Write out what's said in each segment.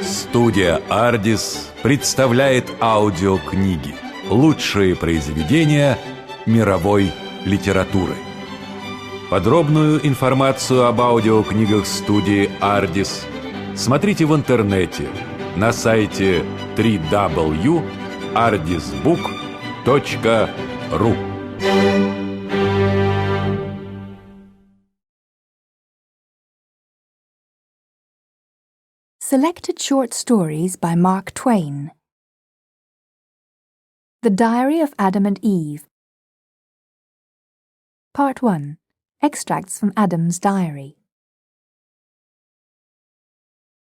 Студия «АРДИС» представляет аудиокниги. Лучшие произведения мировой литературы. Подробную информацию об аудиокнигах студии «АРДИС» смотрите в интернете на сайте www.ardisbook.ru. Selected short stories by Mark Twain. The Diary of Adam and Eve. Part 1. Extracts from Adam's Diary.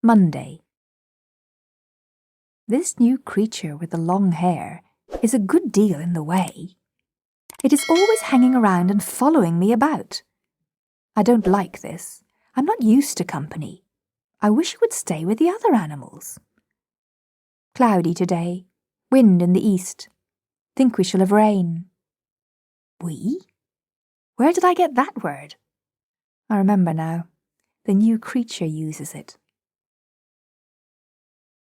Monday. This new creature with the long hair is a good deal in the way. It is always hanging around and following me about. I don't like this. I'm not used to company. I wish it would stay with the other animals. Cloudy today. Wind in the east. Think we shall have rain. We? Where did I get that word? I remember now. The new creature uses it.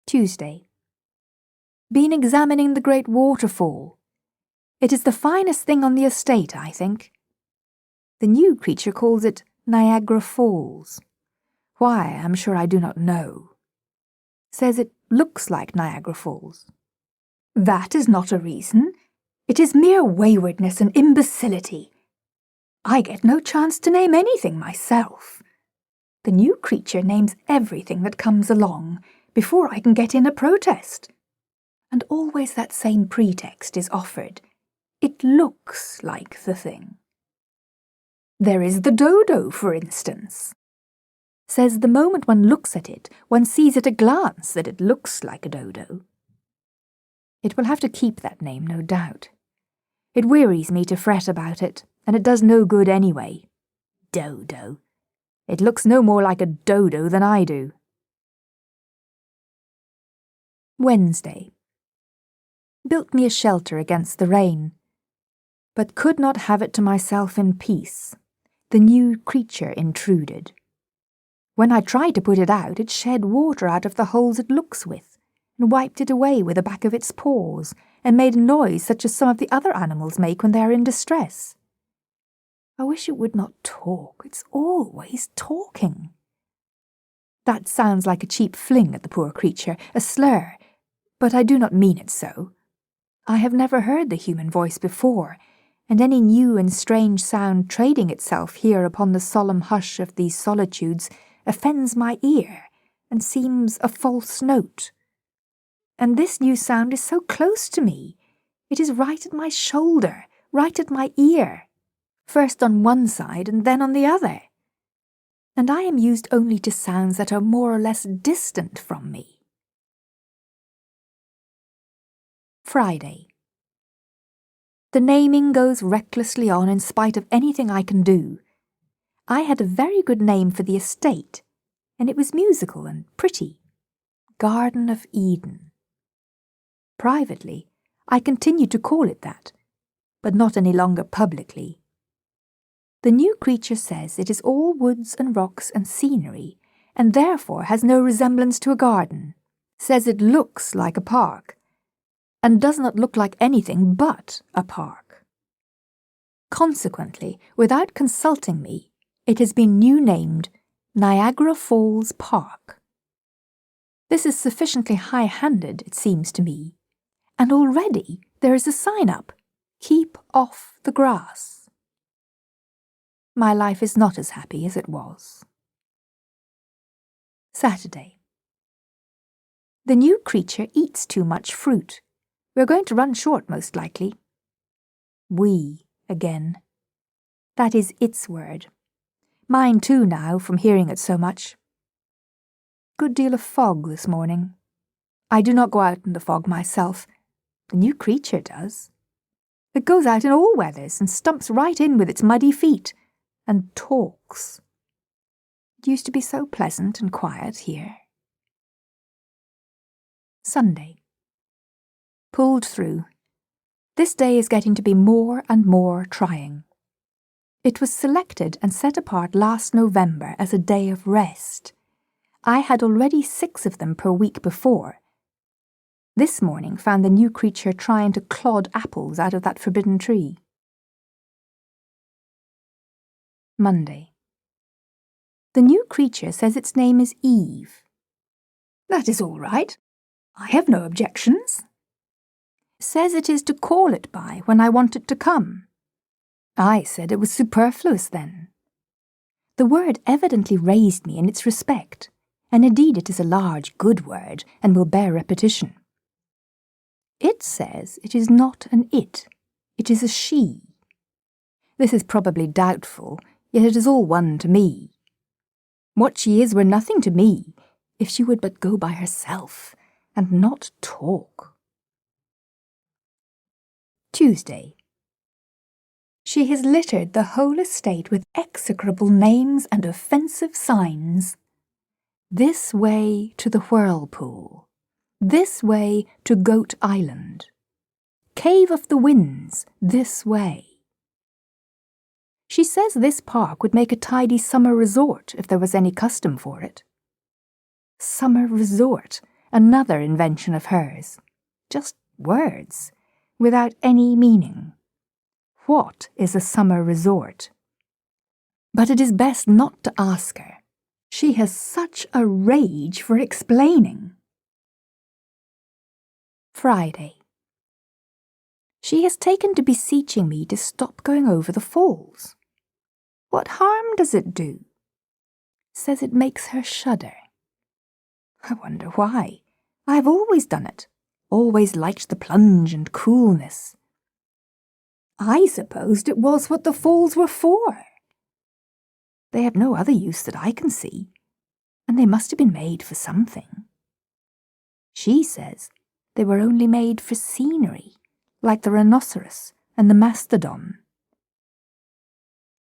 Tuesday. Been examining the great waterfall. It is the finest thing on the estate, I think. The new creature calls it Niagara Falls. Why, I'm sure I do not know. Says it looks like Niagara Falls. That is not a reason. It is mere waywardness and imbecility. I get no chance to name anything myself. The new creature names everything that comes along before I can get in a protest. And always that same pretext is offered. It looks like the thing. There is the dodo, for instance. Says the moment one looks at it, one sees at a glance that it looks like a dodo. It will have to keep that name, no doubt. It wearies me to fret about it, and it does no good anyway. Dodo. It looks no more like a dodo than I do. Wednesday. Built me a shelter against the rain, but could not have it to myself in peace. The new creature intruded. When I tried to put it out, it shed water out of the holes it looks with, and wiped it away with the back of its paws, and made a noise such as some of the other animals make when they are in distress. I wish it would not talk. It's always talking. That sounds like a cheap fling at the poor creature, a slur, but I do not mean it so. I have never heard the human voice before, and any new and strange sound trading itself here upon the solemn hush of these solitudes offends my ear and seems a false note. And this new sound is so close to me. It is right at my shoulder, right at my ear, first on one side and then on the other. And I am used only to sounds that are more or less distant from me. Friday. The naming goes recklessly on in spite of anything I can do. I had a very good name for the estate, and it was musical and pretty. Garden of Eden. Privately, I continued to call it that, but not any longer publicly. The new creature says it is all woods and rocks and scenery, and therefore has no resemblance to a garden, says it looks like a park, and does not look like anything but a park. Consequently, without consulting me, it has been new named Niagara Falls Park. This is sufficiently high-handed, it seems to me, and already there is a sign up, "Keep off the grass." My life is not as happy as it was. Saturday. The new creature eats too much fruit. We're going to run short, most likely. We, again. That is its word. Mine too now, from hearing it so much. Good deal of fog this morning. I do not go out in the fog myself. The new creature does. It goes out in all weathers and stumps right in with its muddy feet, and talks. It used to be so pleasant and quiet here. Sunday. Pulled through. This day is getting to be more and more trying. It was selected and set apart last November as a day of rest. I had already 6 of them per week before. This morning found the new creature trying to clod apples out of that forbidden tree. Monday. The new creature says its name is Eve. That is all right. I have no objections. Says it is to call it by when I want it to come. I said it was superfluous then. The word evidently raised me in its respect, and indeed it is a large, good word, and will bear repetition. It says it is not an it is a she. This is probably doubtful, yet it is all one to me. What she is were nothing to me, if she would but go by herself, and not talk. Tuesday. She has littered the whole estate with execrable names and offensive signs. This way to the whirlpool. This way to Goat Island. Cave of the Winds, this way. She says this park would make a tidy summer resort if there was any custom for it. Summer resort, another invention of hers. Just words, without any meaning. What is a summer resort? But it is best not to ask her. She has such a rage for explaining. Friday. She has taken to beseeching me to stop going over the falls. What harm does it do? Says it makes her shudder. I wonder why. I have always done it, always liked the plunge and coolness. I supposed it was what the falls were for. They have no other use that I can see, and they must have been made for something. She says they were only made for scenery, like the rhinoceros and the mastodon.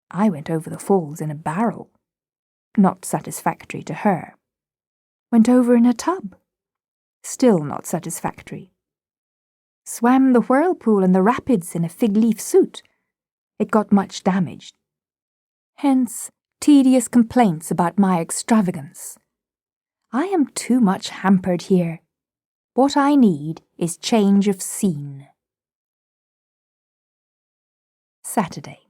I went over the falls in a barrel, not satisfactory to her. Went over in a tub, still not satisfactory. Swam the whirlpool and the rapids in a fig-leaf suit. It got much damaged. Hence, tedious complaints about my extravagance. I am too much hampered here. What I need is change of scene. Saturday.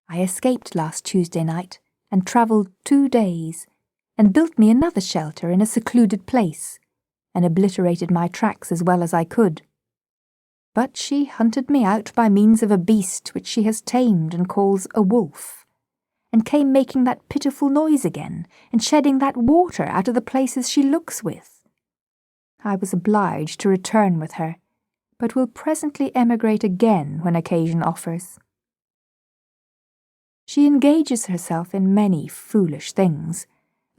I escaped last Tuesday night and travelled 2 days and built me another shelter in a secluded place and obliterated my tracks as well as I could. But she hunted me out by means of a beast which she has tamed and calls a wolf, and came making that pitiful noise again and shedding that water out of the places she looks with. I was obliged to return with her, but will presently emigrate again when occasion offers. She engages herself in many foolish things,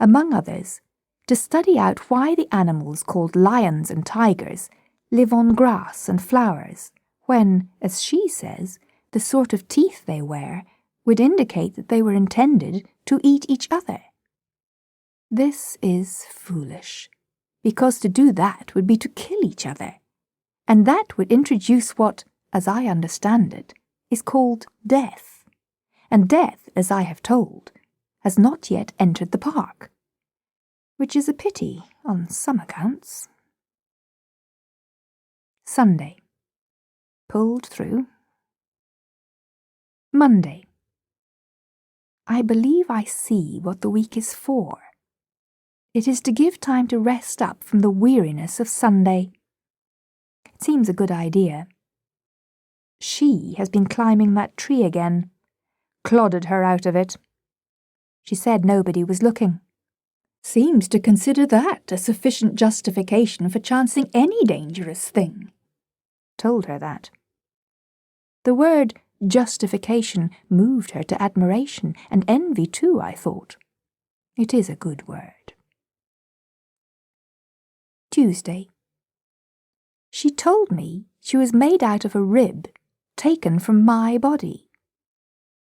among others, to study out why the animals called lions and tigers live on grass and flowers, when, as she says, the sort of teeth they wear would indicate that they were intended to eat each other. This is foolish, because to do that would be to kill each other, and that would introduce what, as I understand it, is called death, and death, as I have told, has not yet entered the park, which is a pity on some accounts. Sunday. Pulled through. Monday. I believe I see what the week is for. It is to give time to rest up from the weariness of Sunday. It seems a good idea. She has been climbing that tree again. Clodded her out of it. She said nobody was looking. Seems to consider that a sufficient justification for chancing any dangerous thing. Told her that. The word justification moved her to admiration and envy too, I thought. It is a good word. Tuesday. She told me she was made out of a rib taken from my body.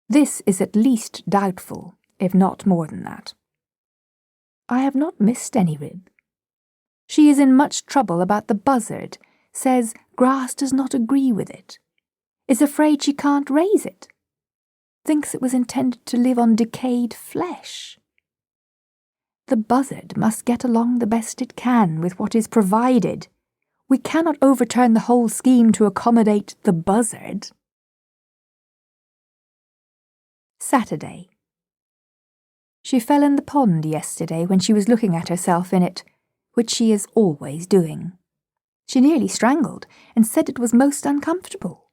This is at least doubtful, if not more than that. I have not missed any rib. She is in much trouble about the buzzard, says grass does not agree with it, is afraid she can't raise it, thinks it was intended to live on decayed flesh. The buzzard must get along the best it can with what is provided. We cannot overturn the whole scheme to accommodate the buzzard. Saturday. She fell in the pond yesterday when she was looking at herself in it, which she is always doing. She nearly strangled and said it was most uncomfortable.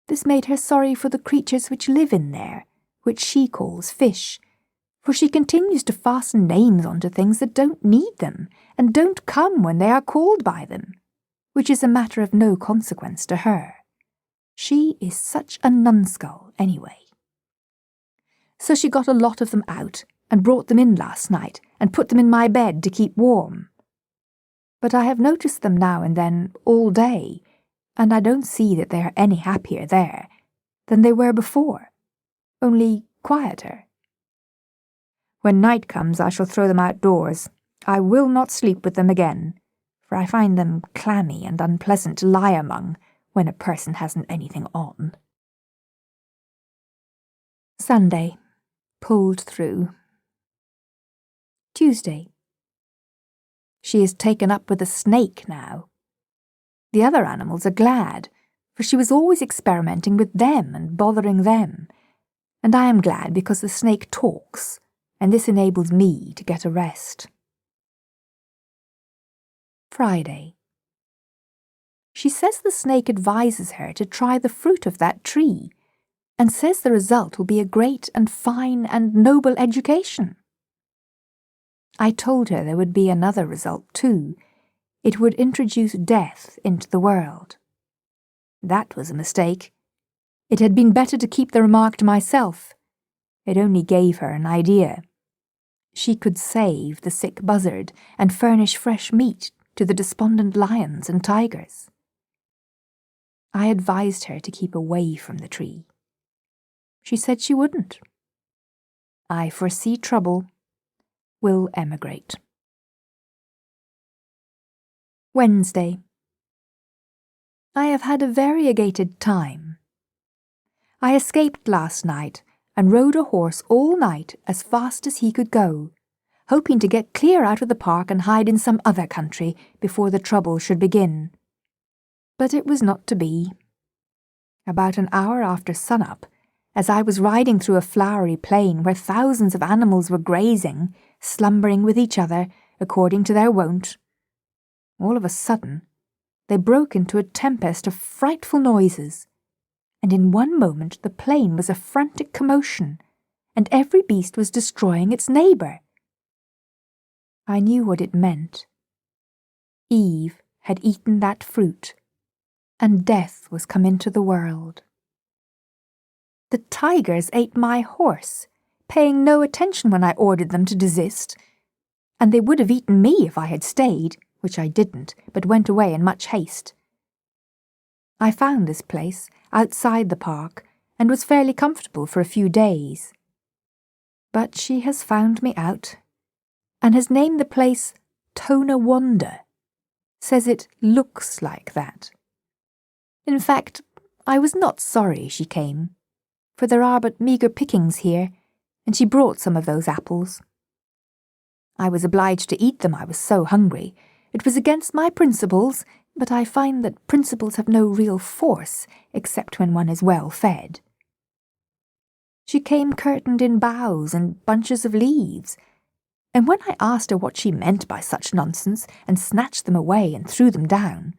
This made her sorry for the creatures which live in there, which she calls fish, for she continues to fasten names onto things that don't need them and don't come when they are called by them, which is a matter of no consequence to her. She is such a numbskull anyway. So she got a lot of them out and brought them in last night and put them in my bed to keep warm. But I have noticed them now and then all day, and I don't see that they are any happier there than they were before, only quieter. When night comes, I shall throw them outdoors. I will not sleep with them again, for I find them clammy and unpleasant to lie among when a person hasn't anything on. Sunday. Pulled through. Tuesday. She is taken up with a snake now. The other animals are glad, for she was always experimenting with them and bothering them, and I am glad because the snake talks, and this enables me to get a rest. Friday. She says the snake advises her to try the fruit of that tree, and says the result will be a great and fine and noble education. I told her there would be another result too. It would introduce death into the world. That was a mistake. It had been better to keep the remark to myself. It only gave her an idea. She could save the sick buzzard and furnish fresh meat to the despondent lions and tigers. I advised her to keep away from the tree. She said she wouldn't. I foresee trouble. Will emigrate. Wednesday. I have had a variegated time. I escaped last night and rode a horse all night as fast as he could go, hoping to get clear out of the park and hide in some other country before the trouble should begin. But it was not to be. About an hour after sunup, as I was riding through a flowery plain where thousands of animals were grazing, slumbering with each other, according to their wont, all of a sudden they broke into a tempest of frightful noises, and in one moment the plain was a frantic commotion, and every beast was destroying its neighbour. I knew what it meant. Eve had eaten that fruit, and death was come into the world. The tigers ate my horse, paying no attention when I ordered them to desist, and they would have eaten me if I had stayed, which I didn't, but went away in much haste. I found this place outside the park and was fairly comfortable for a few days. But she has found me out and has named the place Tonawanda, says it looks like that. In fact, I was not sorry she came, for there are but meagre pickings here, and she brought some of those apples. I was obliged to eat them, I was so hungry. It was against my principles, but I find that principles have no real force except when one is well fed. She came curtained in boughs and bunches of leaves, and when I asked her what she meant by such nonsense and snatched them away and threw them down,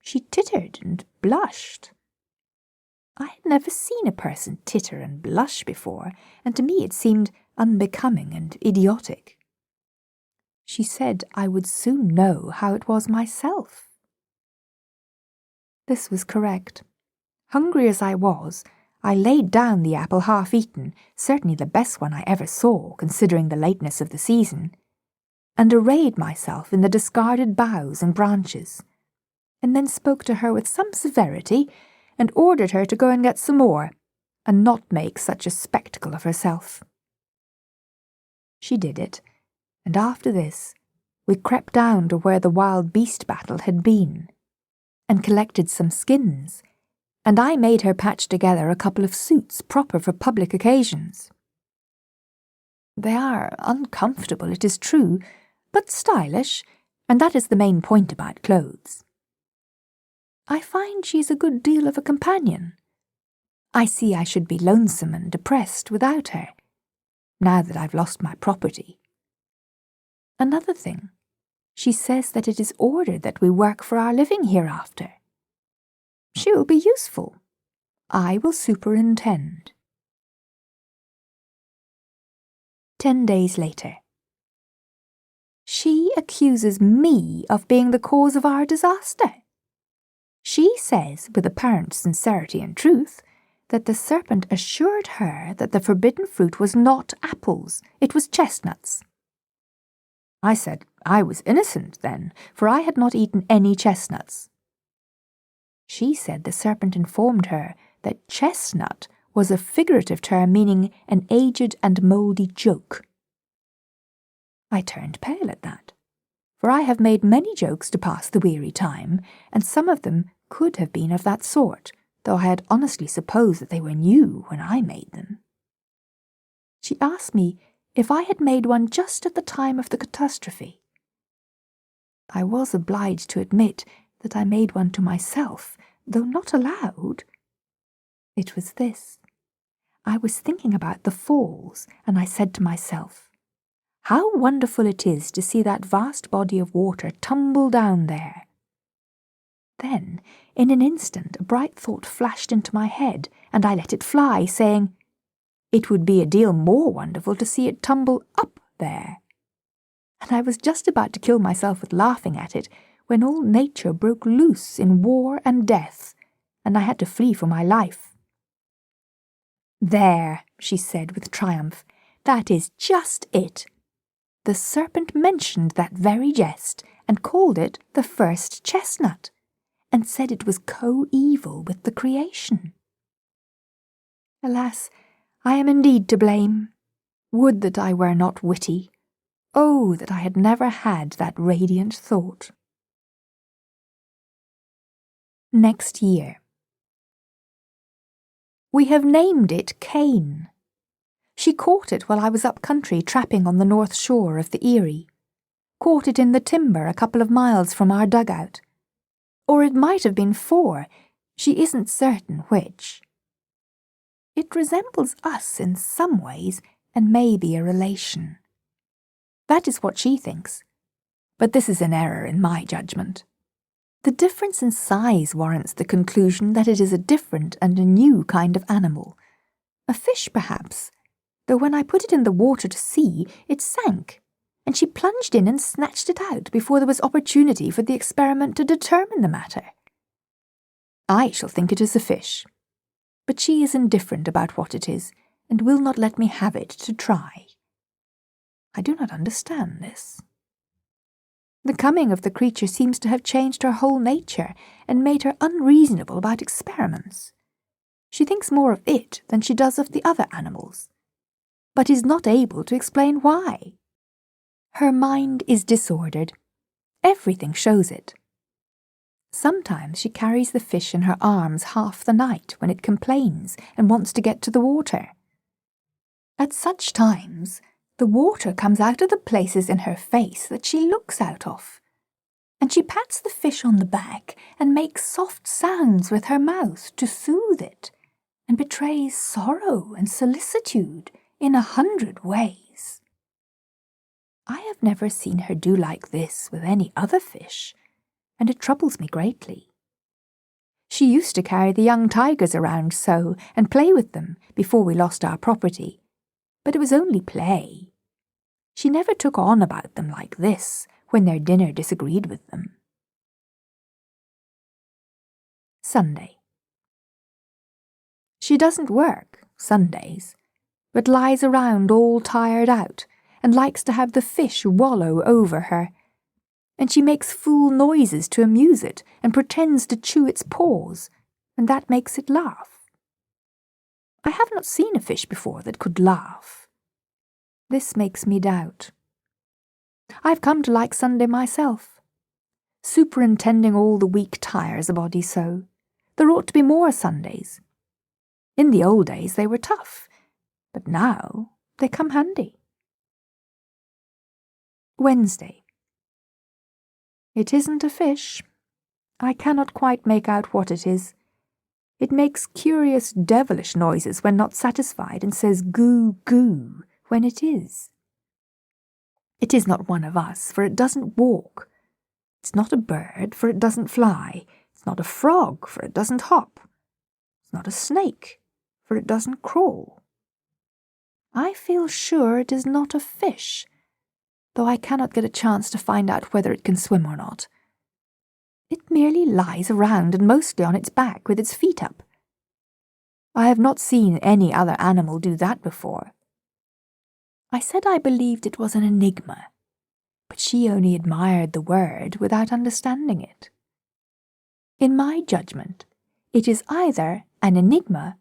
she tittered and blushed. I had never seen a person titter and blush before, and to me it seemed unbecoming and idiotic. She said I would soon know how it was myself. This was correct. Hungry as I was, I laid down the apple half-eaten, certainly the best one I ever saw, considering the lateness of the season, and arrayed myself in the discarded boughs and branches, and then spoke to her with some severity, and ordered her to go and get some more, and not make such a spectacle of herself. She did it, and after this we crept down to where the wild beast battle had been, and collected some skins, and I made her patch together a couple of suits proper for public occasions. They are uncomfortable, it is true, but stylish, and that is the main point about clothes. I find she is a good deal of a companion. I see I should be lonesome and depressed without her, now that I've lost my property. Another thing, she says that it is ordered that we work for our living hereafter. She will be useful. I will superintend. 10 days later. She accuses me of being the cause of our disaster. She says, with apparent sincerity and truth, that the serpent assured her that the forbidden fruit was not apples, it was chestnuts. I said I was innocent then, for I had not eaten any chestnuts. She said the serpent informed her that chestnut was a figurative term meaning an aged and mouldy joke. I turned pale at that, for I have made many jokes to pass the weary time, and some of them could have been of that sort, though I had honestly supposed that they were new when I made them. She asked me if I had made one just at the time of the catastrophe. I was obliged to admit that I made one to myself, though not aloud. It was this. I was thinking about the falls, and I said to myself, how wonderful it is to see that vast body of water tumble down there. Then, in an instant, a bright thought flashed into my head, and I let it fly, saying, it would be a deal more wonderful to see it tumble up there. And I was just about to kill myself with laughing at it, when all nature broke loose in war and death, and I had to flee for my life. There, she said with triumph, that is just it. The serpent mentioned that very jest, and called it the first chestnut, and said it was coeval with the creation. Alas, I am indeed to blame. Would that I were not witty. Oh, that I had never had that radiant thought. Next year. We have named it Cain. She caught it while I was up country trapping on the north shore of the Erie. Caught it in the timber a couple of miles from our dugout. Or it might have been 4, she isn't certain which. It resembles us in some ways and may be a relation. That is what she thinks, but this is an error in my judgment. The difference in size warrants the conclusion that it is a different and a new kind of animal. A fish, perhaps, though when I put it in the water to see, it sank, and she plunged in and snatched it out before there was opportunity for the experiment to determine the matter. I shall think it is a fish, but she is indifferent about what it is, and will not let me have it to try. I do not understand this. The coming of the creature seems to have changed her whole nature, and made her unreasonable about experiments. She thinks more of it than she does of the other animals, but is not able to explain why. Her mind is disordered. Everything shows it. Sometimes she carries the fish in her arms half the night when it complains and wants to get to the water. At such times, the water comes out of the places in her face that she looks out of, and she pats the fish on the back and makes soft sounds with her mouth to soothe it, and betrays sorrow and solicitude in 100 ways. I have never seen her do like this with any other fish, and it troubles me greatly. She used to carry the young tigers around so, and play with them before we lost our property, but it was only play. She never took on about them like this when their dinner disagreed with them. Sunday. She doesn't work Sundays, but lies around all tired out, and likes to have the fish wallow over her, and she makes fool noises to amuse it, and pretends to chew its paws, and that makes it laugh. I have not seen a fish before that could laugh. This makes me doubt. I've come to like Sunday myself. Superintending all the week tires a body so. There ought to be more Sundays. In the old days they were tough, but now they come handy. Wednesday. It isn't a fish. I cannot quite make out what it is. It makes curious devilish noises when not satisfied and says goo goo when it is. It is not one of us, for it doesn't walk. It's not a bird, for it doesn't fly. It's not a frog, for it doesn't hop. It's not a snake, for it doesn't crawl. I feel sure it is not a fish, though I cannot get a chance to find out whether it can swim or not. It merely lies around and mostly on its back with its feet up. I have not seen any other animal do that before. I said I believed it was an enigma, but she only admired the word without understanding it. In my judgment, it is either an enigma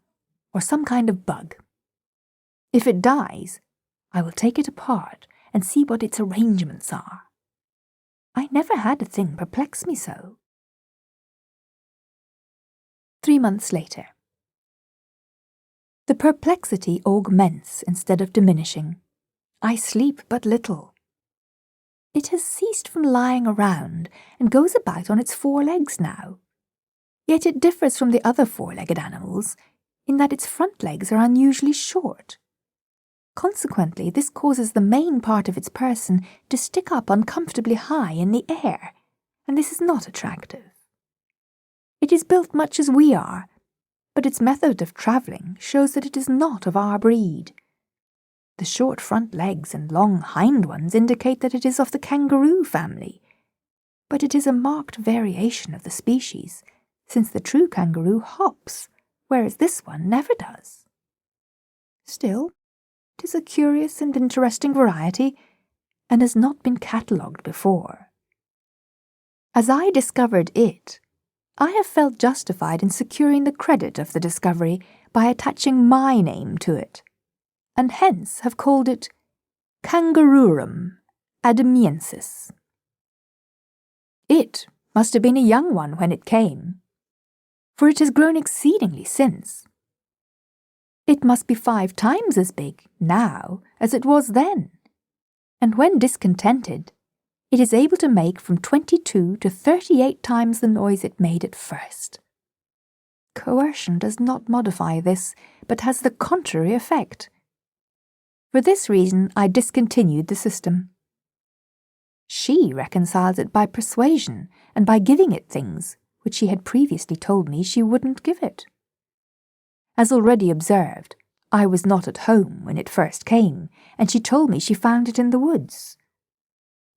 or some kind of bug. If it dies, I will take it apart and see what its arrangements are. I never had a thing perplex me so. 3 months later. The perplexity augments instead of diminishing. I sleep but little. It has ceased from lying around and goes about on its 4 legs now. Yet it differs from the other 4-legged animals in that its front legs are unusually short. Consequently, this causes the main part of its person to stick up uncomfortably high in the air, and this is not attractive. It is built much as we are, but its method of travelling shows that it is not of our breed. The short front legs and long hind ones indicate that it is of the kangaroo family, but it is a marked variation of the species, since the true kangaroo hops, whereas this one never does. Still, it is a curious and interesting variety, and has not been catalogued before. As I discovered it, I have felt justified in securing the credit of the discovery by attaching my name to it, and hence have called it Kangaroorum adamiensis. It must have been a young one when it came, for it has grown exceedingly since. It must be 5 times as big now as it was then, and when discontented, it is able to make from 22 to 38 times the noise it made at first. Coercion does not modify this, but has the contrary effect. For this reason, I discontinued the system. She reconciles it by persuasion and by giving it things which she had previously told me she wouldn't give it. As already observed, I was not at home when it first came, and she told me she found it in the woods.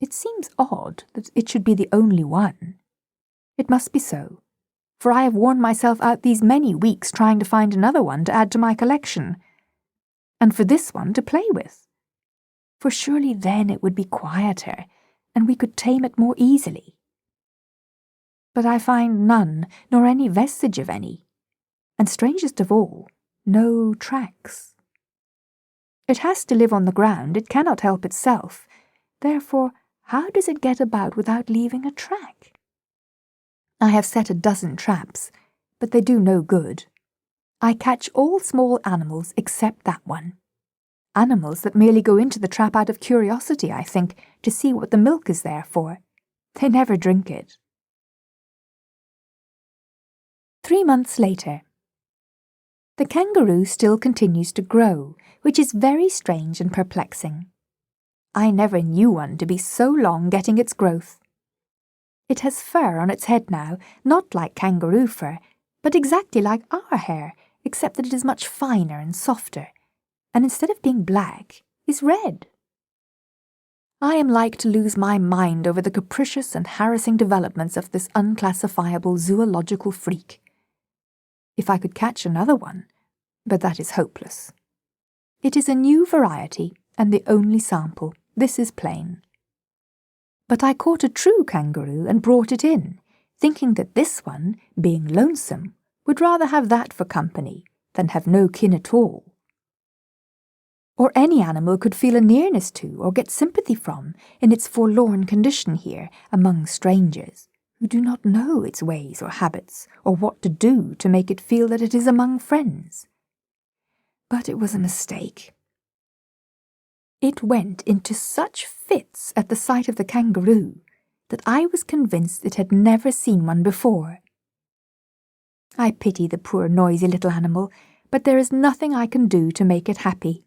It seems odd that it should be the only one. It must be so, for I have worn myself out these many weeks trying to find another one to add to my collection, and for this one to play with. For surely then it would be quieter, and we could tame it more easily. But I find none, nor any vestige of any, and strangest of all, no tracks. It has to live on the ground, it cannot help itself, therefore how does it get about without leaving a track? I have set a dozen traps, but they do no good. I catch all small animals except that one. Animals that merely go into the trap out of curiosity, I think, to see what the milk is there for. They never drink it. 3 months later. The kangaroo still continues to grow, which is very strange and perplexing. I never knew one to be so long getting its growth. It has fur on its head now, not like kangaroo fur, but exactly like our hair, except that it is much finer and softer, and instead of being black, is red. I am like to lose my mind over the capricious and harassing developments of this unclassifiable zoological freak. If I could catch another one, but that is hopeless. It is a new variety, and the only sample. This is plain. But I caught a true kangaroo and brought it in, thinking that this one, being lonesome, would rather have that for company than have no kin at all. Or any animal could feel a nearness to or get sympathy from in its forlorn condition here among strangers, who do not know its ways or habits, or what to do to make it feel that it is among friends. But it was a mistake. It went into such fits at the sight of the kangaroo that I was convinced it had never seen one before. I pity the poor noisy little animal, but there is nothing I can do to make it happy.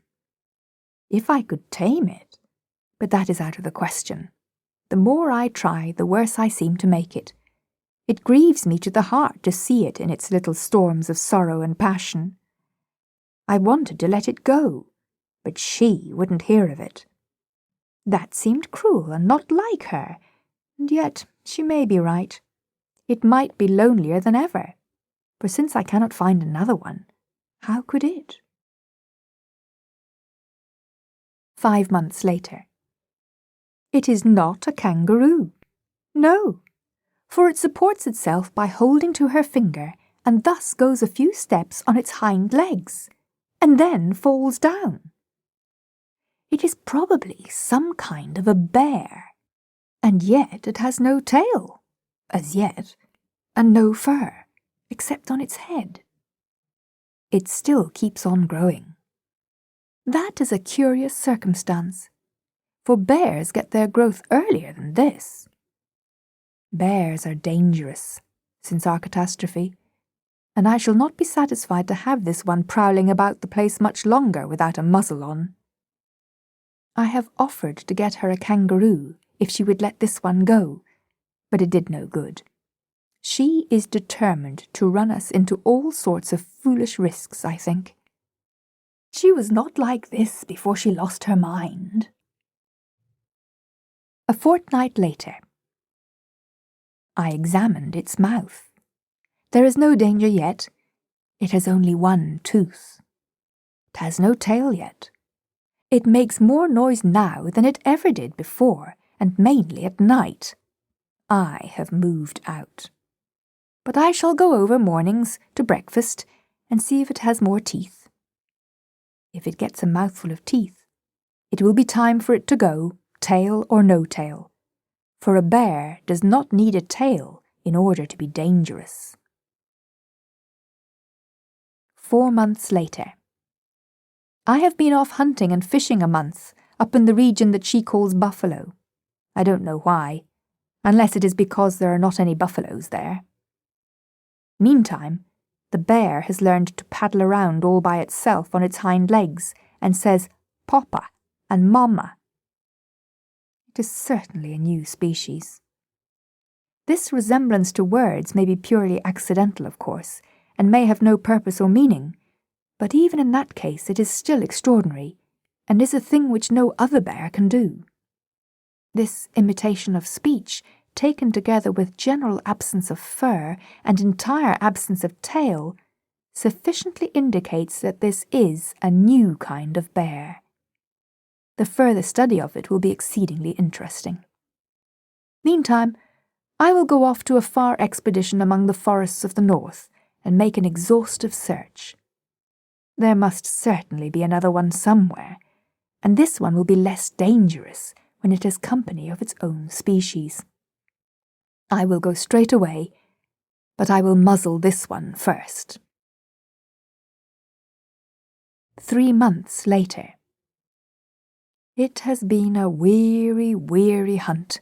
If I could tame it, but that is out of the question. The more I try, the worse I seem to make it. It grieves me to the heart to see it in its little storms of sorrow and passion. I wanted to let it go, but she wouldn't hear of it. That seemed cruel and not like her, and yet she may be right. It might be lonelier than ever, for since I cannot find another one, how could it? 5 months later. It is not a kangaroo. No, for it supports itself by holding to her finger and thus goes a few steps on its hind legs, and then falls down. It is probably some kind of a bear, and yet it has no tail, as yet, and no fur, except on its head. It still keeps on growing. That is a curious circumstance, for bears get their growth earlier than this. Bears are dangerous since our catastrophe, and I shall not be satisfied to have this one prowling about the place much longer without a muzzle on. I have offered to get her a kangaroo if she would let this one go, but it did no good. She is determined to run us into all sorts of foolish risks, I think. She was not like this before she lost her mind. A fortnight later. I examined its mouth. There is no danger yet. It has only one tooth. It has no tail yet. It makes more noise now than it ever did before, and mainly at night. I have moved out. But I shall go over mornings to breakfast and see if it has more teeth. If it gets a mouthful of teeth, it will be time for it to go, tail or no tail, for a bear does not need a tail in order to be dangerous. 4 months later. I have been off hunting and fishing a month up in the region that she calls Buffalo. I don't know why, unless it is because there are not any buffaloes there. Meantime, the bear has learned to paddle around all by itself on its hind legs and says Papa and Mama. It is certainly a new species. This resemblance to words may be purely accidental, of course, and may have no purpose or meaning, but even in that case it is still extraordinary, and is a thing which no other bear can do. This imitation of speech, taken together with general absence of fur and entire absence of tail, sufficiently indicates that this is a new kind of bear. The further study of it will be exceedingly interesting. Meantime, I will go off to a far expedition among the forests of the north and make an exhaustive search. There must certainly be another one somewhere, and this one will be less dangerous when it has company of its own species. I will go straight away, but I will muzzle this one first. 3 months later. It has been a weary, weary hunt,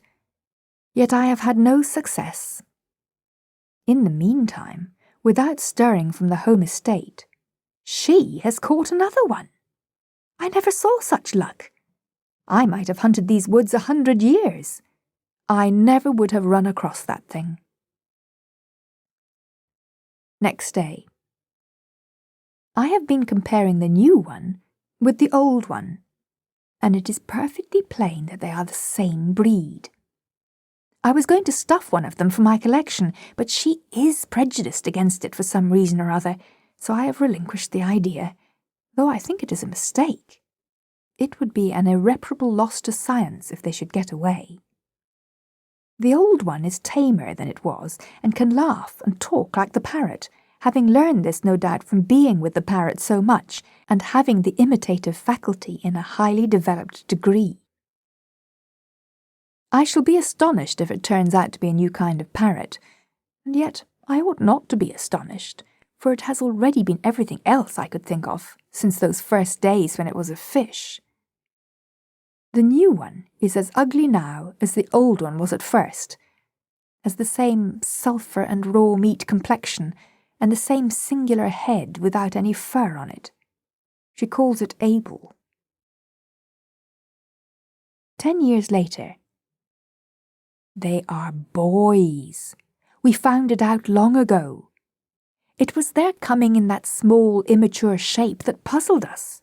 yet I have had no success. In the meantime, without stirring from the home estate, she has caught another one. I never saw such luck. I might have hunted these woods 100 years. I never would have run across that thing. Next day. I have been comparing the new one with the old one, and it is perfectly plain that they are the same breed. I was going to stuff one of them for my collection, but she is prejudiced against it for some reason or other, so I have relinquished the idea, though I think it is a mistake. It would be an irreparable loss to science if they should get away. The old one is tamer than it was, and can laugh and talk like the parrot, having learned this no doubt from being with the parrot so much, and having the imitative faculty in a highly developed degree. I shall be astonished if it turns out to be a new kind of parrot, and yet I ought not to be astonished, for it has already been everything else I could think of since those first days when it was a fish. The new one is as ugly now as the old one was at first, has the same sulphur and raw meat complexion, and the same singular head without any fur on it. She calls it Abel. 10 years later. They are boys. We found it out long ago. It was their coming in that small, immature shape that puzzled us.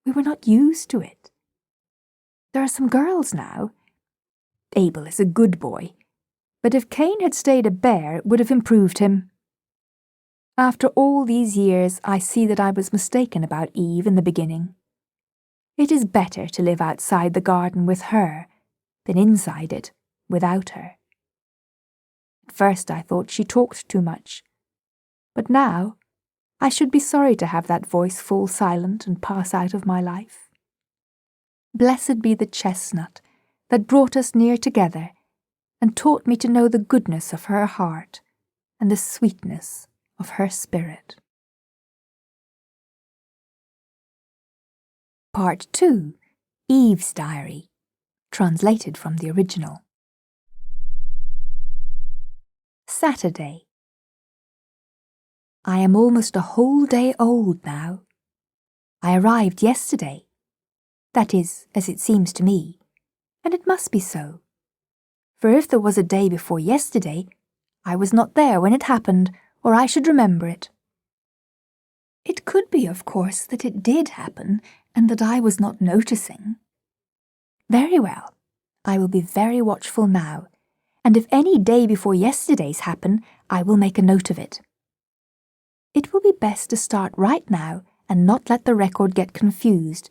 We were not used to it. There are some girls now. Abel is a good boy, but if Cain had stayed a bear, it would have improved him. After all these years, I see that I was mistaken about Eve in the beginning. It is better to live outside the garden with her than inside it without her. At first I thought she talked too much, but now I should be sorry to have that voice fall silent and pass out of my life. Blessed be the chestnut that brought us near together and taught me to know the goodness of her heart and the sweetness of her spirit. Part 2. Eve's Diary, translated from the original. Saturday. I am almost a whole day old now. I arrived yesterday. That is, as it seems to me, and it must be so. For if there was a day before yesterday, I was not there when it happened, or I should remember it. It could be, of course, that it did happen, and that I was not noticing. Very well, I will be very watchful now, and if any day before yesterday's happen, I will make a note of it. It will be best to start right now and not let the record get confused,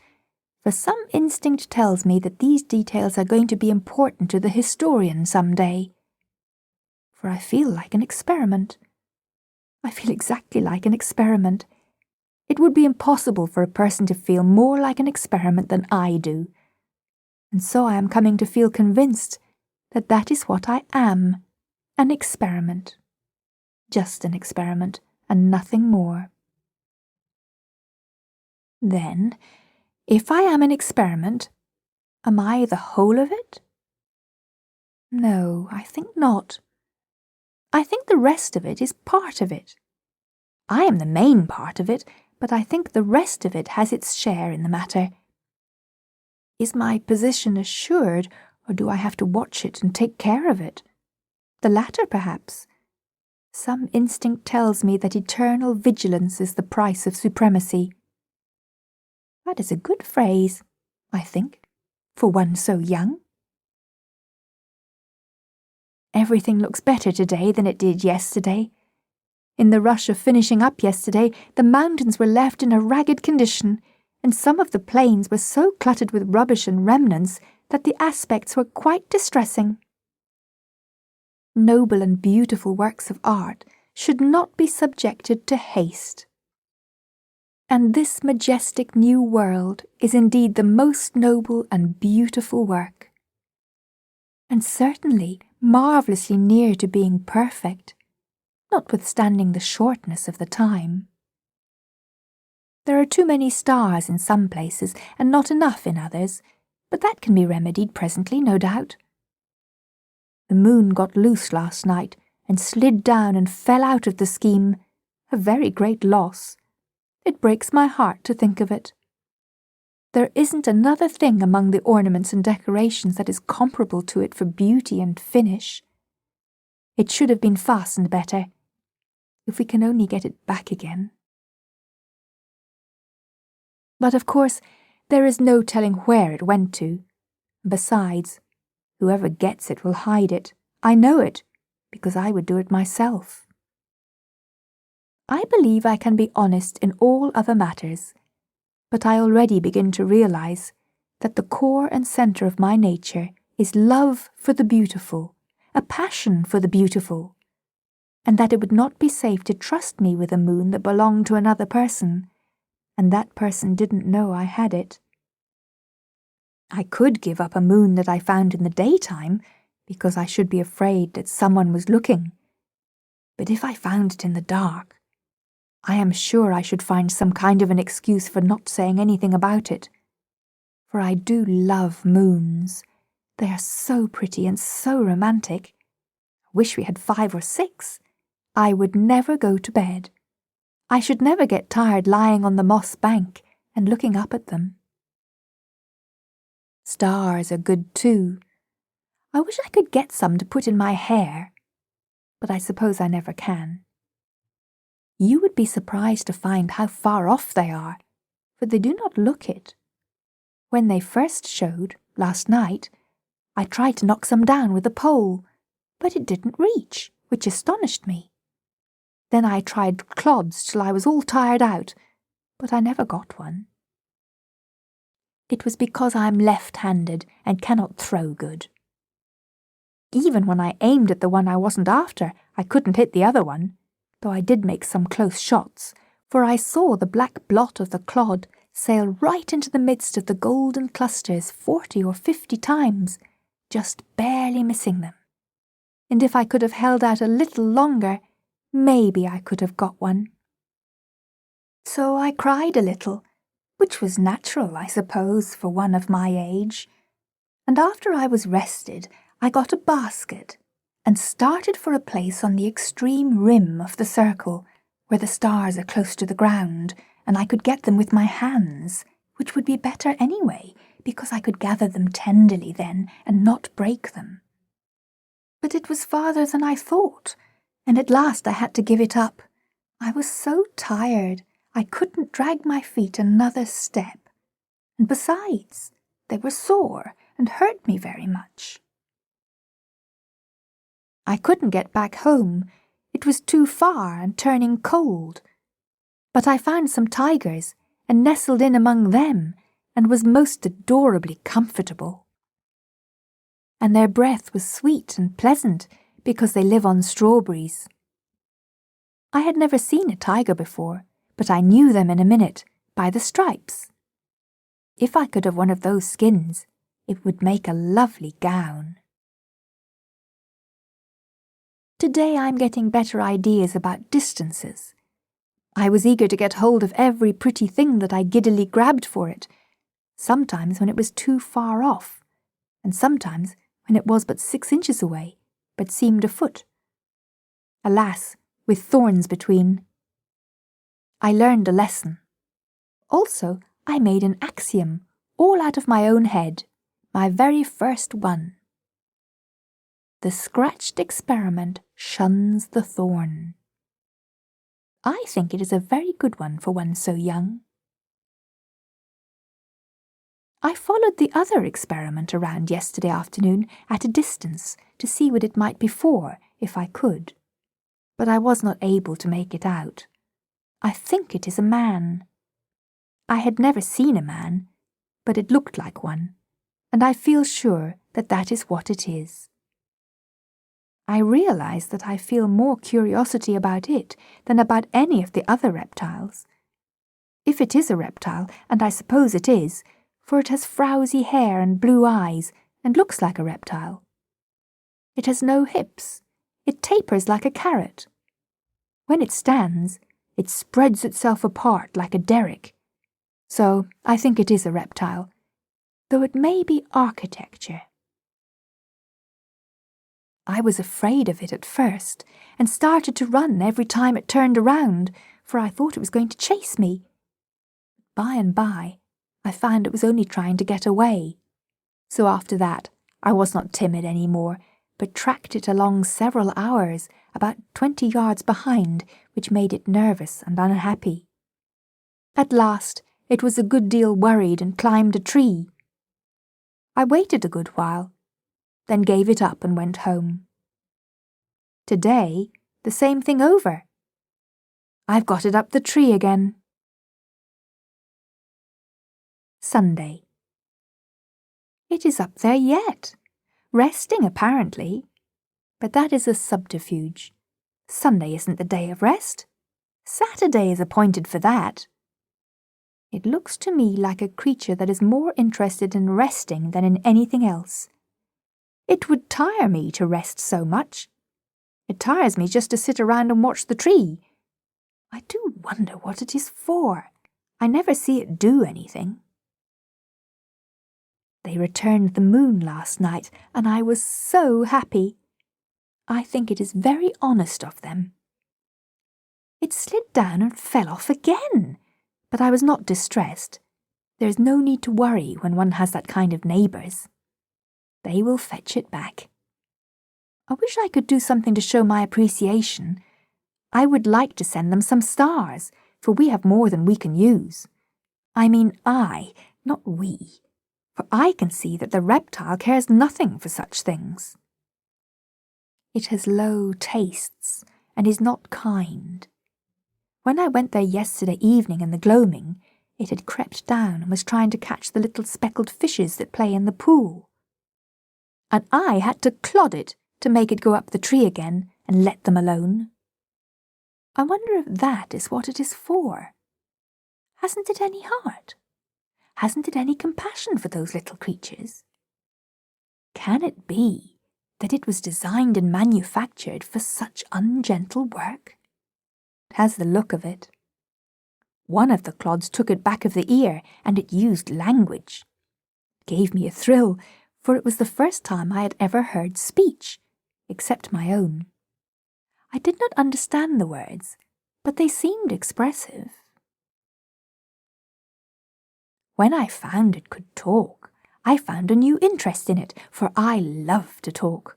for some instinct tells me that these details are going to be important to the historian some day. For I feel like an experiment. I feel exactly like an experiment. It would be impossible for a person to feel more like an experiment than I do, and so I am coming to feel convinced that that is what I am, an experiment. Just an experiment, and nothing more. Then, if I am an experiment, am I the whole of it? No, I think not. I think the rest of it is part of it. I am the main part of it, but I think the rest of it has its share in the matter. Is my position assured, or do I have to watch it and take care of it? The latter, perhaps. Some instinct tells me that eternal vigilance is the price of supremacy. That is a good phrase, I think, for one so young. Everything looks better today than it did yesterday. In the rush of finishing up yesterday, the mountains were left in a ragged condition, and some of the plains were so cluttered with rubbish and remnants that the aspects were quite distressing. Noble and beautiful works of art should not be subjected to haste. And this majestic new world is indeed the most noble and beautiful work, and certainly marvellously near to being perfect, notwithstanding the shortness of the time. There are too many stars in some places, and not enough in others, but that can be remedied presently, no doubt. The moon got loose last night, and slid down and fell out of the scheme, a very great loss. It breaks my heart to think of it. There isn't another thing among the ornaments and decorations that is comparable to it for beauty and finish. It should have been fastened better, if we can only get it back again. But of course, there is no telling where it went to. Besides, whoever gets it will hide it. I know it, because I would do it myself. I believe I can be honest in all other matters, but I already begin to realize that the core and center of my nature is love for the beautiful, a passion for the beautiful, and that it would not be safe to trust me with a moon that belonged to another person, and that person didn't know I had it. I could give up a moon that I found in the daytime, because I should be afraid that someone was looking. But if I found it in the dark, I am sure I should find some kind of an excuse for not saying anything about it. For I do love moons. They are so pretty and so romantic. I wish we had 5 or 6. I would never go to bed. I should never get tired lying on the moss bank and looking up at them. Stars are good too. I wish I could get some to put in my hair, but I suppose I never can. You would be surprised to find how far off they are, for they do not look it. When they first showed, last night, I tried to knock some down with a pole, but it didn't reach, which astonished me. Then I tried clods till I was all tired out, but I never got one. It was because I am left-handed and cannot throw good. Even when I aimed at the one I wasn't after, I couldn't hit the other one, though I did make some close shots, for I saw the black blot of the clod sail right into the midst of the golden clusters 40 or 50 times, just barely missing them. And if I could have held out a little longer, maybe I could have got one. So I cried a little, which was natural, I suppose, for one of my age. And after I was rested, I got a basket and started for a place on the extreme rim of the circle, where the stars are close to the ground, and I could get them with my hands, which would be better anyway, because I could gather them tenderly then and not break them. But it was farther than I thought, and at last I had to give it up. I was so tired, I couldn't drag my feet another step, and besides, they were sore and hurt me very much. I couldn't get back home. It was too far and turning cold. But I found some tigers and nestled in among them and was most adorably comfortable. And their breath was sweet and pleasant because they live on strawberries. I had never seen a tiger before, but I knew them in a minute by the stripes. If I could have one of those skins, it would make a lovely gown. Today I'm getting better ideas about distances. I was eager to get hold of every pretty thing that I giddily grabbed for it, sometimes when it was too far off, and sometimes when it was but 6 inches away, but seemed a foot. Alas, with thorns between. I learned a lesson. Also, I made an axiom, all out of my own head, my very first one. The scratched experiment shuns the thorn. I think it is a very good one for one so young. I followed the other experiment around yesterday afternoon at a distance to see what it might be for, if I could. But I was not able to make it out. I think it is a man. I had never seen a man, but it looked like one, and I feel sure that that is what it is. I realize that I feel more curiosity about it than about any of the other reptiles. If it is a reptile, and I suppose it is, for it has frowsy hair and blue eyes, and looks like a reptile. It has no hips. It tapers like a carrot. When it stands, it spreads itself apart like a derrick. So I think it is a reptile, though it may be architecture. I was afraid of it at first, and started to run every time it turned around, for I thought it was going to chase me. By and by, I found it was only trying to get away. So after that, I was not timid any more, but tracked it along several hours, about 20 yards behind, which made it nervous and unhappy. At last, it was a good deal worried and climbed a tree. I waited a good while, then gave it up and went home. Today, the same thing over. I've got it up the tree again. Sunday. It is up there yet, resting apparently, but that is a subterfuge. Sunday isn't the day of rest. Saturday is appointed for that. It looks to me like a creature that is more interested in resting than in anything else. It would tire me to rest so much. It tires me just to sit around and watch the tree. I do wonder what it is for. I never see it do anything. They returned the moon last night, and I was so happy. I think it is very honest of them. It slid down and fell off again, but I was not distressed. There is no need to worry when one has that kind of neighbours. They will fetch it back. I wish I could do something to show my appreciation. I would like to send them some stars, for we have more than we can use. I mean I, not we, for I can see that the reptile cares nothing for such things. It has low tastes and is not kind. When I went there yesterday evening in the gloaming, it had crept down and was trying to catch the little speckled fishes that play in the pool. And I had to clod it to make it go up the tree again and let them alone. I wonder if that is what it is for. Hasn't it any heart? Hasn't it any compassion for those little creatures? Can it be that it was designed and manufactured for such ungentle work? It has the look of it. One of the clods took it back of the ear, and it used language. It gave me a thrill, for it was the first time I had ever heard speech, except my own. I did not understand the words, but they seemed expressive. When I found it could talk, I found a new interest in it, for I love to talk.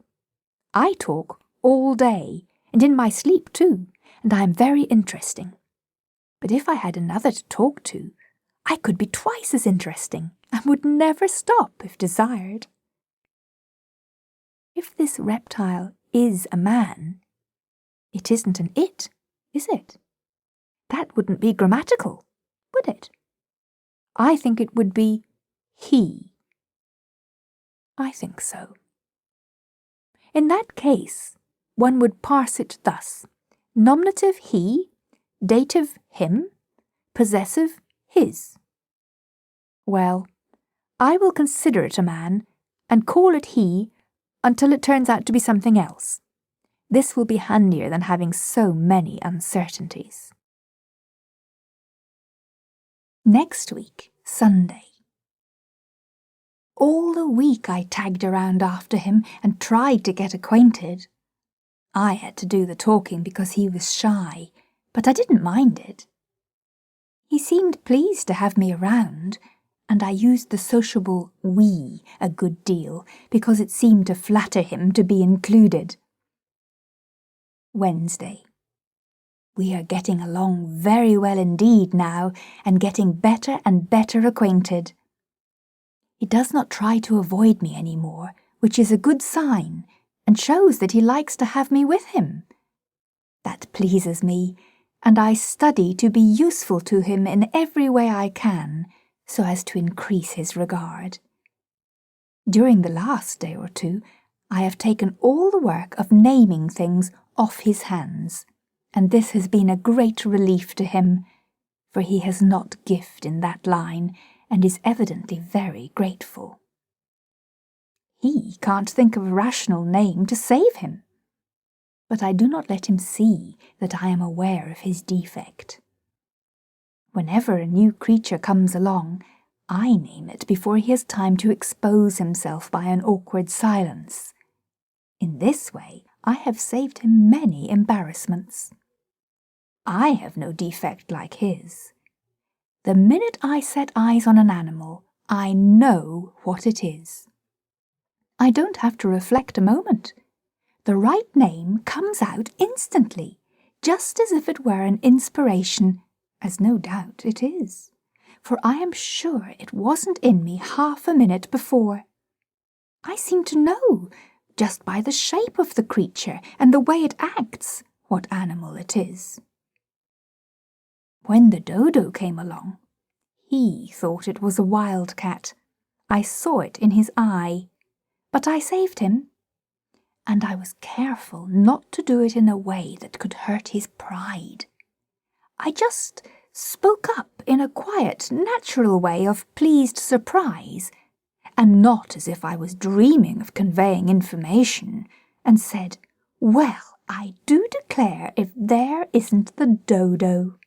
I talk all day, and in my sleep too, and I am very interesting. But if I had another to talk to, I could be twice as interesting, and would never stop if desired. If this reptile is a man, it isn't an it, is it? That wouldn't be grammatical, would it? I think it would be he. I think so. In that case, one would parse it thus: nominative he, dative him, possessive his. Well, I will consider it a man and call it he until it turns out to be something else. This will be handier than having so many uncertainties. Next week, Sunday. All the week I tagged around after him and tried to get acquainted. I had to do the talking because he was shy, but I didn't mind it. He seemed pleased to have me around, and I used the sociable we a good deal because it seemed to flatter him to be included. Wednesday. We are getting along very well indeed now, and getting better and better acquainted. He does not try to avoid me any more, which is a good sign, and shows that he likes to have me with him. That pleases me, and I study to be useful to him in every way I can, so as to increase his regard. During the last day or two, I have taken all the work of naming things off his hands, and this has been a great relief to him, for he has not gift in that line, and is evidently very grateful. He can't think of a rational name to save him, but I do not let him see that I am aware of his defect. Whenever a new creature comes along, I name it before he has time to expose himself by an awkward silence. In this way, I have saved him many embarrassments. I have no defect like his. The minute I set eyes on an animal, I know what it is. I don't have to reflect a moment. The right name comes out instantly, just as if it were an inspiration, as no doubt it is, for I am sure it wasn't in me half a minute before. I seem to know, just by the shape of the creature and the way it acts, what animal it is. When the dodo came along, he thought it was a wildcat. I saw it in his eye, but I saved him, and I was careful not to do it in a way that could hurt his pride. I just spoke up in a quiet, natural way of pleased surprise, and not as if I was dreaming of conveying information, and said, "Well, I do declare if there isn't the dodo."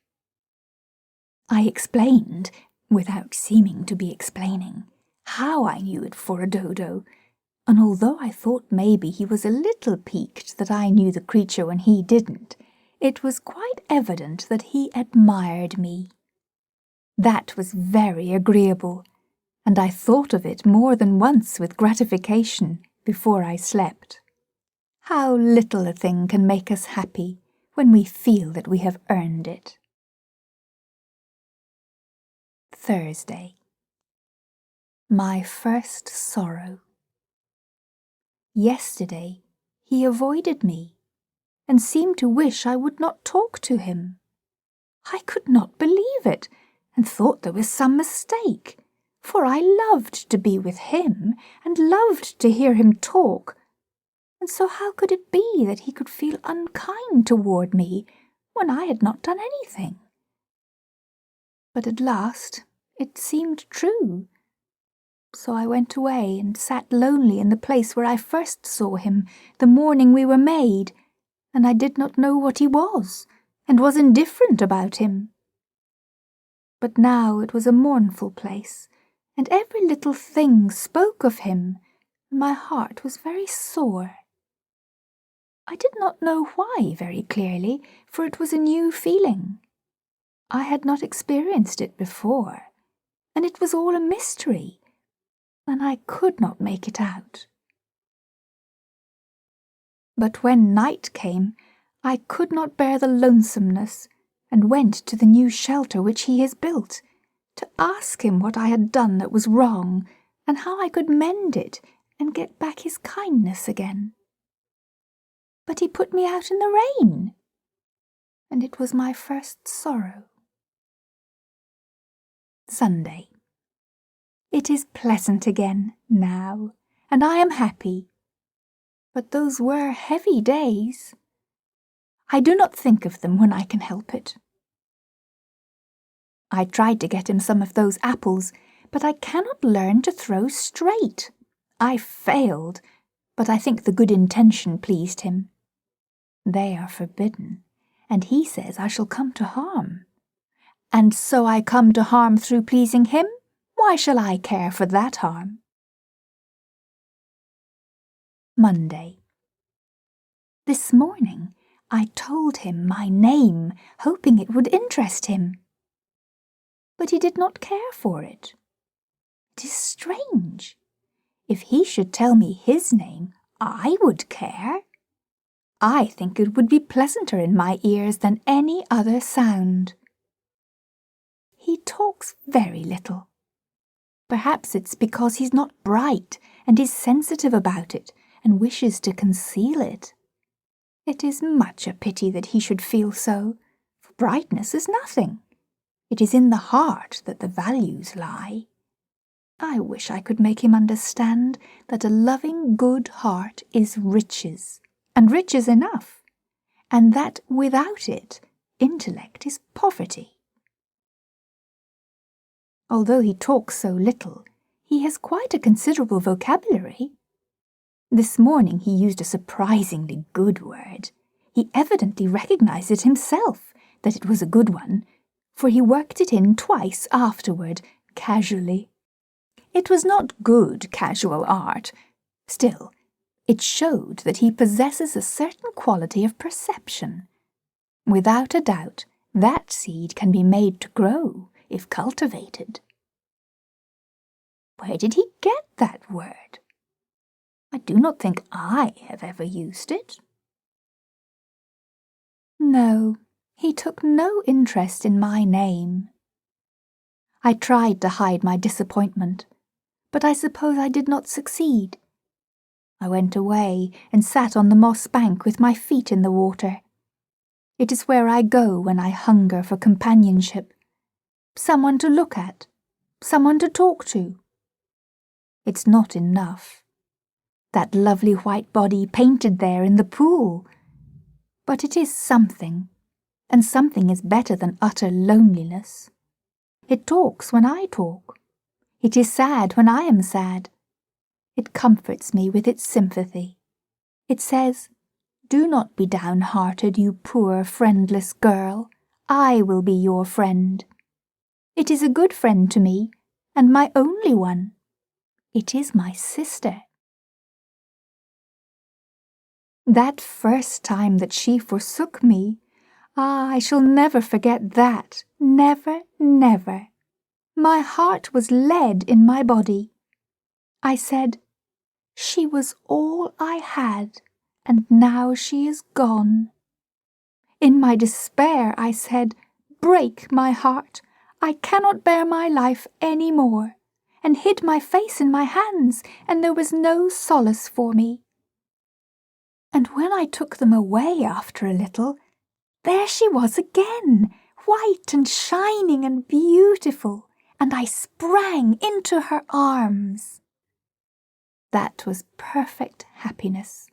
I explained, without seeming to be explaining, how I knew it for a dodo, and although I thought maybe he was a little piqued that I knew the creature when he didn't, it was quite evident that he admired me. That was very agreeable, and I thought of it more than once with gratification before I slept. How little a thing can make us happy when we feel that we have earned it. Thursday. My first sorrow. Yesterday he avoided me, and seemed to wish I would not talk to him. I could not believe it, and thought there was some mistake, for I loved to be with him, and loved to hear him talk, and so how could it be that he could feel unkind toward me when I had not done anything? But at last it seemed true. So I went away and sat lonely in the place where I first saw him the morning we were made, and I did not know what he was, and was indifferent about him. But now it was a mournful place, and every little thing spoke of him, and my heart was very sore. I did not know why very clearly, for it was a new feeling. I had not experienced it before, and it was all a mystery, and I could not make it out. But when night came, I could not bear the lonesomeness, and went to the new shelter which he has built, to ask him what I had done that was wrong, and how I could mend it and get back his kindness again. But he put me out in the rain, and it was my first sorrow. Sunday. It is pleasant again now, and I am happy. But those were heavy days. I do not think of them when I can help it. I tried to get him some of those apples, but I cannot learn to throw straight. I failed, but I think the good intention pleased him. They are forbidden, and he says I shall come to harm. And so I come to harm through pleasing him? Why shall I care for that harm? Monday. This morning I told him my name, hoping it would interest him. But he did not care for it. It is strange. If he should tell me his name, I would care. I think it would be pleasanter in my ears than any other sound. He talks very little. Perhaps it's because he's not bright and is sensitive about it and wishes to conceal it. It is much a pity that he should feel so, for brightness is nothing. It is in the heart that the values lie. I wish I could make him understand that a loving good heart is riches, and riches enough, and that without it, intellect is poverty. Although he talks so little, he has quite a considerable vocabulary. This morning he used a surprisingly good word. He evidently recognized it himself, that it was a good one, for he worked it in twice afterward, casually. It was not good casual art. Still, it showed that he possesses a certain quality of perception. Without a doubt, that seed can be made to grow, if cultivated. Where did he get that word? I do not think I have ever used it. No, he took no interest in my name. I tried to hide my disappointment, but I suppose I did not succeed. I went away and sat on the moss bank with my feet in the water. It is where I go when I hunger for companionship. Someone to look at, someone to talk to. It's not enough. That lovely white body painted there in the pool. But it is something, and something is better than utter loneliness. It talks when I talk. It is sad when I am sad. It comforts me with its sympathy. It says, "Do not be downhearted, you poor friendless girl. I will be your friend." It is a good friend to me, and my only one. It is my sister. That first time that she forsook me, I shall never forget that. Never, never. My heart was lead in my body. I said, "She was all I had, and now she is gone." In my despair I said, "Break my heart. I cannot bear my life any more," and hid my face in my hands, and there was no solace for me. And when I took them away after a little, there she was again, white and shining and beautiful, and I sprang into her arms. That was perfect happiness.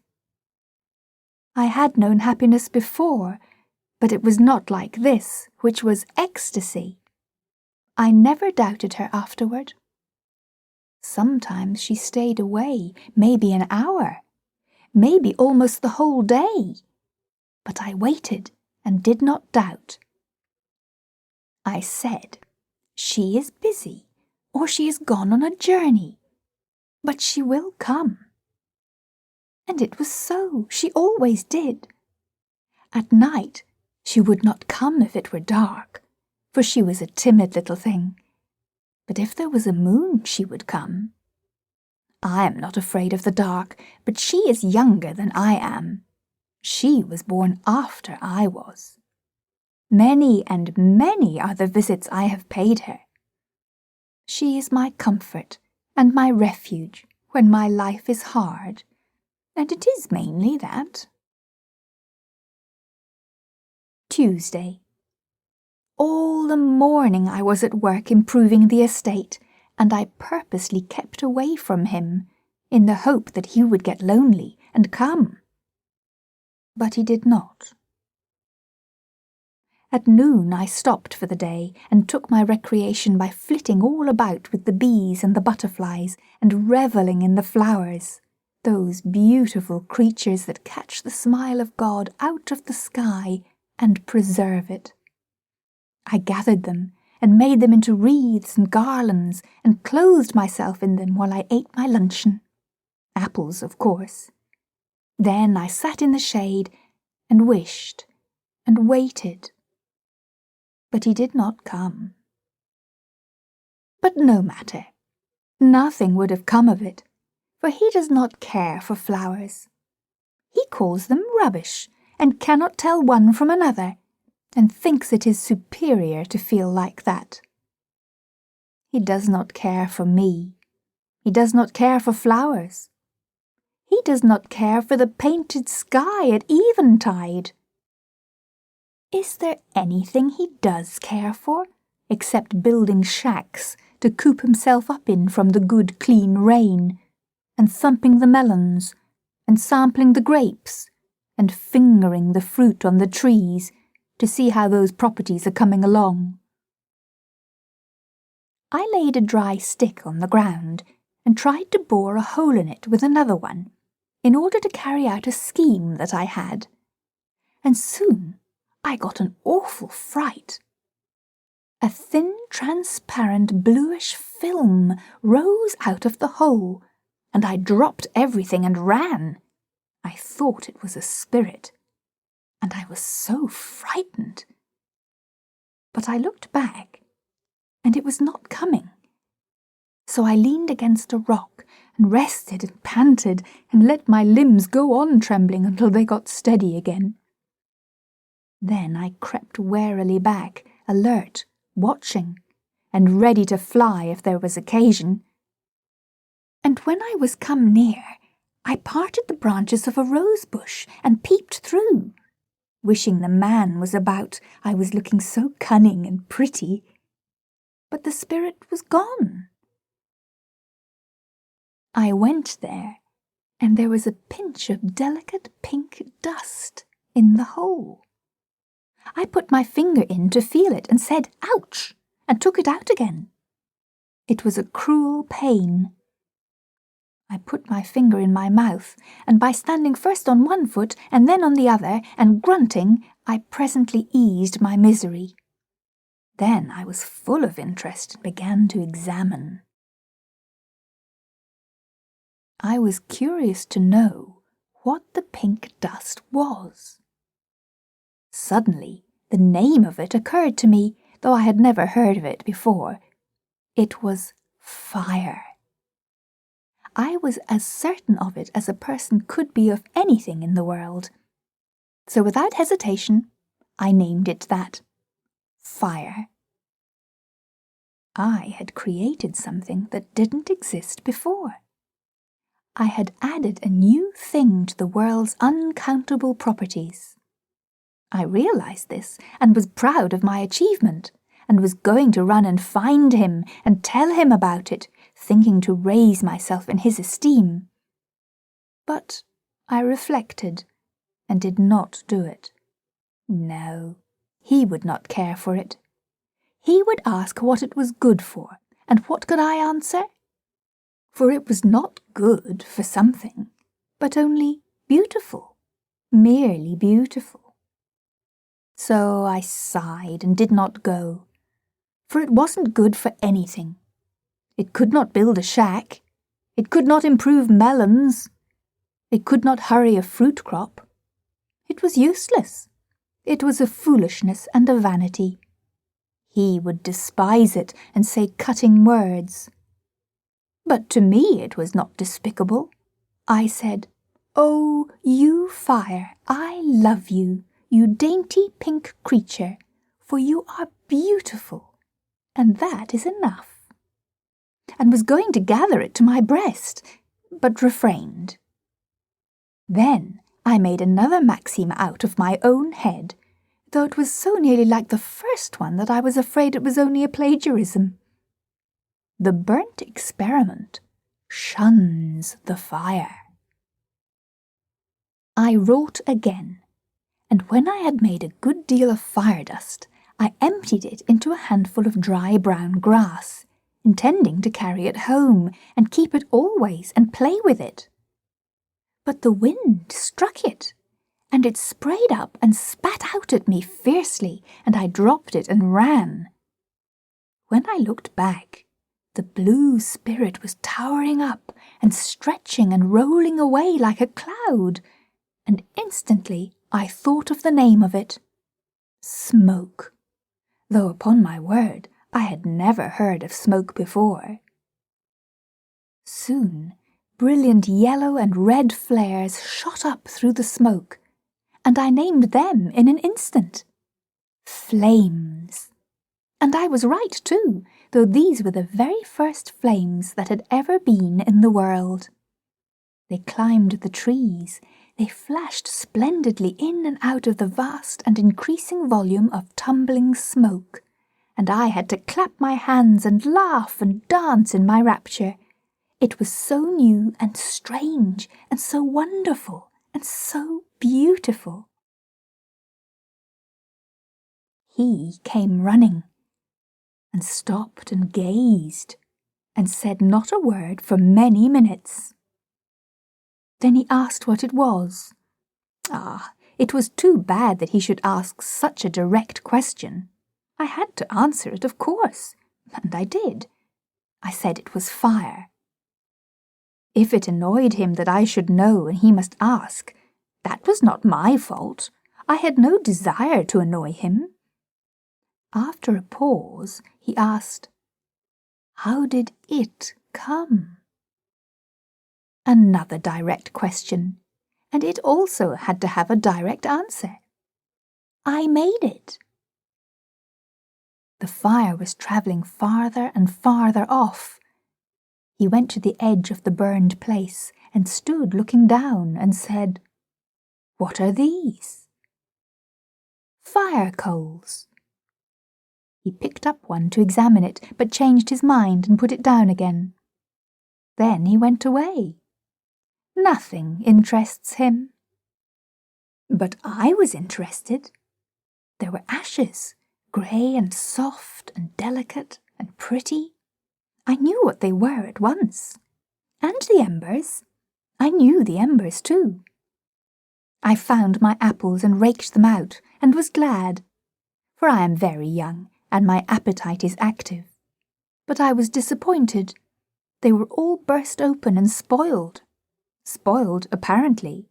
I had known happiness before, but it was not like this, which was ecstasy. I never doubted her afterward. Sometimes she stayed away, maybe an hour, maybe almost the whole day, but I waited and did not doubt. I said, "She is busy, or she is gone on a journey, but she will come." And it was so. She always did. At night she would not come if it were dark, for she was a timid little thing. But if there was a moon, she would come. I am not afraid of the dark, but she is younger than I am. She was born after I was. Many and many are the visits I have paid her. She is my comfort and my refuge when my life is hard, and it is mainly that. Tuesday. All the morning I was at work improving the estate, and I purposely kept away from him, in the hope that he would get lonely and come. But he did not. At noon I stopped for the day, and took my recreation by flitting all about with the bees and the butterflies, and revelling in the flowers, those beautiful creatures that catch the smile of God out of the sky and preserve it. I gathered them, and made them into wreaths and garlands, and clothed myself in them while I ate my luncheon. Apples, of course. Then I sat in the shade, and wished, and waited. But he did not come. But no matter. Nothing would have come of it, for he does not care for flowers. He calls them rubbish, and cannot tell one from another, and thinks it is superior to feel like that. He does not care for me. He does not care for flowers. He does not care for the painted sky at eventide. Is there anything he does care for, except building shacks to coop himself up in from the good clean rain, and thumping the melons, and sampling the grapes, and fingering the fruit on the trees, to see how those properties are coming along? I laid a dry stick on the ground, and tried to bore a hole in it with another one, in order to carry out a scheme that I had, and soon I got an awful fright. A thin, transparent, bluish film rose out of the hole, and I dropped everything and ran. I thought it was a spirit, and I was so frightened. But I looked back, and it was not coming. So I leaned against a rock, and rested and panted, and let my limbs go on trembling until they got steady again. Then I crept warily back, alert, watching, and ready to fly if there was occasion. And when I was come near, I parted the branches of a rose bush, and peeped through. Wishing the man was about, I was looking so cunning and pretty. But the spirit was gone. I went there, and there was a pinch of delicate pink dust in the hole. I put my finger in to feel it and said, "Ouch!" and took it out again. It was a cruel pain. I put my finger in my mouth, and by standing first on one foot and then on the other, and grunting, I presently eased my misery. Then I was full of interest and began to examine. I was curious to know what the pink dust was. Suddenly, the name of it occurred to me, though I had never heard of it before. It was fire. I was as certain of it as a person could be of anything in the world. So without hesitation, I named it that. Fire. I had created something that didn't exist before. I had added a new thing to the world's uncountable properties. I realized this and was proud of my achievement, and was going to run and find him and tell him about it, thinking to raise myself in his esteem. But I reflected and did not do it. No, he would not care for it. He would ask what it was good for, and what could I answer? For it was not good for something, but only beautiful, merely beautiful. So I sighed and did not go, for it wasn't good for anything. It could not build a shack. It could not improve melons. It could not hurry a fruit crop. It was useless. It was a foolishness and a vanity. He would despise it and say cutting words. But to me it was not despicable. I said, "Oh, you fire, I love you, you dainty pink creature, for you are beautiful, and that is enough," and was going to gather it to my breast, but refrained. Then I made another maxim out of my own head, though it was so nearly like the first one that I was afraid it was only a plagiarism. The burnt experiment shuns the fire. I wrought again, and when I had made a good deal of fire dust, I emptied it into a handful of dry brown grass, intending to carry it home and keep it always and play with it. But the wind struck it, and it sprayed up and spat out at me fiercely, and I dropped it and ran. When I looked back, the blue spirit was towering up and stretching and rolling away like a cloud, and instantly I thought of the name of it, smoke, though upon my word I had never heard of smoke before. Soon brilliant yellow and red flares shot up through the smoke, and I named them in an instant. Flames. And I was right too, though these were the very first flames that had ever been in the world. They climbed the trees, they flashed splendidly in and out of the vast and increasing volume of tumbling smoke, and I had to clap my hands and laugh and dance in my rapture. It was so new and strange and so wonderful and so beautiful. He came running, and stopped and gazed, and said not a word for many minutes. Then he asked what it was. It was too bad that he should ask such a direct question. I had to answer it, of course, and I did. I said it was fire. If it annoyed him that I should know and he must ask, that was not my fault. I had no desire to annoy him. After a pause, he asked, "How did it come?" Another direct question, and it also had to have a direct answer. I made it. The fire was travelling farther and farther off. He went to the edge of the burned place and stood looking down and said, "What are these?" "Fire coals." He picked up one to examine it, but changed his mind and put it down again. Then he went away. Nothing interests him. But I was interested. There were ashes, grey and soft and delicate and pretty. I knew what they were at once. And the embers. I knew the embers too. I found my apples and raked them out, and was glad, for I am very young, and my appetite is active. But I was disappointed. They were all burst open and spoiled. Spoiled, apparently.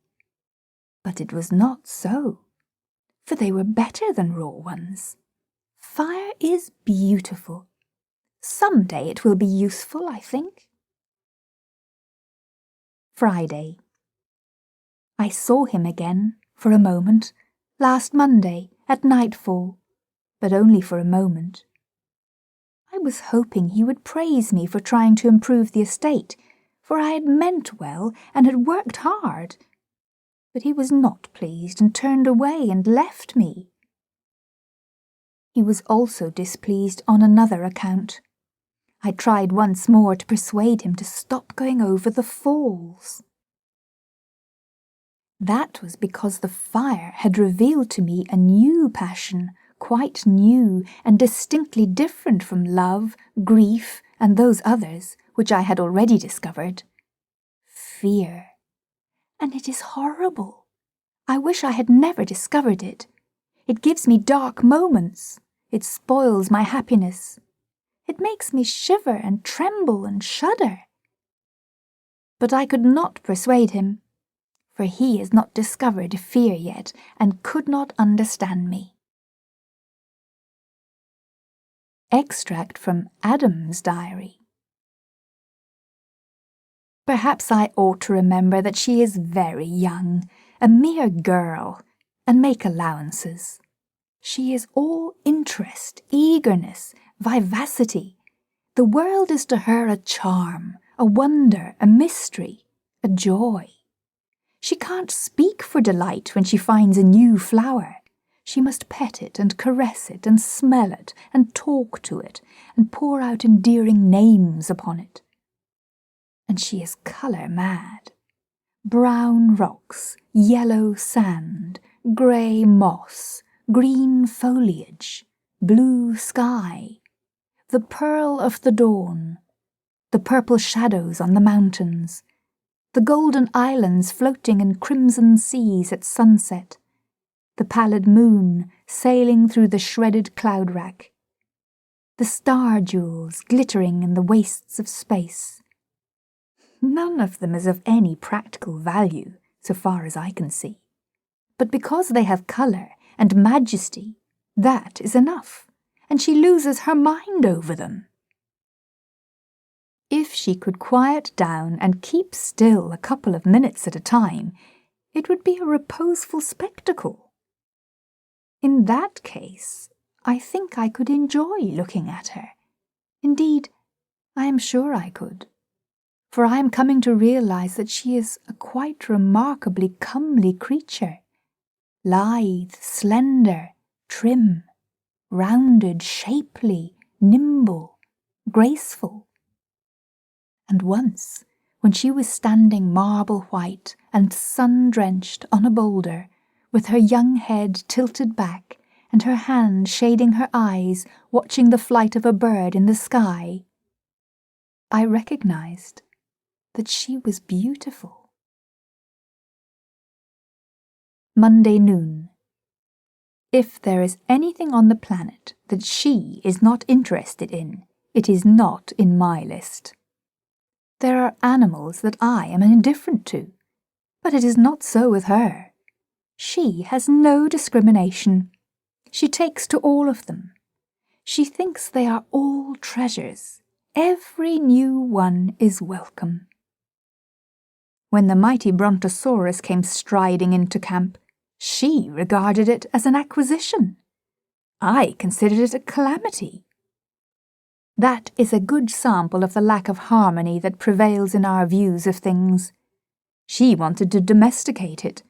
But it was not so, for they were better than raw ones. Fire is beautiful. Some day it will be useful, I think. Friday. I saw him again, for a moment, last Monday, at nightfall, but only for a moment. I was hoping he would praise me for trying to improve the estate, for I had meant well and had worked hard. But he was not pleased and turned away and left me. He was also displeased on another account. I tried once more to persuade him to stop going over the falls. That was because the fire had revealed to me a new passion, quite new and distinctly different from love, grief, and those others which I had already discovered. Fear. And it is horrible. I wish I had never discovered it. It gives me dark moments. It spoils my happiness. It makes me shiver and tremble and shudder. But I could not persuade him, for he has not discovered fear yet and could not understand me. Extract from Adam's diary. Perhaps I ought to remember that she is very young, a mere girl, and make allowances. She is all interest, eagerness, vivacity. The world is to her a charm, a wonder, a mystery, a joy. She can't speak for delight when she finds a new flower. She must pet it and caress it and smell it and talk to it and pour out endearing names upon it. And she is colour mad. Brown rocks, yellow sand, grey moss, green foliage, blue sky, the pearl of the dawn, the purple shadows on the mountains, the golden islands floating in crimson seas at sunset, the pallid moon sailing through the shredded cloud rack, the star jewels glittering in the wastes of space. None of them is of any practical value, so far as I can see. But because they have colour and majesty, that is enough, and she loses her mind over them. If she could quiet down and keep still a couple of minutes at a time, it would be a reposeful spectacle. In that case, I think I could enjoy looking at her. Indeed, I am sure I could, for I am coming to realize that she is a quite remarkably comely creature, lithe, slender, trim, rounded, shapely, nimble, graceful. And once, when she was standing marble-white and sun-drenched on a boulder, with her young head tilted back and her hand shading her eyes, watching the flight of a bird in the sky, I recognized that she was beautiful. Monday noon. If there is anything on the planet that she is not interested in, it is not in my list. There are animals that I am indifferent to, but it is not so with her. She has no discrimination. She takes to all of them. She thinks they are all treasures. Every new one is welcome. When the mighty brontosaurus came striding into camp, she regarded it as an acquisition. I considered it a calamity. That is a good sample of the lack of harmony that prevails in our views of things. She wanted to domesticate it.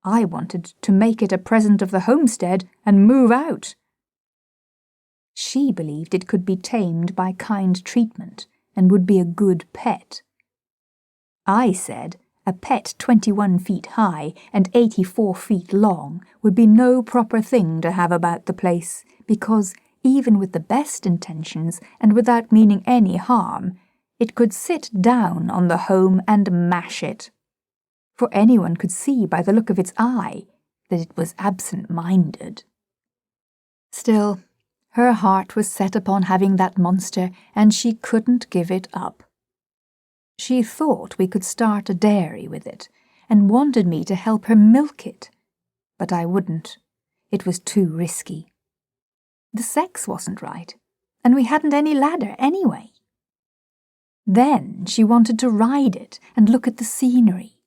I wanted to make it a present of the homestead and move out. She believed it could be tamed by kind treatment and would be a good pet. I said A pet 21 feet high and 84 feet long would be no proper thing to have about the place, because, even with the best intentions and without meaning any harm, it could sit down on the home and mash it. For anyone could see by the look of its eye that it was absent-minded. Still, her heart was set upon having that monster, and she couldn't give it up. She thought we could start a dairy with it, and wanted me to help her milk it, but I wouldn't. It was too risky. The sex wasn't right, and we hadn't any ladder anyway. Then she wanted to ride it and look at the scenery.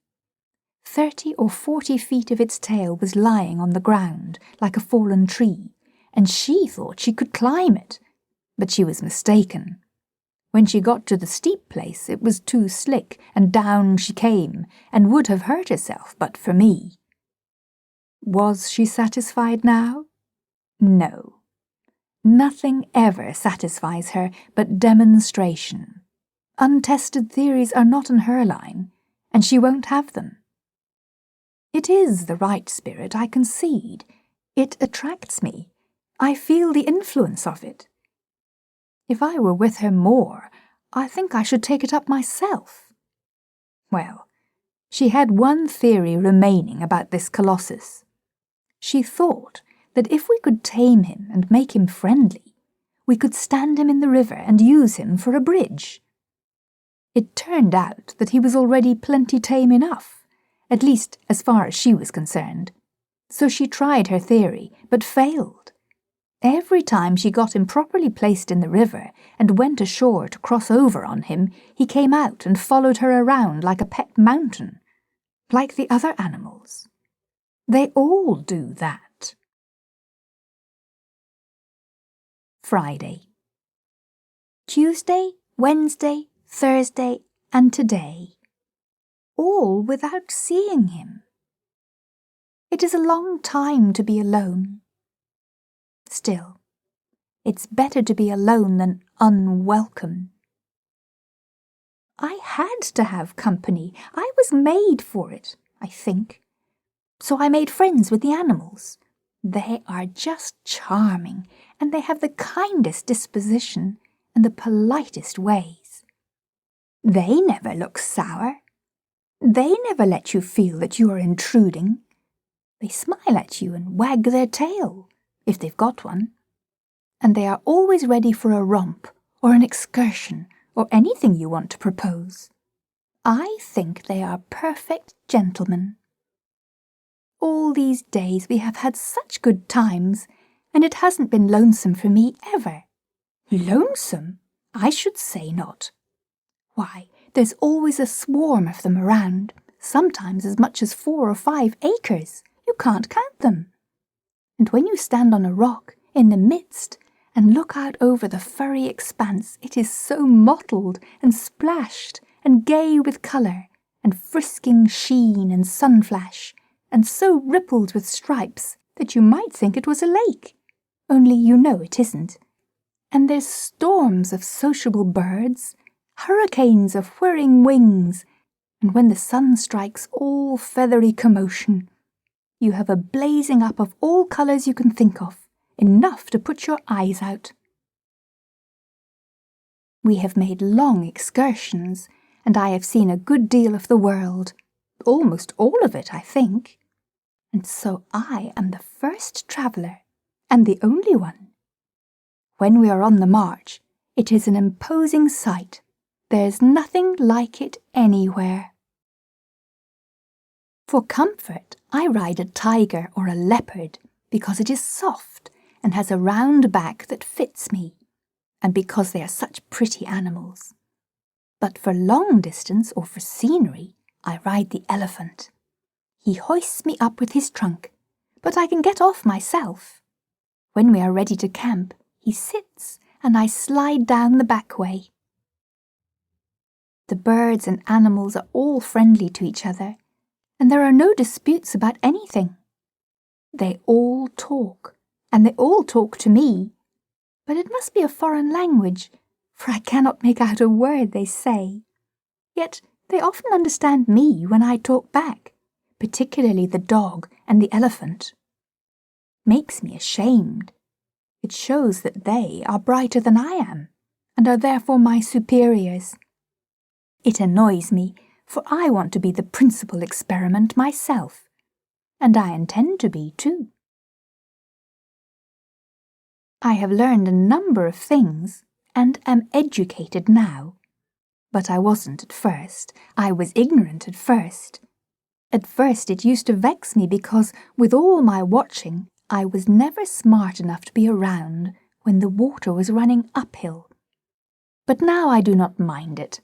30 or 40 feet of its tail was lying on the ground like a fallen tree, and she thought she could climb it, but she was mistaken. When she got to the steep place, it was too slick, and down she came, and would have hurt herself but for me. Was she satisfied now? No. Nothing ever satisfies her but demonstration. Untested theories are not in her line, and she won't have them. It is the right spirit, I concede. It attracts me. I feel the influence of it. If I were with her more, I think I should take it up myself. Well, she had one theory remaining about this colossus. She thought that if we could tame him and make him friendly, we could stand him in the river and use him for a bridge. It turned out that he was already plenty tame enough, at least as far as she was concerned. So she tried her theory, but failed. Every time she got him properly placed in the river and went ashore to cross over on him, he came out and followed her around like a pet mountain, like the other animals. They all do that. Friday. Tuesday, Wednesday, Thursday, and today. All without seeing him. It is a long time to be alone. Still, it's better to be alone than unwelcome. I had to have company. I was made for it, I think. So I made friends with the animals. They are just charming, and they have the kindest disposition and the politest ways. They never look sour. They never let you feel that you are intruding. They smile at you and wag their tail, if they've got one. And they are always ready for a romp or an excursion or anything you want to propose. I think they are perfect gentlemen. All these days we have had such good times, and it hasn't been lonesome for me ever. Lonesome? I should say not. Why, there's always a swarm of them around, sometimes as much as 4 or 5 acres. You can't count them. And when you stand on a rock in the midst and look out over the furry expanse, it is so mottled and splashed and gay with colour and frisking sheen and sunflash, and so rippled with stripes that you might think it was a lake, only you know it isn't. And there's storms of sociable birds, hurricanes of whirring wings, and when the sun strikes all feathery commotion, you have a blazing up of all colours you can think of, enough to put your eyes out. We have made long excursions, and I have seen a good deal of the world, almost all of it, I think. And so I am the first traveller, and the only one. When we are on the march, it is an imposing sight. There's nothing like it anywhere. For comfort, I ride a tiger or a leopard because it is soft and has a round back that fits me, and because they are such pretty animals. But for long distance or for scenery, I ride the elephant. He hoists me up with his trunk, but I can get off myself. When we are ready to camp, he sits and I slide down the back way. The birds and animals are all friendly to each other, and there are no disputes about anything. They all talk, and they all talk to me, but it must be a foreign language, for I cannot make out a word they say. Yet They often understand me when I talk back, particularly the dog and the elephant. Makes me ashamed. It shows that they are brighter than I am, and are therefore my superiors. It annoys me, for I want to be the principal experiment myself, and I intend to be too. I have learned a number of things, and am educated now. But I wasn't at first. I was ignorant at first. At first it used to vex me because, with all my watching, I was never smart enough to be around when the water was running uphill. But now I do not mind it.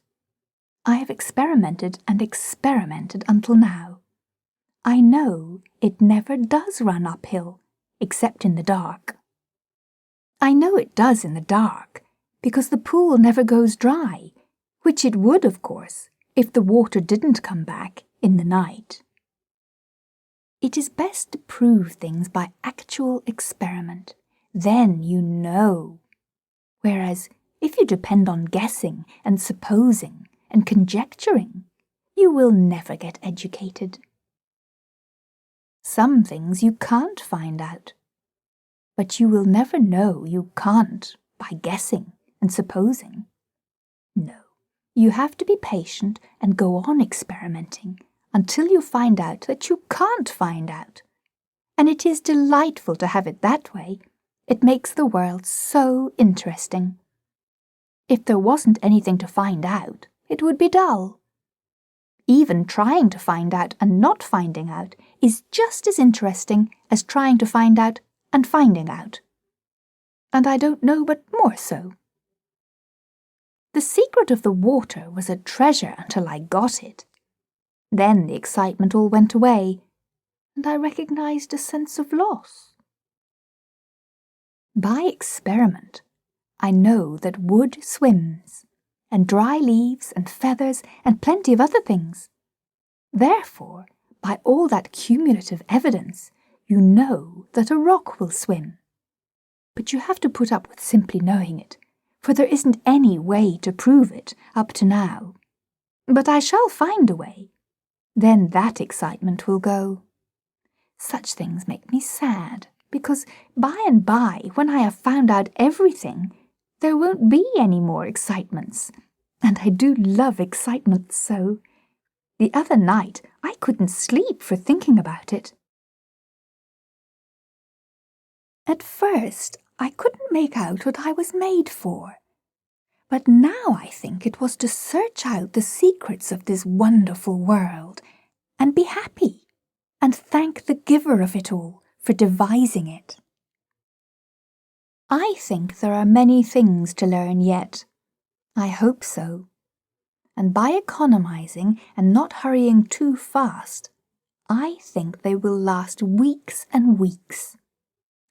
I have experimented and experimented until now. I know it never does run uphill, except in the dark. I know it does in the dark, because the pool never goes dry, which it would, of course, if the water didn't come back in the night. It is best to prove things by actual experiment. Then you know. Whereas, if you depend on guessing and supposing and conjecturing, you will never get educated. Some things you can't find out, but you will never know you can't by guessing and supposing. No, you have to be patient and go on experimenting until you find out that you can't find out. And it is delightful to have it that way. It makes the world so interesting. If there wasn't anything to find out, it would be dull. Even trying to find out and not finding out is just as interesting as trying to find out and finding out. And I don't know but more so. The secret of the water was a treasure until I got it. Then the excitement all went away, and I recognized a sense of loss. By experiment, I know that wood swims, and dry leaves and feathers and plenty of other things. Therefore, by all that cumulative evidence, you know that a rock will swim. But you have to put up with simply knowing it, for there isn't any way to prove it up to now. But I shall find a way. Then that excitement will go. Such things make me sad, because by and by, when I have found out everything, there won't be any more excitements. And I do love excitement so. The other night I couldn't sleep for thinking about it. At first I couldn't make out what I was made for. But now I think it was to search out the secrets of this wonderful world, and be happy, and thank the giver of it all for devising it. I think there are many things to learn yet. I hope so. And by economizing and not hurrying too fast, I think they will last weeks and weeks.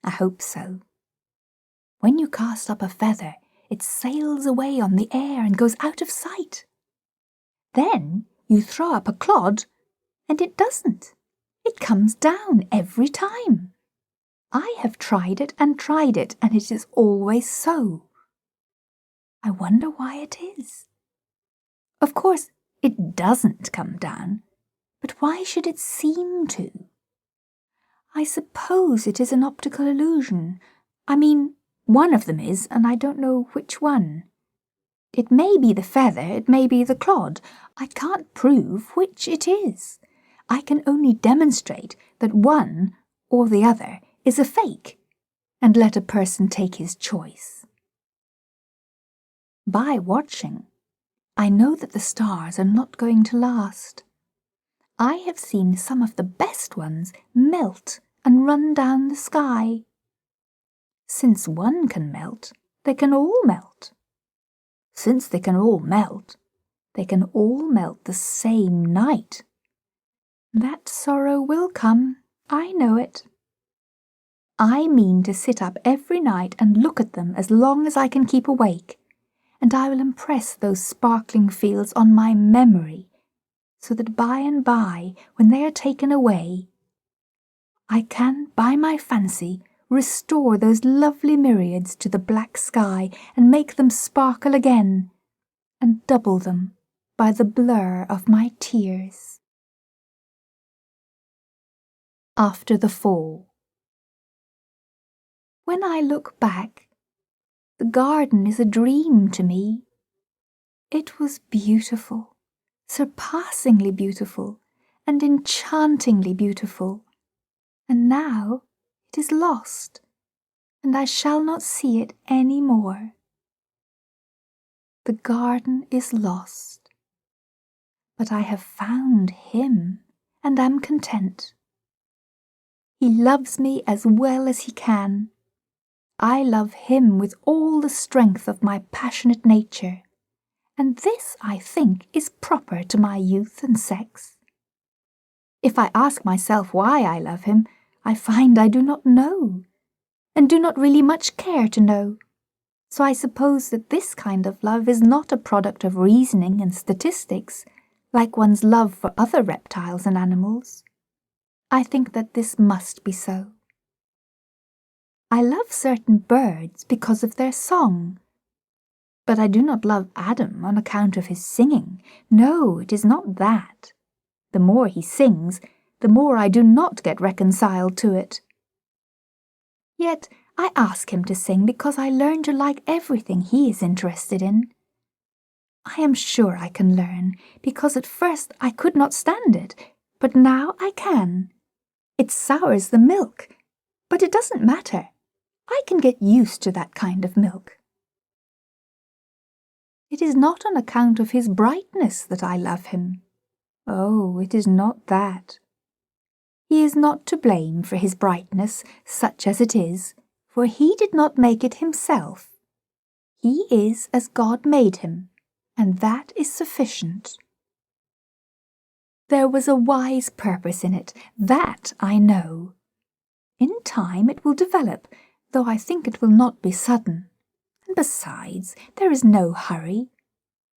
I hope so. When you cast up a feather, it sails away on the air and goes out of sight. Then you throw up a clod, and it doesn't. It comes down every time. I have tried it, and it is always so. I wonder why it is. Of course, it doesn't come down, but why should it seem to? I suppose it is an optical illusion. I mean, one of them is, and I don't know which one. It may be the feather, it may be the clod. I can't prove which it is. I can only demonstrate that one or the other is a fake, and let a person take his choice. By watching, I know that the stars are not going to last. I have seen some of the best ones melt and run down the sky. Since one can melt, they can all melt. Since they can all melt the same night. That sorrow will come, I know it. I mean to sit up every night and look at them as long as I can keep awake, and I will impress those sparkling fields on my memory, so that by and by, when they are taken away, I can, by my fancy, restore those lovely myriads to the black sky and make them sparkle again, and double them by the blur of my tears. After the fall. When I look back, the garden is a dream to me. It was beautiful, surpassingly beautiful, and enchantingly beautiful, and now it is lost, and I shall not see it any more. The garden is lost, but I have found him, and am content. He loves me as well as he can. I love him with all the strength of my passionate nature, and this, I think, is proper to my youth and sex. If I ask myself why I love him, I find I do not know, and do not really much care to know. So I suppose that this kind of love is not a product of reasoning and statistics, like one's love for other reptiles and animals. I think that this must be so. I love certain birds because of their song, but I do not love Adam on account of his singing. No, it is not that. The more he sings, the more I do not get reconciled to it. Yet I ask him to sing because I learn to like everything he is interested in. I am sure I can learn, because at first I could not stand it, but now I can. It sours the milk, but it doesn't matter. I can get used to that kind of milk. It is not on account of his brightness that I love him. Oh, it is not that. He is not to blame for his brightness, such as it is, for he did not make it himself. He is as God made him, and that is sufficient. There was a wise purpose in it, that I know. In time it will develop, though I think it will not be sudden. And besides, there is no hurry.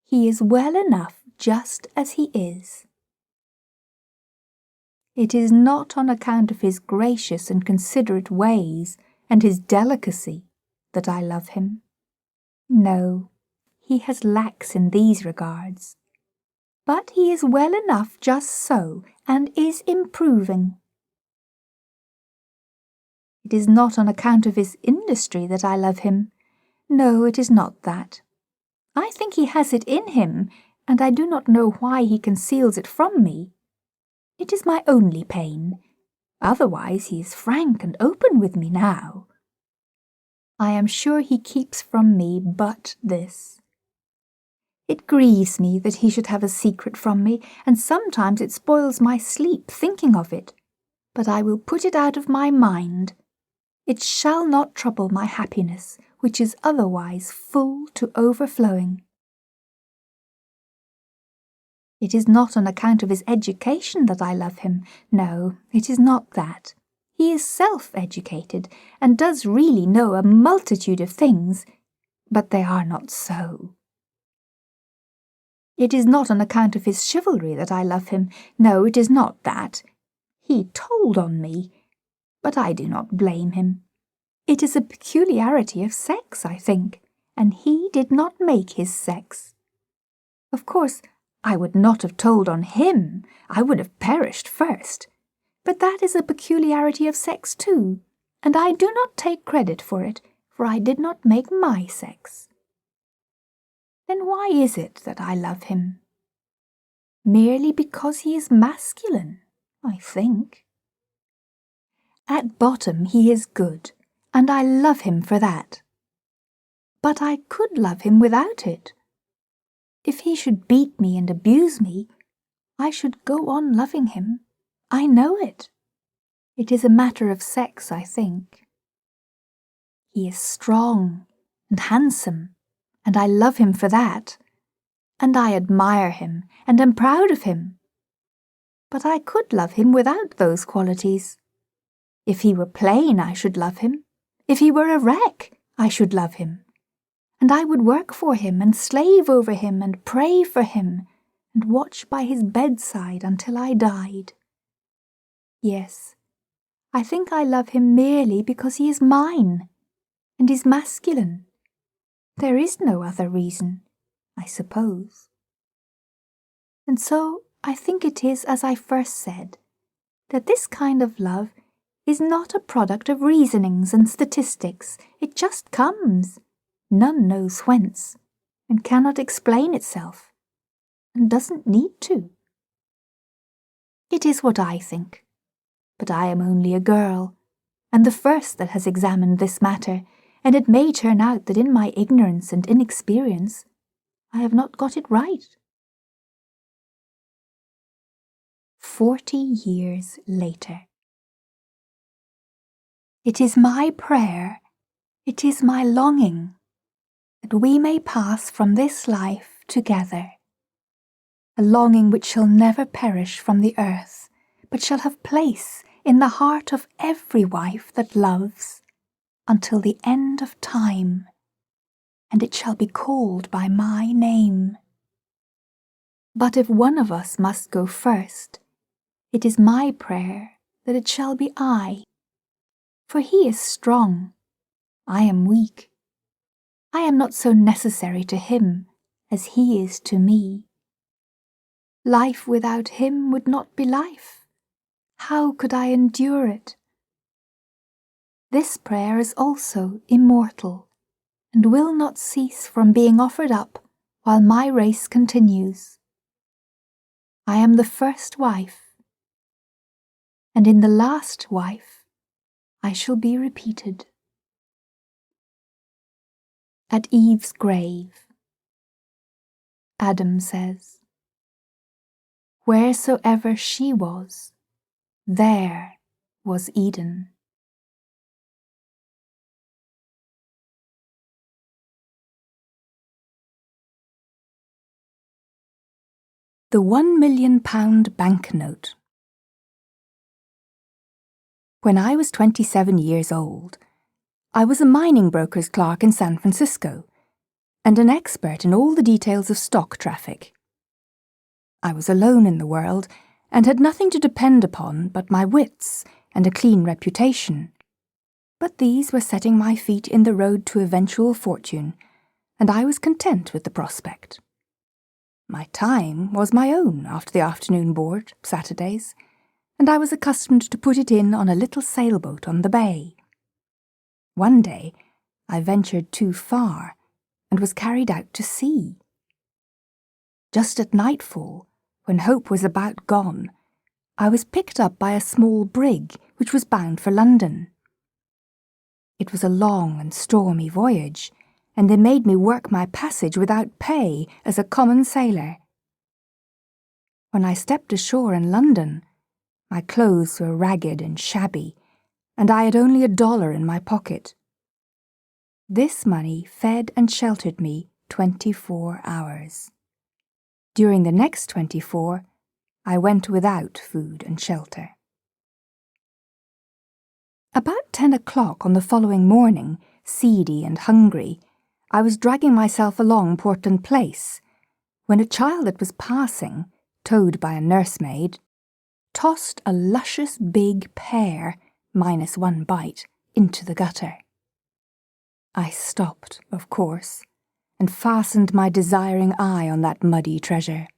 He is well enough just as he is. It is not on account of his gracious and considerate ways and his delicacy that I love him. No, he has lacks in these regards. But he is well enough just so, and is improving. It is not on account of his industry that I love him. No, it is not that. I think he has it in him, and I do not know why he conceals it from me. It is my only pain. Otherwise he is frank and open with me now. I am sure he keeps from me but this. It grieves me that he should have a secret from me, and sometimes it spoils my sleep thinking of it. But I will put it out of my mind. It shall not trouble my happiness, which is otherwise full to overflowing. It is not on account of his education that I love him. No, it is not that. He is self-educated, and does really know a multitude of things, but they are not so. It is not on account of his chivalry that I love him. No, it is not that. He told on me, but I do not blame him. It is a peculiarity of sex, I think, and he did not make his sex. Of course, I would not have told on him. I would have perished first. But that is a peculiarity of sex too, and I do not take credit for it, for I did not make my sex. Then why is it that I love him? Merely because he is masculine, I think. At bottom he is good, and I love him for that. But I could love him without it. If he should beat me and abuse me, I should go on loving him. I know it. It is a matter of sex, I think. He is strong and handsome, and I love him for that, and I admire him and am proud of him. But I could love him without those qualities. If he were plain, I should love him. If he were a wreck, I should love him. And I would work for him and slave over him and pray for him and watch by his bedside until I died. Yes, I think I love him merely because he is mine and is masculine. There is no other reason, I suppose. And so I think it is as I first said, that this kind of love is not a product of reasonings and statistics. It just comes, none knows whence, and cannot explain itself, and doesn't need to. It is what I think, but I am only a girl, and the first that has examined this matter, and it may turn out that in my ignorance and inexperience I have not got it right. 40 years later. It is my prayer, it is my longing, that we may pass from this life together, a longing which shall never perish from the earth, but shall have place in the heart of every wife that loves, until the end of time, and it shall be called by my name. But if one of us must go first, it is my prayer that it shall be I, for he is strong, I am weak. I am not so necessary to him as he is to me. Life without him would not be life. How could I endure it? This prayer is also immortal, and will not cease from being offered up while my race continues. I am the first wife, and in the last wife I shall be repeated. At Eve's grave, Adam says, "Wheresoever she was, there was Eden." The £1 million banknote. When I was 27 years old, I was a mining broker's clerk in San Francisco, and an expert in all the details of stock traffic. I was alone in the world, and had nothing to depend upon but my wits and a clean reputation. But these were setting my feet in the road to eventual fortune, and I was content with the prospect. My time was my own after the afternoon board, Saturdays, and I was accustomed to put it in on a little sailboat on the bay. One day I ventured too far, and was carried out to sea. Just at nightfall, when hope was about gone, I was picked up by a small brig which was bound for London. It was a long and stormy voyage, and they made me work my passage without pay as a common sailor. When I stepped ashore in London, my clothes were ragged and shabby, and I had only $1 in my pocket. This money fed and sheltered me 24 hours. During the next 24, I went without food and shelter. About 10 o'clock on the following morning, seedy and hungry, I was dragging myself along Portland Place, when a child that was passing, towed by a nursemaid, tossed a luscious big pear, minus one bite, into the gutter. I stopped, of course, and fastened my desiring eye on that muddy treasure.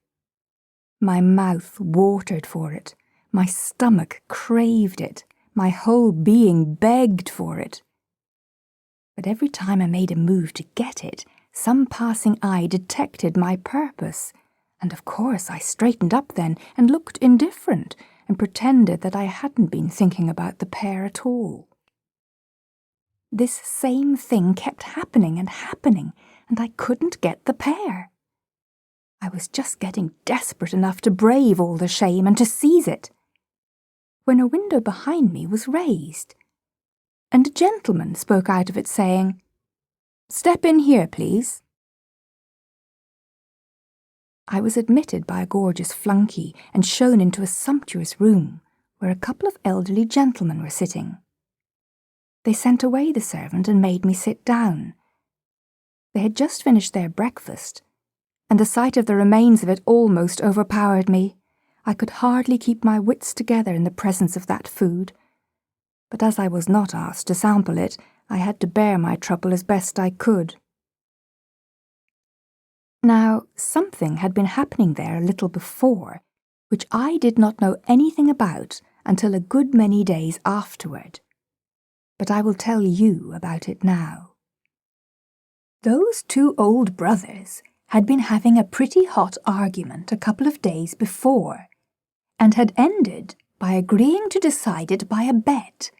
My mouth watered for it, my stomach craved it, my whole being begged for it. But every time I made a move to get it, some passing eye detected my purpose, and of course I straightened up then and looked indifferent and pretended that I hadn't been thinking about the pear at all. This same thing kept happening and happening, and I couldn't get the pear. I was just getting desperate enough to brave all the shame and to seize it, when a window behind me was raised, and a gentleman spoke out of it saying, "Step in here, please." I was admitted by a gorgeous flunkey and shown into a sumptuous room where a couple of elderly gentlemen were sitting. They sent away the servant and made me sit down. They had just finished their breakfast, and the sight of the remains of it almost overpowered me. I could hardly keep my wits together in the presence of that food. But as I was not asked to sample it, I had to bear my trouble as best I could. Now, something had been happening there a little before, which I did not know anything about until a good many days afterward. But I will tell you about it now. Those two old brothers had been having a pretty hot argument a couple of days before, and had ended by agreeing to decide it by a bet,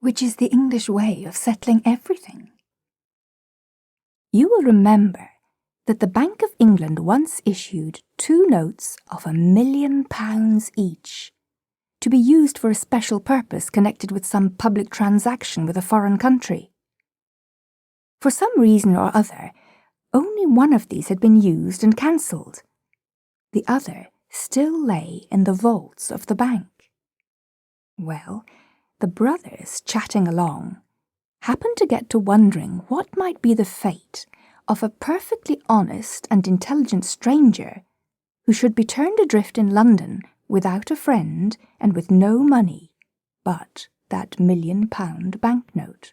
which is the English way of settling everything. You will remember that the Bank of England once issued 2 notes of £1 million each, to be used for a special purpose connected with some public transaction with a foreign country. For some reason or other, only one of these had been used and cancelled. The other still lay in the vaults of the bank. Well, the brothers, chatting along, happened to get to wondering what might be the fate of a perfectly honest and intelligent stranger who should be turned adrift in London without a friend and with no money but that £1 million banknote,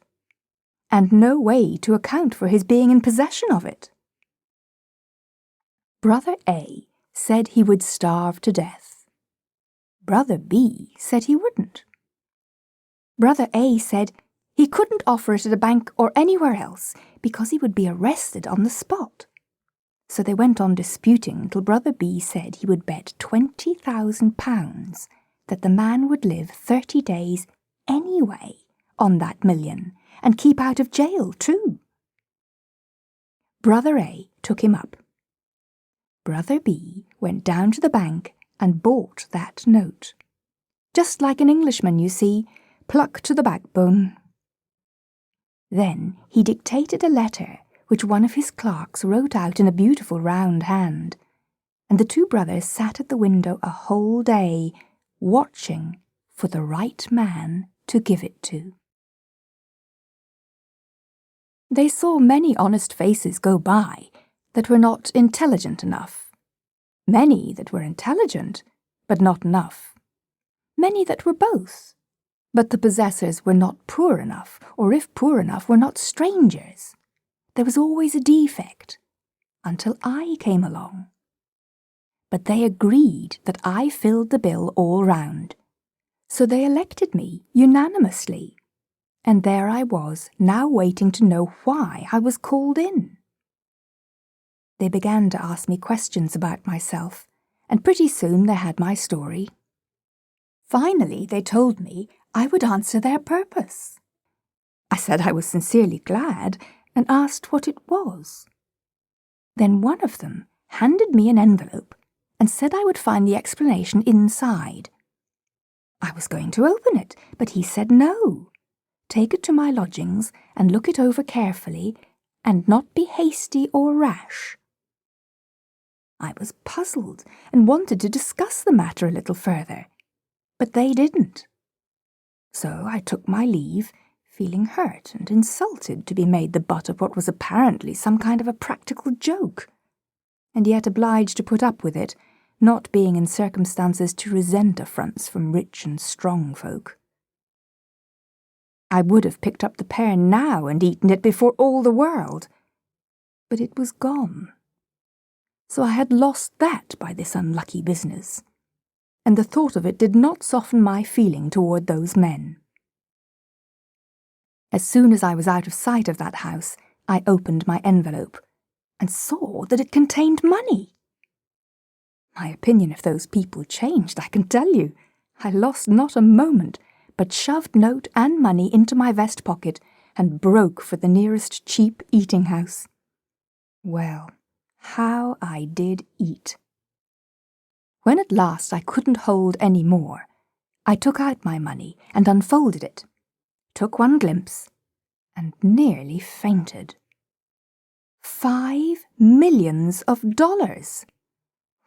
and no way to account for his being in possession of it. Brother A said he would starve to death. Brother B said he wouldn't. Brother A said he couldn't offer it at a bank or anywhere else because he would be arrested on the spot. So they went on disputing until Brother B said he would bet £20,000 that the man would live 30 days anyway on that million and keep out of jail too. Brother A took him up. Brother B went down to the bank and bought that note. Just like an Englishman, you see, pluck to the backbone. Then he dictated a letter which one of his clerks wrote out in a beautiful round hand, and the two brothers sat at the window a whole day, watching for the right man to give it to. They saw many honest faces go by that were not intelligent enough, many that were intelligent, but not enough, many that were both, but the possessors were not poor enough, or if poor enough, were not strangers. There was always a defect, until I came along. But they agreed that I filled the bill all round, so they elected me unanimously, and there I was, now waiting to know why I was called in. They began to ask me questions about myself, and pretty soon they had my story. Finally, they told me I would answer their purpose. I said I was sincerely glad, and asked what it was. Then one of them handed me an envelope and said I would find the explanation inside. I was going to open it, but he said no. Take it to my lodgings and look it over carefully, and not be hasty or rash. I was puzzled and wanted to discuss the matter a little further, but they didn't. So I took my leave, feeling hurt and insulted to be made the butt of what was apparently some kind of a practical joke, and yet obliged to put up with it, not being in circumstances to resent affronts from rich and strong folk. I would have picked up the pear now and eaten it before all the world, but it was gone. So I had lost that by this unlucky business, and the thought of it did not soften my feeling toward those men. As soon as I was out of sight of that house, I opened my envelope, and saw that it contained money. My opinion of those people changed, I can tell you. I lost not a moment, but shoved note and money into my vest pocket, and broke for the nearest cheap eating-house. Well, how I did eat! When at last I couldn't hold any more, I took out my money and unfolded it, took one glimpse, and nearly fainted. $5 million!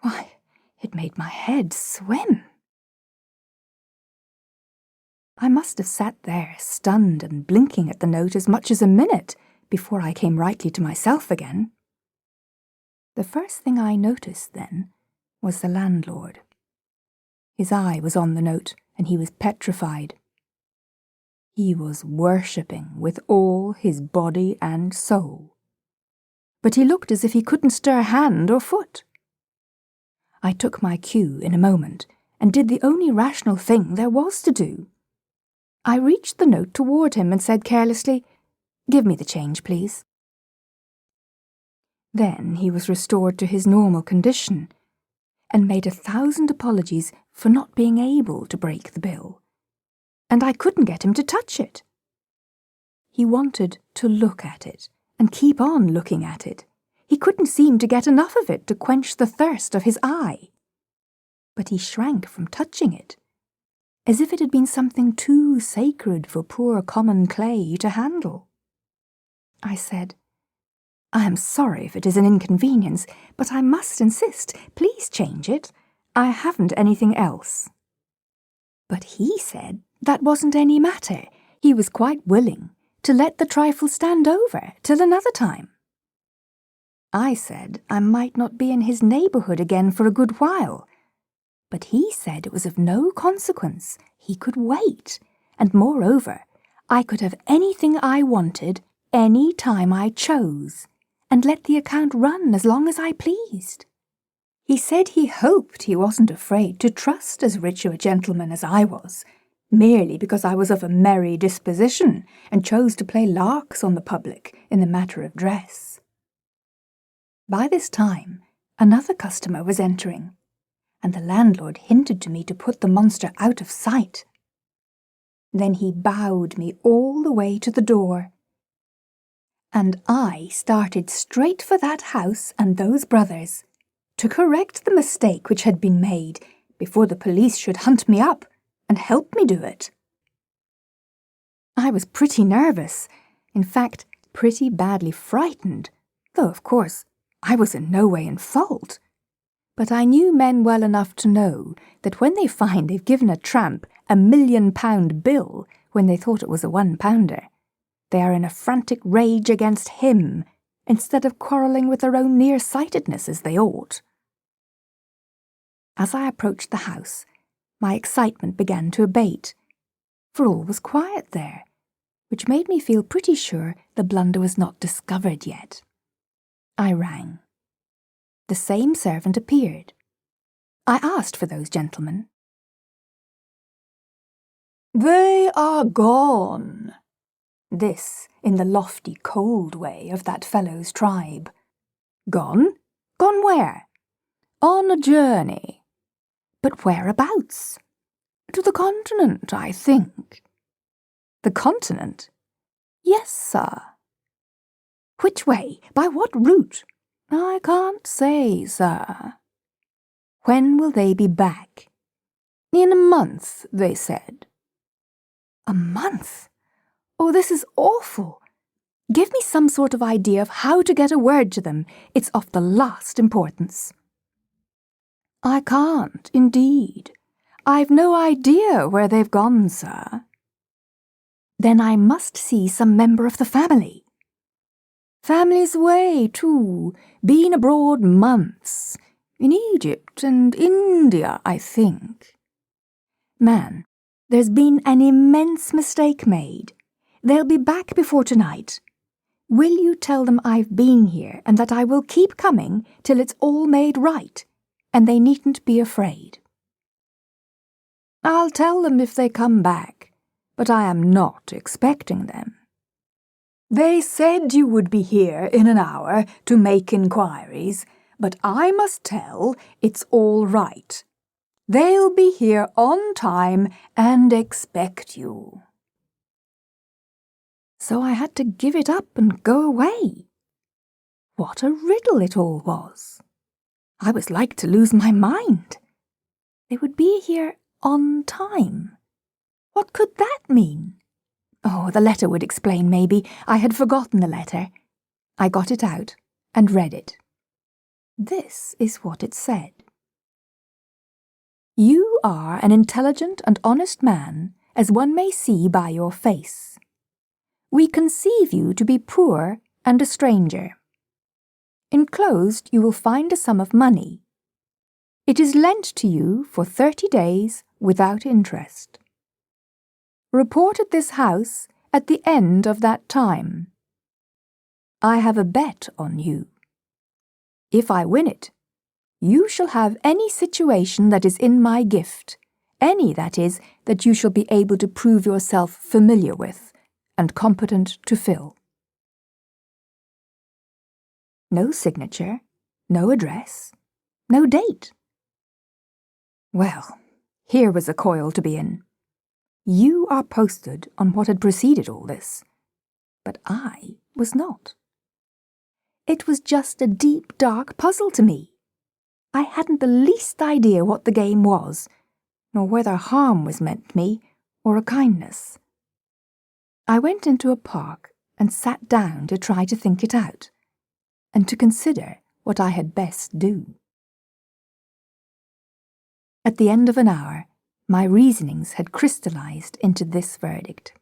Why, it made my head swim. I must have sat there, stunned and blinking at the note as much as a minute before I came rightly to myself again. The first thing I noticed then was the landlord. His eye was on the note, and he was petrified. He was worshipping with all his body and soul. But but he looked as if he couldn't stir hand or foot. I took my cue in a moment and did the only rational thing there was to do. I reached the note toward him and said carelessly, "Give me the change, please." Then he was restored to his normal condition and made 1,000 apologies for not being able to break the bill, and I couldn't get him to touch it. He wanted to look at it and keep on looking at it. He couldn't seem to get enough of it to quench the thirst of his eye. But he shrank from touching it, as if it had been something too sacred for poor common clay to handle. I said, "I am sorry if it is an inconvenience, but I must insist. Please change it. I haven't anything else." But he said that wasn't any matter. He was quite willing to let the trifle stand over till another time. I said I might not be in his neighbourhood again for a good while, but he said it was of no consequence. He could wait, and moreover, I could have anything I wanted any time I chose, and let the account run as long as I pleased. He said he hoped he wasn't afraid to trust as rich a gentleman as I was, merely because I was of a merry disposition and chose to play larks on the public in the matter of dress. By this time, another customer was entering, and the landlord hinted to me to put the monster out of sight. Then he bowed me all the way to the door, and I started straight for that house and those brothers, to correct the mistake which had been made before the police should hunt me up and help me do it. I was pretty nervous, in fact, pretty badly frightened, though, of course, I was in no way in fault. But I knew men well enough to know that when they find they've given a tramp a £1,000,000 bill when they thought it was a £1, they are in a frantic rage against him, instead of quarrelling with their own near-sightedness as they ought. As I approached the house, my excitement began to abate, for all was quiet there, which made me feel pretty sure the blunder was not discovered yet. I rang. The same servant appeared. I asked for those gentlemen. "They are gone." This in the lofty, cold way of that fellow's tribe. "Gone? Gone where?" "On a journey." "But whereabouts?" "To the continent, I think." "The continent?" "Yes, sir." "Which way? By what route?" "I can't say, sir." "When will they be back?" "In a month, they said." "A month? Oh, this is awful. Give me some sort of idea of how to get a word to them. It's of the last importance." "I can't, indeed. I've no idea where they've gone, sir." "Then I must see some member of the family." "Family's away, too. Been abroad months. In Egypt and India, I think." "Man, there's been an immense mistake made. They'll be back before tonight. Will you tell them I've been here and that I will keep coming till it's all made right, and they needn't be afraid?" "I'll tell them if they come back, but I am not expecting them." "They said you would be here in an hour to make inquiries, but I must tell it's all right. They'll be here on time and expect you." So I had to give it up and go away. What a riddle it all was. I was like to lose my mind. They would be here on time. What could that mean? Oh, the letter would explain, maybe. I had forgotten the letter. I got it out and read it. This is what it said. "You are an intelligent and honest man, as one may see by your face. We conceive you to be poor and a stranger. Enclosed you will find a sum of money. It is lent to you for 30 days without interest. Report at this house at the end of that time. I have a bet on you. If I win it, you shall have any situation that is in my gift, any, that is, that you shall be able to prove yourself familiar with and competent to fill. No signature, no address, no date. Well, here was a coil to be in. You are posted on what had preceded all this, but I was not. It was just a deep, dark puzzle to me. I hadn't the least idea what the game was, nor whether harm was meant me or a kindness. I went into a park and sat down to try to think it out, and to consider what I had best do. At the end of an hour, my reasonings had crystallized into this verdict.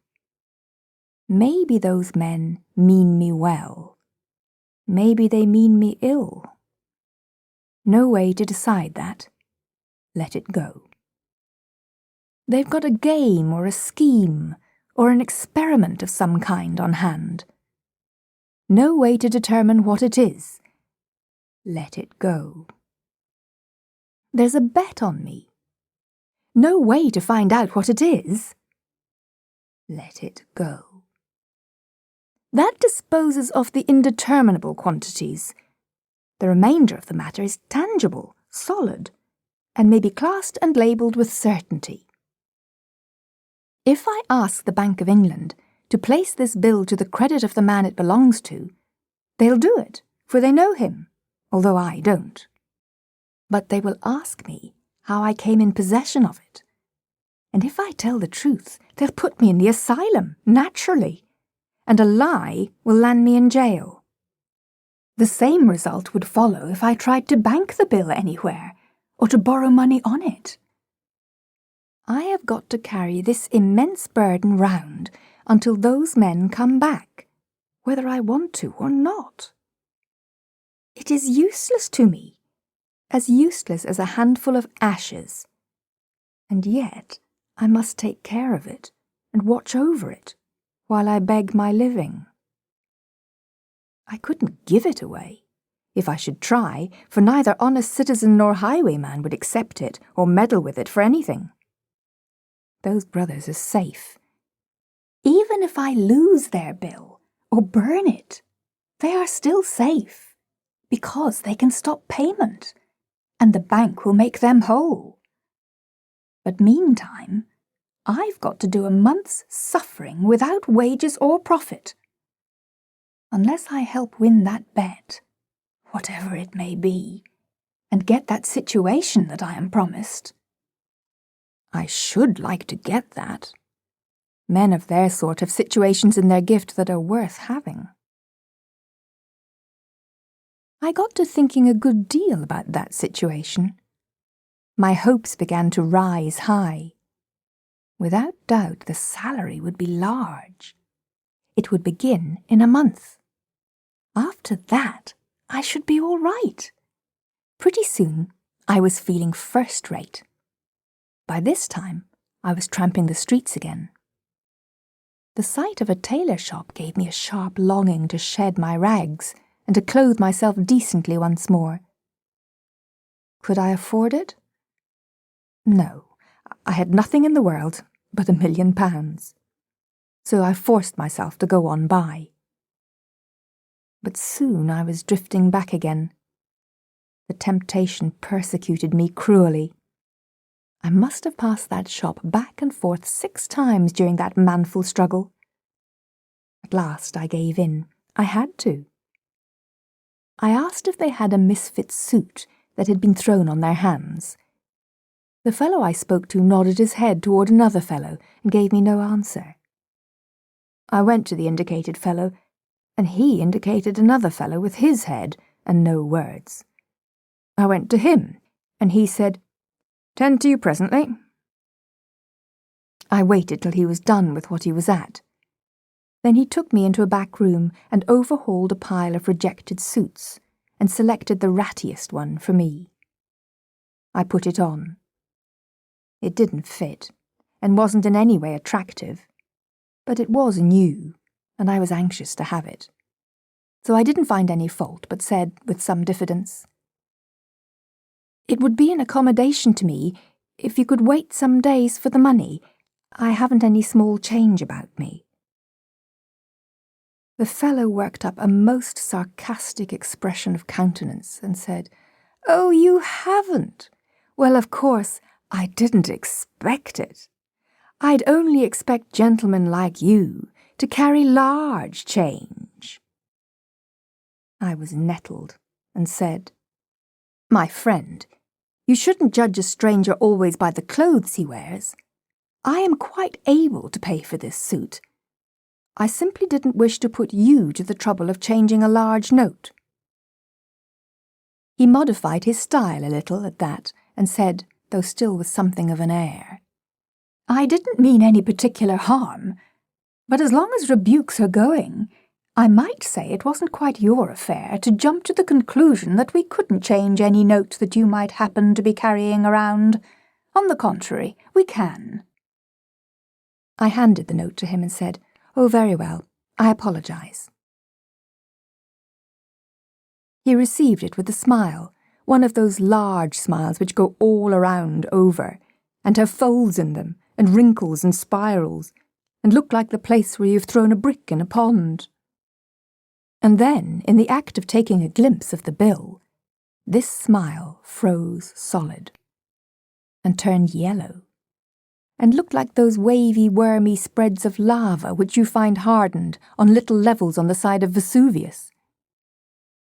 Maybe those men mean me well. Maybe they mean me ill. No way to decide that. Let it go. They've got a game or a scheme or an experiment of some kind on hand. No way to determine what it is. Let it go. There's a bet on me. No way to find out what it is. Let it go. That disposes of the indeterminable quantities. The remainder of the matter is tangible, solid, and may be classed and labelled with certainty. If I ask the Bank of England to place this bill to the credit of the man it belongs to, they'll do it, for they know him, although I don't. But they will ask me how I came in possession of it. And if I tell the truth, they'll put me in the asylum, naturally, and a lie will land me in jail. The same result would follow if I tried to bank the bill anywhere, or to borrow money on it. I have got to carry this immense burden round until those men come back, whether I want to or not. It is useless to me, as useless as a handful of ashes, and yet I must take care of it and watch over it while I beg my living. I couldn't give it away, if I should try, for neither honest citizen nor highwayman would accept it or meddle with it for anything. Those brothers are safe. Even if I lose their bill or burn it, they are still safe, because they can stop payment, and the bank will make them whole. But meantime, I've got to do a month's suffering without wages or profit. Unless I help win that bet, whatever it may be, and get that situation that I am promised. I should like to get that. Men of their sort have situations in their gift that are worth having. I got to thinking a good deal about that situation. My hopes began to rise high. Without doubt, the salary would be large. It would begin in a month. After that, I should be all right. Pretty soon, I was feeling first-rate. By this time, I was tramping the streets again. The sight of a tailor shop gave me a sharp longing to shed my rags and to clothe myself decently once more. Could I afford it? No, I had nothing in the world but £1,000,000. So I forced myself to go on by. But soon I was drifting back again. The temptation persecuted me cruelly. I must have passed that shop back and forth 6 times during that manful struggle. At last I gave in. I had to. I asked if they had a misfit suit that had been thrown on their hands. The fellow I spoke to nodded his head toward another fellow and gave me no answer. I went to the indicated fellow, and he indicated another fellow with his head and no words. I went to him, and he said, "Tend to you presently." I waited till he was done with what he was at. Then he took me into a back room and overhauled a pile of rejected suits and selected the rattiest one for me. I put it on. It didn't fit and wasn't in any way attractive, but it was new, and I was anxious to have it. so I didn't find any fault, but said, with some diffidence, "It would be an accommodation to me if you could wait some days for the money. I haven't any small change about me." The fellow worked up a most sarcastic expression of countenance and said, "Oh, you haven't? Well, of course, I didn't expect it. I'd only expect gentlemen like you to carry large change." I was nettled and said, "My friend, you shouldn't judge a stranger always by the clothes he wears. I am quite able to pay for this suit. I simply didn't wish to put you to the trouble of changing a large note." He modified his style a little at that and said, though still with something of an air, "I didn't mean any particular harm, but as long as rebukes are going, I might say it wasn't quite your affair to jump to the conclusion that we couldn't change any note that you might happen to be carrying around. On the contrary, we can." I handed the note to him and said, "Oh, very well, I apologize." He received it with a smile, one of those large smiles which go all around over, and have folds in them, and wrinkles and spirals, and look like the place where you've thrown a brick in a pond. And then, in the act of taking a glimpse of the bill, this smile froze solid, and turned yellow, and looked like those wavy, wormy spreads of lava which you find hardened on little levels on the side of Vesuvius.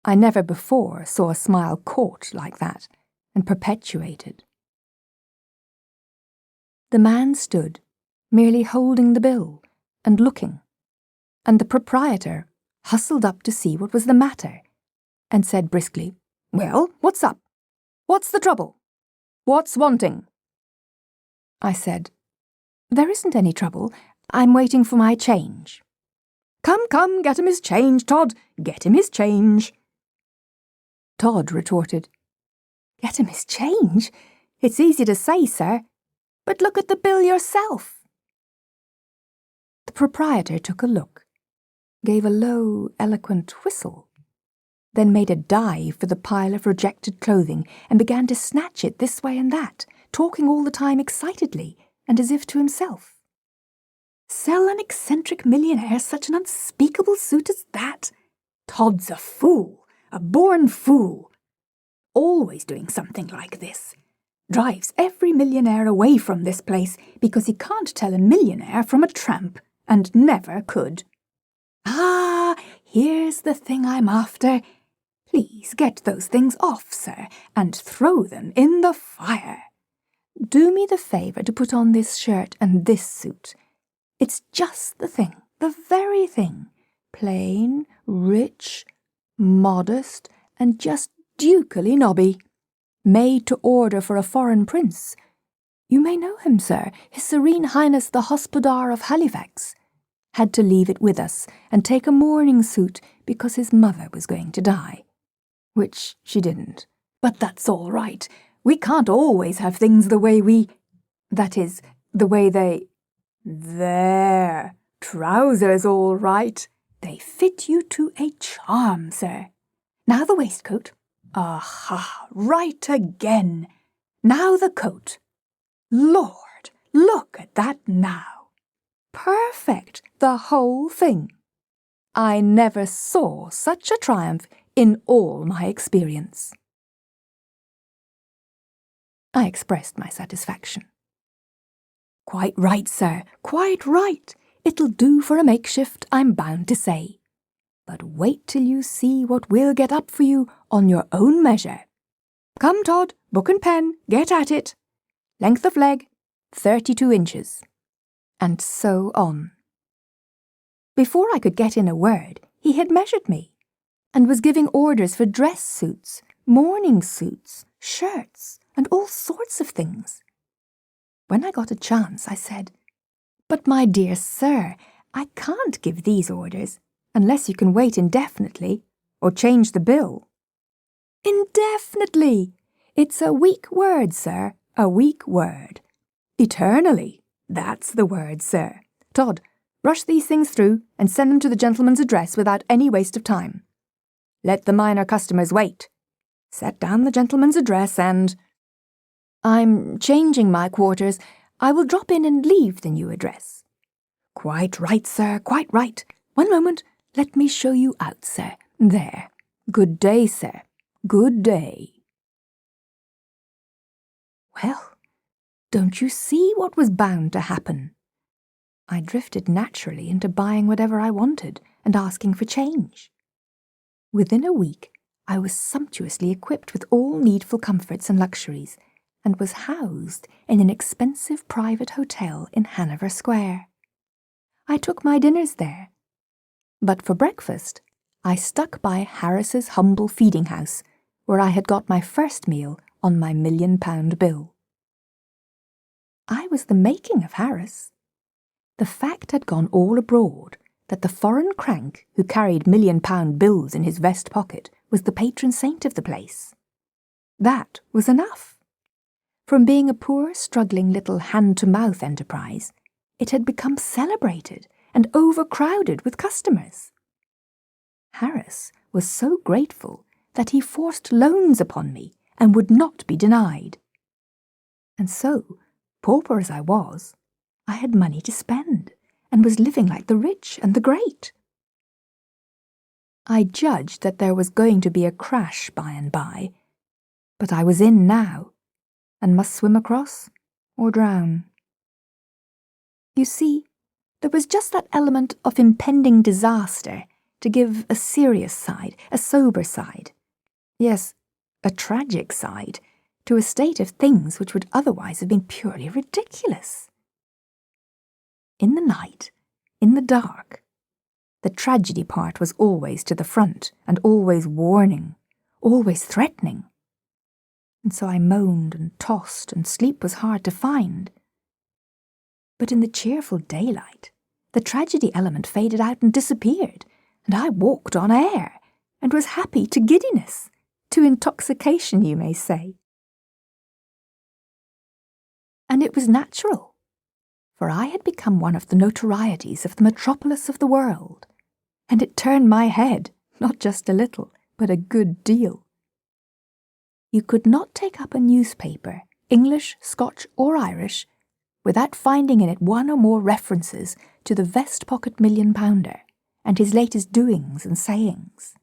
I never before saw a smile caught like that, and perpetuated. The man stood, merely holding the bill, and looking, and the proprietor hustled up to see what was the matter, and said briskly, "Well, what's up? What's the trouble? What's wanting?" I said, "There isn't any trouble. I'm waiting for my change." Come, get him his change, Todd. Get him his change." Todd retorted, "Get him his change? It's easy to say, sir, but look at the bill yourself." The proprietor took a look, gave a low, eloquent whistle, then made a dive for the pile of rejected clothing and began to snatch it this way and that, talking all the time excitedly and as if to himself. "Sell an eccentric millionaire such an unspeakable suit as that? Todd's a fool, a born fool. Always doing something like this. Drives every millionaire away from this place because he can't tell a millionaire from a tramp, and never could. Ah, here's the thing I'm after. Please get those things off, sir, and throw them in the fire. Do me the favour to put on this shirt and this suit. It's just the thing, the very thing. Plain, rich, modest, and just ducally nobby. Made to order for a foreign prince. You may know him, sir, His Serene Highness the Hospodar of Halifax. Had to leave it with us and take a mourning suit because his mother was going to die. Which she didn't. But that's all right. We can't always have things the way that is, the way they... There, trousers all right. They fit you to a charm, sir. Now the waistcoat. Aha, right again. Now the coat. Lord, look at that now. Perfect, the whole thing. I never saw such a triumph in all my experience. I expressed my satisfaction. Quite right, sir, quite right. It'll do for a makeshift, I'm bound to say. But wait till you see what we'll get up for you on your own measure. Come, Todd, book and pen, get at it. Length of leg, 32 inches. And so on. Before I could get in a word, he had measured me, and was giving orders for dress suits, morning suits, shirts, and all sorts of things. When I got a chance, I said, "But my dear sir, I can't give these orders unless you can wait indefinitely, or change the bill." "Indefinitely! It's a weak word, sir, a weak word. Eternally. That's the word, sir. Todd, rush these things through and send them to the gentleman's address without any waste of time. Let the minor customers wait. Set down the gentleman's address and... I'm changing my quarters. I will drop in and leave the new address. Quite right, sir, quite right. One moment. Let me show you out, sir. There. Good day, sir. Good day. Well, don't you see what was bound to happen? I drifted naturally into buying whatever I wanted and asking for change. Within a week, I was sumptuously equipped with all needful comforts and luxuries, and was housed in an expensive private hotel in Hanover Square. I took my dinners there, but for breakfast, I stuck by Harris's humble feeding house, where I had got my first meal on my £1 million bill. I was the making of Harris. The fact had gone all abroad that the foreign crank who carried £1 million bills in his vest pocket was the patron saint of the place. That was enough. From being a poor, struggling little hand-to-mouth enterprise, it had become celebrated and overcrowded with customers. Harris was so grateful that he forced loans upon me and would not be denied. And so, pauper as I was, I had money to spend and was living like the rich and the great. I judged that there was going to be a crash by and by, but I was in now, and must swim across or drown. You see, there was just that element of impending disaster to give a serious side, a sober side, yes, a tragic side, to a state of things which would otherwise have been purely ridiculous. In the night, in the dark, the tragedy part was always to the front and always warning, always threatening. And so I moaned and tossed, and sleep was hard to find. But in the cheerful daylight, the tragedy element faded out and disappeared, and I walked on air, and was happy to giddiness, to intoxication, you may say. And it was natural, for I had become one of the notorieties of the metropolis of the world, and it turned my head, not just a little, but a good deal. You could not take up a newspaper, English, Scotch, or Irish, without finding in it one or more references to the vest pocket £1 million and his latest doings and sayings.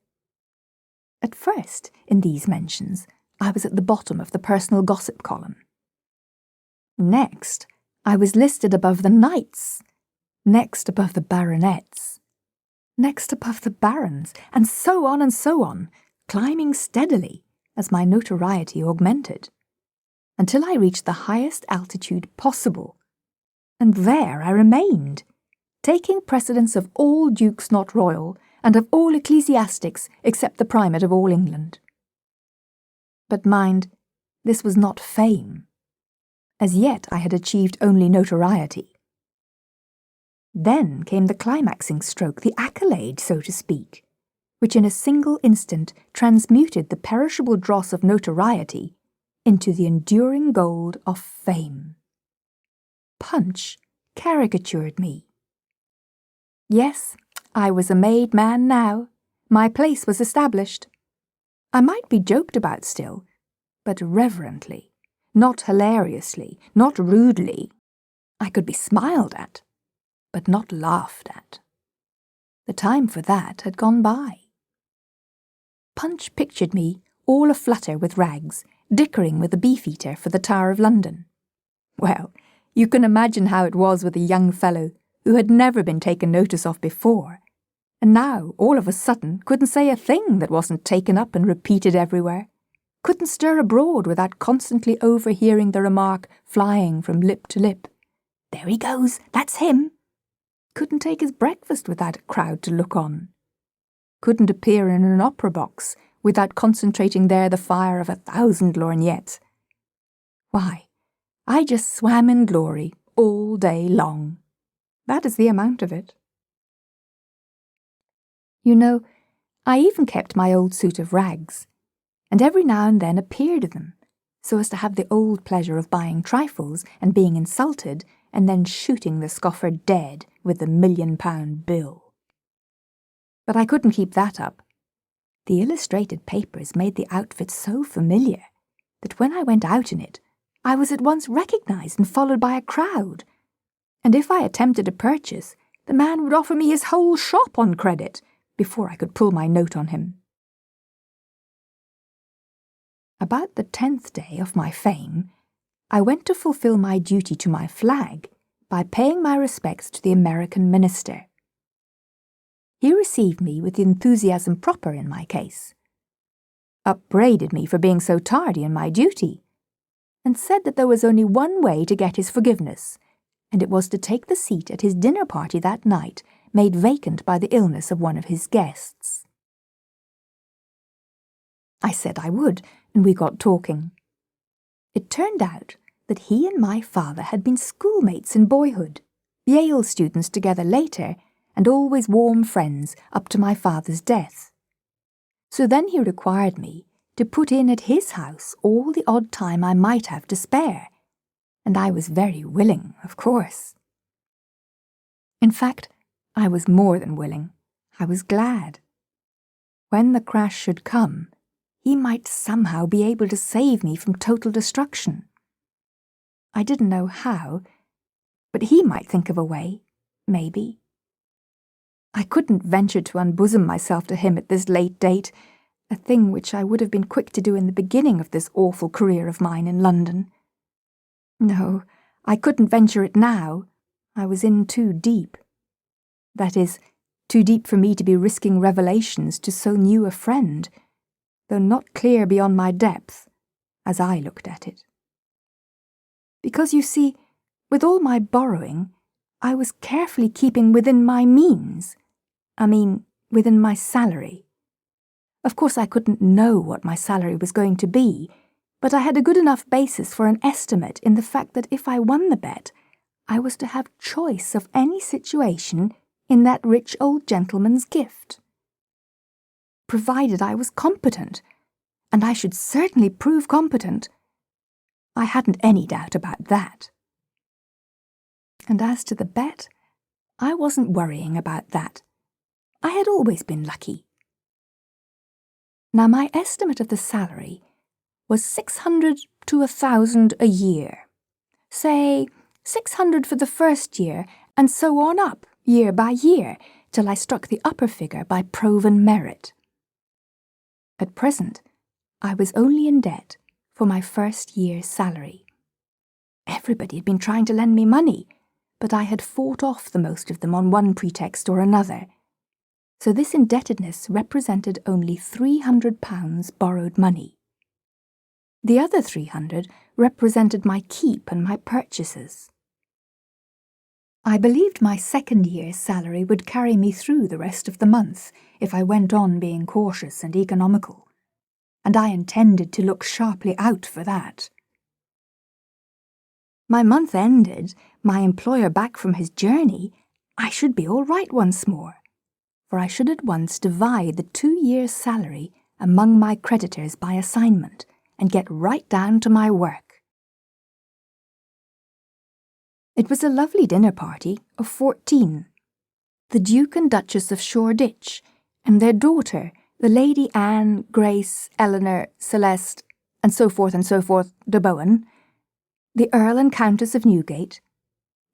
At first, in these mentions, I was at the bottom of the personal gossip column. Next, I was listed above the knights, next above the baronets, next above the barons, and so on, climbing steadily as my notoriety augmented, until I reached the highest altitude possible, and there I remained, taking precedence of all dukes not royal, and of all ecclesiastics except the primate of all England. But mind, this was not fame. As yet I had achieved only notoriety. Then came the climaxing stroke, the accolade, so to speak, which in a single instant transmuted the perishable dross of notoriety into the enduring gold of fame. Punch caricatured me. Yes, I was a made man now. My place was established. I might be joked about still, but reverently, not hilariously, not rudely. I could be smiled at, but not laughed at. The time for that had gone by. Punch pictured me, all aflutter with rags, dickering with a beefeater for the Tower of London. Well, you can imagine how it was with a young fellow who had never been taken notice of before, and now, all of a sudden, couldn't say a thing that wasn't taken up and repeated everywhere, couldn't stir abroad without constantly overhearing the remark flying from lip to lip. There he goes, that's him. Couldn't take his breakfast without a crowd to look on. Couldn't appear in an opera box without concentrating there the fire of 1,000 lorgnettes. Why, I just swam in glory all day long. That is the amount of it. You know, I even kept my old suit of rags, and every now and then appeared in them, so as to have the old pleasure of buying trifles and being insulted, and then shooting the scoffer dead with the £1 million bill. But I couldn't keep that up. The illustrated papers made the outfit so familiar that when I went out in it, I was at once recognized and followed by a crowd. And if I attempted a purchase, the man would offer me his whole shop on credit before I could pull my note on him. About the 10th day of my fame, I went to fulfill my duty to my flag by paying my respects to the American minister. He received me with the enthusiasm proper in my case, upbraided me for being so tardy in my duty, and said that there was only one way to get his forgiveness, and it was to take the seat at his dinner party that night, made vacant by the illness of one of his guests. I said I would, and we got talking. It turned out that he and my father had been schoolmates in boyhood, Yale students together later, and always warm friends up to my father's death. So then he required me to put in at his house all the odd time I might have to spare, and I was very willing, of course. In fact, I was more than willing. I was glad. When the crash should come, he might somehow be able to save me from total destruction. I didn't know how, but he might think of a way, maybe. I couldn't venture to unbosom myself to him at this late date, a thing which I would have been quick to do in the beginning of this awful career of mine in London. No, I couldn't venture it now. I was in too deep. That is, too deep for me to be risking revelations to so new a friend, though not clear beyond my depth, as I looked at it. Because, you see, with all my borrowing, I was carefully keeping within my means. Within my salary. Of course, I couldn't know what my salary was going to be, but I had a good enough basis for an estimate in the fact that if I won the bet, I was to have choice of any situation in that rich old gentleman's gift. Provided I was competent, and I should certainly prove competent. I hadn't any doubt about that. And as to the bet, I wasn't worrying about that. I had always been lucky. Now, my estimate of the salary was 600 to 1,000 a year. Say, 600 for the first year, and so on up, year by year, till I struck the upper figure by proven merit. At present, I was only in debt for my first year's salary. Everybody had been trying to lend me money, but I had fought off the most of them on one pretext or another. So this indebtedness represented only £300 borrowed money. The other 300 represented my keep and my purchases. I believed my second year's salary would carry me through the rest of the month if I went on being cautious and economical, and I intended to look sharply out for that. My month ended, my employer back from his journey, I should be all right once more, for I should at once divide the 2 years' salary among my creditors by assignment and get right down to my work. It was a lovely dinner party of 14. The Duke and Duchess of Shoreditch, and their daughter, the Lady Anne, Grace, Eleanor, Celeste, and so forth, de Bowen, the Earl and Countess of Newgate,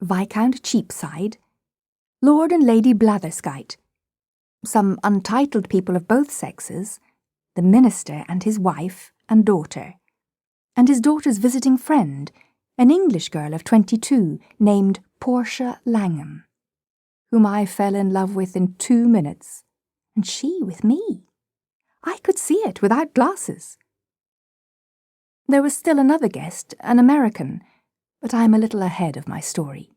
Viscount Cheapside, Lord and Lady Blatherskite, some untitled people of both sexes, the minister and his wife and daughter, and his daughter's visiting friend, an English girl of 22 named Portia Langham, whom I fell in love with in 2 minutes, and she with me. I could see it without glasses. There was still another guest, an American, but I am a little ahead of my story.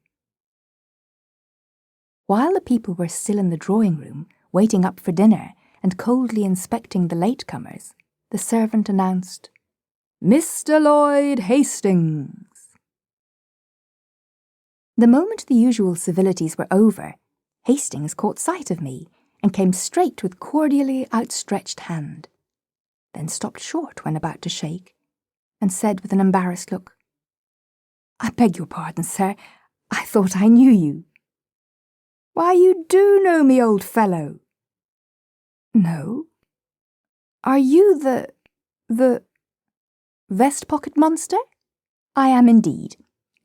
While the people were still in the drawing-room, waiting up for dinner and coldly inspecting the latecomers, the servant announced, "Mr. Lloyd Hastings." The moment the usual civilities were over, Hastings caught sight of me and came straight with cordially outstretched hand, then stopped short when about to shake, and said with an embarrassed look, "I beg your pardon, sir. I thought I knew you." "Why, you do know me, old fellow." "No." Are you the vest pocket monster? I am indeed.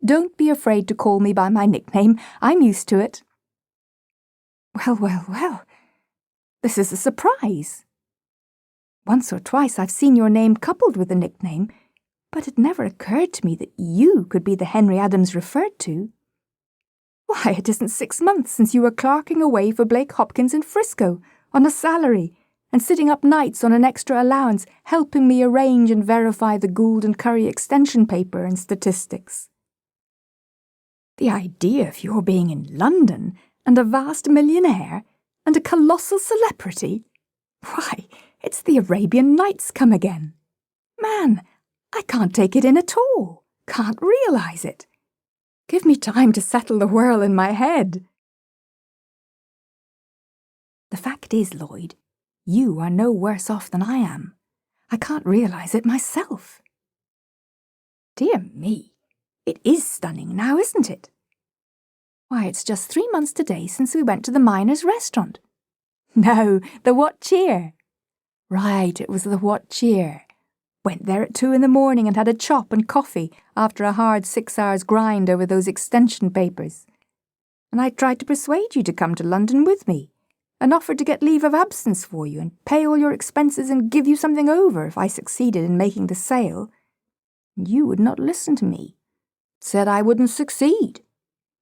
Don't be afraid to call me by my nickname. I'm used to it. Well, well, well. This is a surprise. Once or twice I've seen your name coupled with a nickname, but it never occurred to me that you could be the Henry Adams referred to. Why, it isn't 6 months since you were clerking away for Blake Hopkins in Frisco, on a salary, and sitting up nights on an extra allowance, helping me arrange and verify the Gould and Curry extension paper and statistics. The idea of your being in London, and a vast millionaire, and a colossal celebrity, why, it's the Arabian Nights come again. Man, I can't take it in at all, can't realise it. Give me time to settle the whirl in my head. The fact is, Lloyd, you are no worse off than I am. I can't realise it myself. Dear me, it is stunning now, isn't it? Why, it's just 3 months today since we went to the Miners' Restaurant. No, the What Cheer. Right, it was the What Cheer. Went there at 2 a.m. and had a chop and coffee after a hard 6 hours grind over those extension papers. And I tried to persuade you to come to London with me, and offered to get leave of absence for you and pay all your expenses and give you something over if I succeeded in making the sale. You would not listen to me. Said I wouldn't succeed.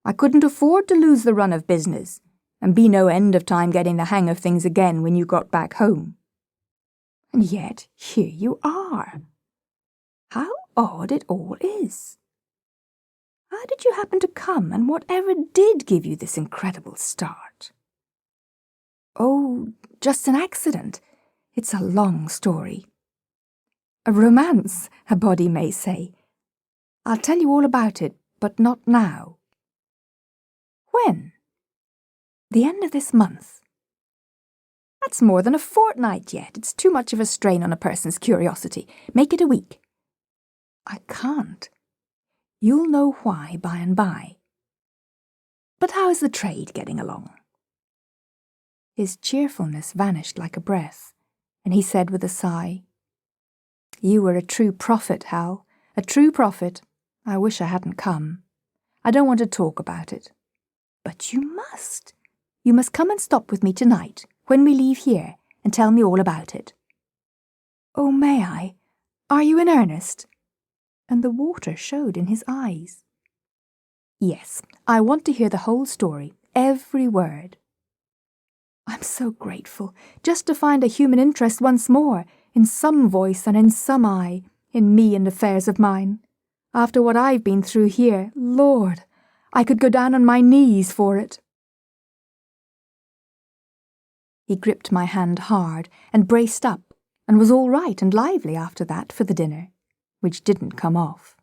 I couldn't afford to lose the run of business, and be no end of time getting the hang of things again when you got back home. And yet here you are. How odd it all is. How did you happen to come, and whatever did give you this incredible start? Oh, just an accident. It's a long story. A romance, a body may say. I'll tell you all about it, but not now. When? The end of this month. That's more than a fortnight yet. It's too much of a strain on a person's curiosity. Make it a week. I can't. You'll know why by and by. But how is the trade getting along? His cheerfulness vanished like a breath, and he said with a sigh, You were a true prophet, Hal, a true prophet. I wish I hadn't come. I don't want to talk about it. But you must. You must come and stop with me tonight, when we leave here, and tell me all about it. Oh, may I? Are you in earnest? And the water showed in his eyes. Yes, I want to hear the whole story, every word. I'm so grateful, just to find a human interest once more, in some voice and in some eye, in me and affairs of mine. After what I've been through here, Lord, I could go down on my knees for it. He gripped my hand hard and braced up, and was all right and lively after that for the dinner, which didn't come off.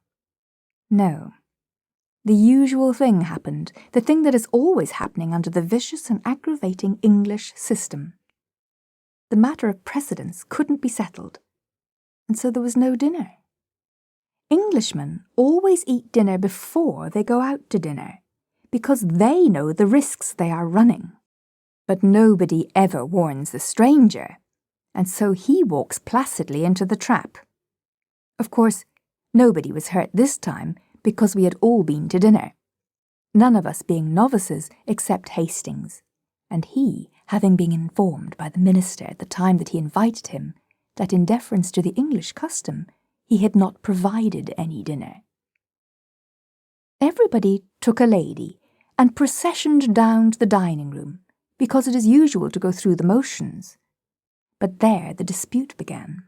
No. The usual thing happened, the thing that is always happening under the vicious and aggravating English system. The matter of precedence couldn't be settled, and so there was no dinner. Englishmen always eat dinner before they go out to dinner, because they know the risks they are running. But nobody ever warns the stranger, and so he walks placidly into the trap. Of course, nobody was hurt this time, because we had all been to dinner, none of us being novices except Hastings, and he having been informed by the minister at the time that he invited him that in deference to the English custom he had not provided any dinner. Everybody took a lady and processioned down to the dining room, because it is usual to go through the motions. But there the dispute began.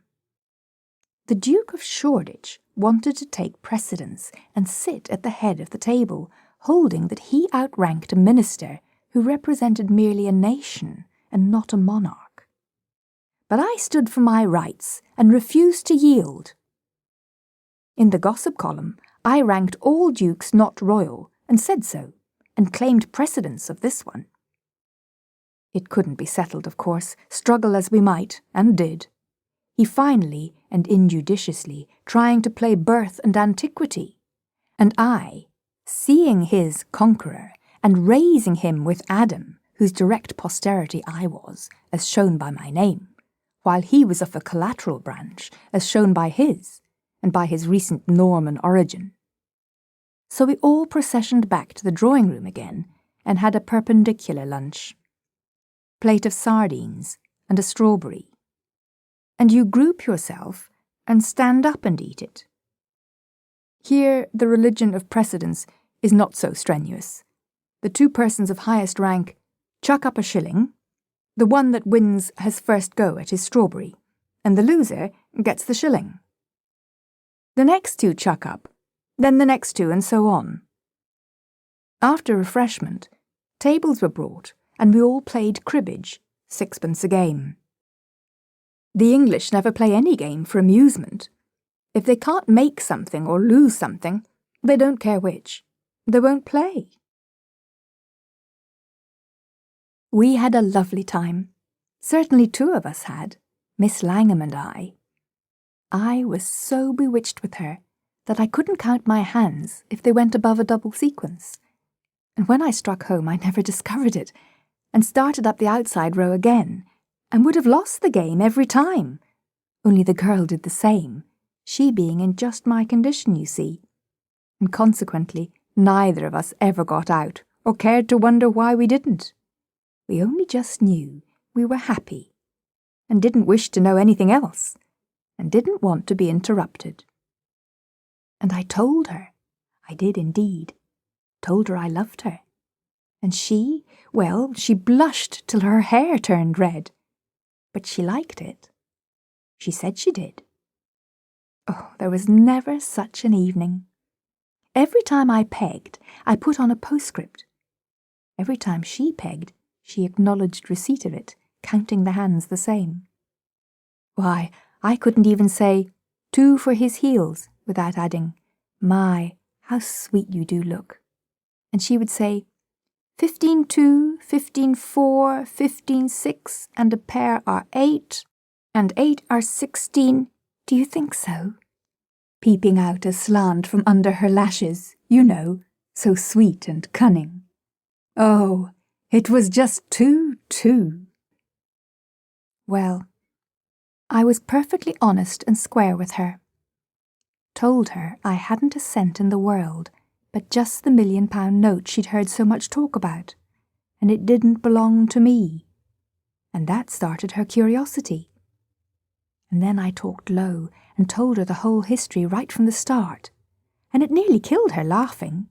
The Duke of Shoreditch wanted to take precedence and sit at the head of the table, holding that he outranked a minister who represented merely a nation and not a monarch. But I stood for my rights and refused to yield. In the gossip column, I ranked all dukes not royal and said so, and claimed precedence of this one. It couldn't be settled, of course, struggle as we might, and did. He finally, and injudiciously, trying to play birth and antiquity, and I, seeing his conqueror, and raising him with Adam, whose direct posterity I was, as shown by my name, while he was of a collateral branch, as shown by his, and by his recent Norman origin. So we all processioned back to the drawing-room again and had a perpendicular lunch. Plate of sardines and a strawberry. And you group yourself and stand up and eat it. Here the religion of precedence is not so strenuous. The two persons of highest rank chuck up a shilling. The one that wins has first go at his strawberry, and the loser gets the shilling. The next two chuck up, then the next two, and so on. After refreshment, tables were brought, and we all played cribbage, 6pence a game. The English never play any game for amusement. If they can't make something or lose something, they don't care which. They won't play. We had a lovely time. Certainly two of us had, Miss Langham and I. I was so bewitched with her that I couldn't count my hands if they went above a double sequence. And when I struck home, I never discovered it, and started up the outside row again, and would have lost the game every time. Only the girl did the same, she being in just my condition, you see. And consequently, neither of us ever got out, or cared to wonder why we didn't. We only just knew we were happy, and didn't wish to know anything else, and didn't want to be interrupted. And I told her, I did indeed, told her I loved her. And she, well, she blushed till her hair turned red. But she liked it. She said she did. Oh, there was never such an evening. Every time I pegged, I put on a postscript. Every time she pegged, she acknowledged receipt of it, counting the hands the same. Why, I couldn't even say, 2 for his heels, without adding, my, how sweet you do look. And she would say, 15-2, 15-4, 15-6, and a pair are 8, and 8 are 16. Do you think so? Peeping out aslant from under her lashes, you know, so sweet and cunning. Oh, it was just too. Well, I was perfectly honest and square with her. Told her I hadn't a cent in the world, but just the £1 million note she'd heard so much talk about, and it didn't belong to me. And that started her curiosity. And then I talked low and told her the whole history right from the start, and it nearly killed her laughing.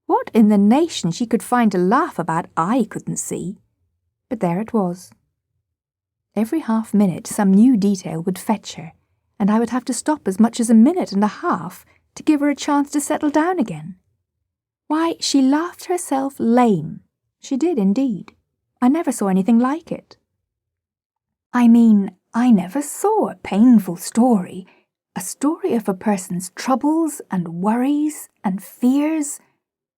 What in the nation she could find to laugh about I couldn't see, but there it was. Every half-minute some new detail would fetch her, and I would have to stop as much as 1.5 minutes to give her a chance to settle down again. Why, she laughed herself lame. She did indeed. I never saw anything like it. I mean, I never saw a painful story, a story of a person's troubles and worries and fears,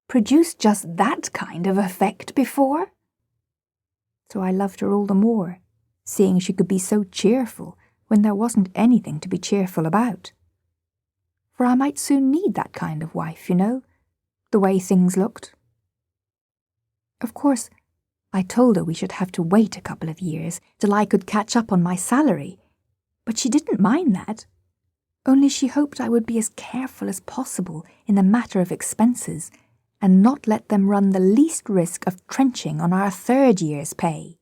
produce just that kind of effect before. So I loved her all the more, seeing she could be so cheerful when there wasn't anything to be cheerful about. For I might soon need that kind of wife, you know, the way things looked. Of course, I told her we should have to wait a couple of years till I could catch up on my salary, but she didn't mind that. Only she hoped I would be as careful as possible in the matter of expenses, and not let them run the least risk of trenching on our 3rd year's pay.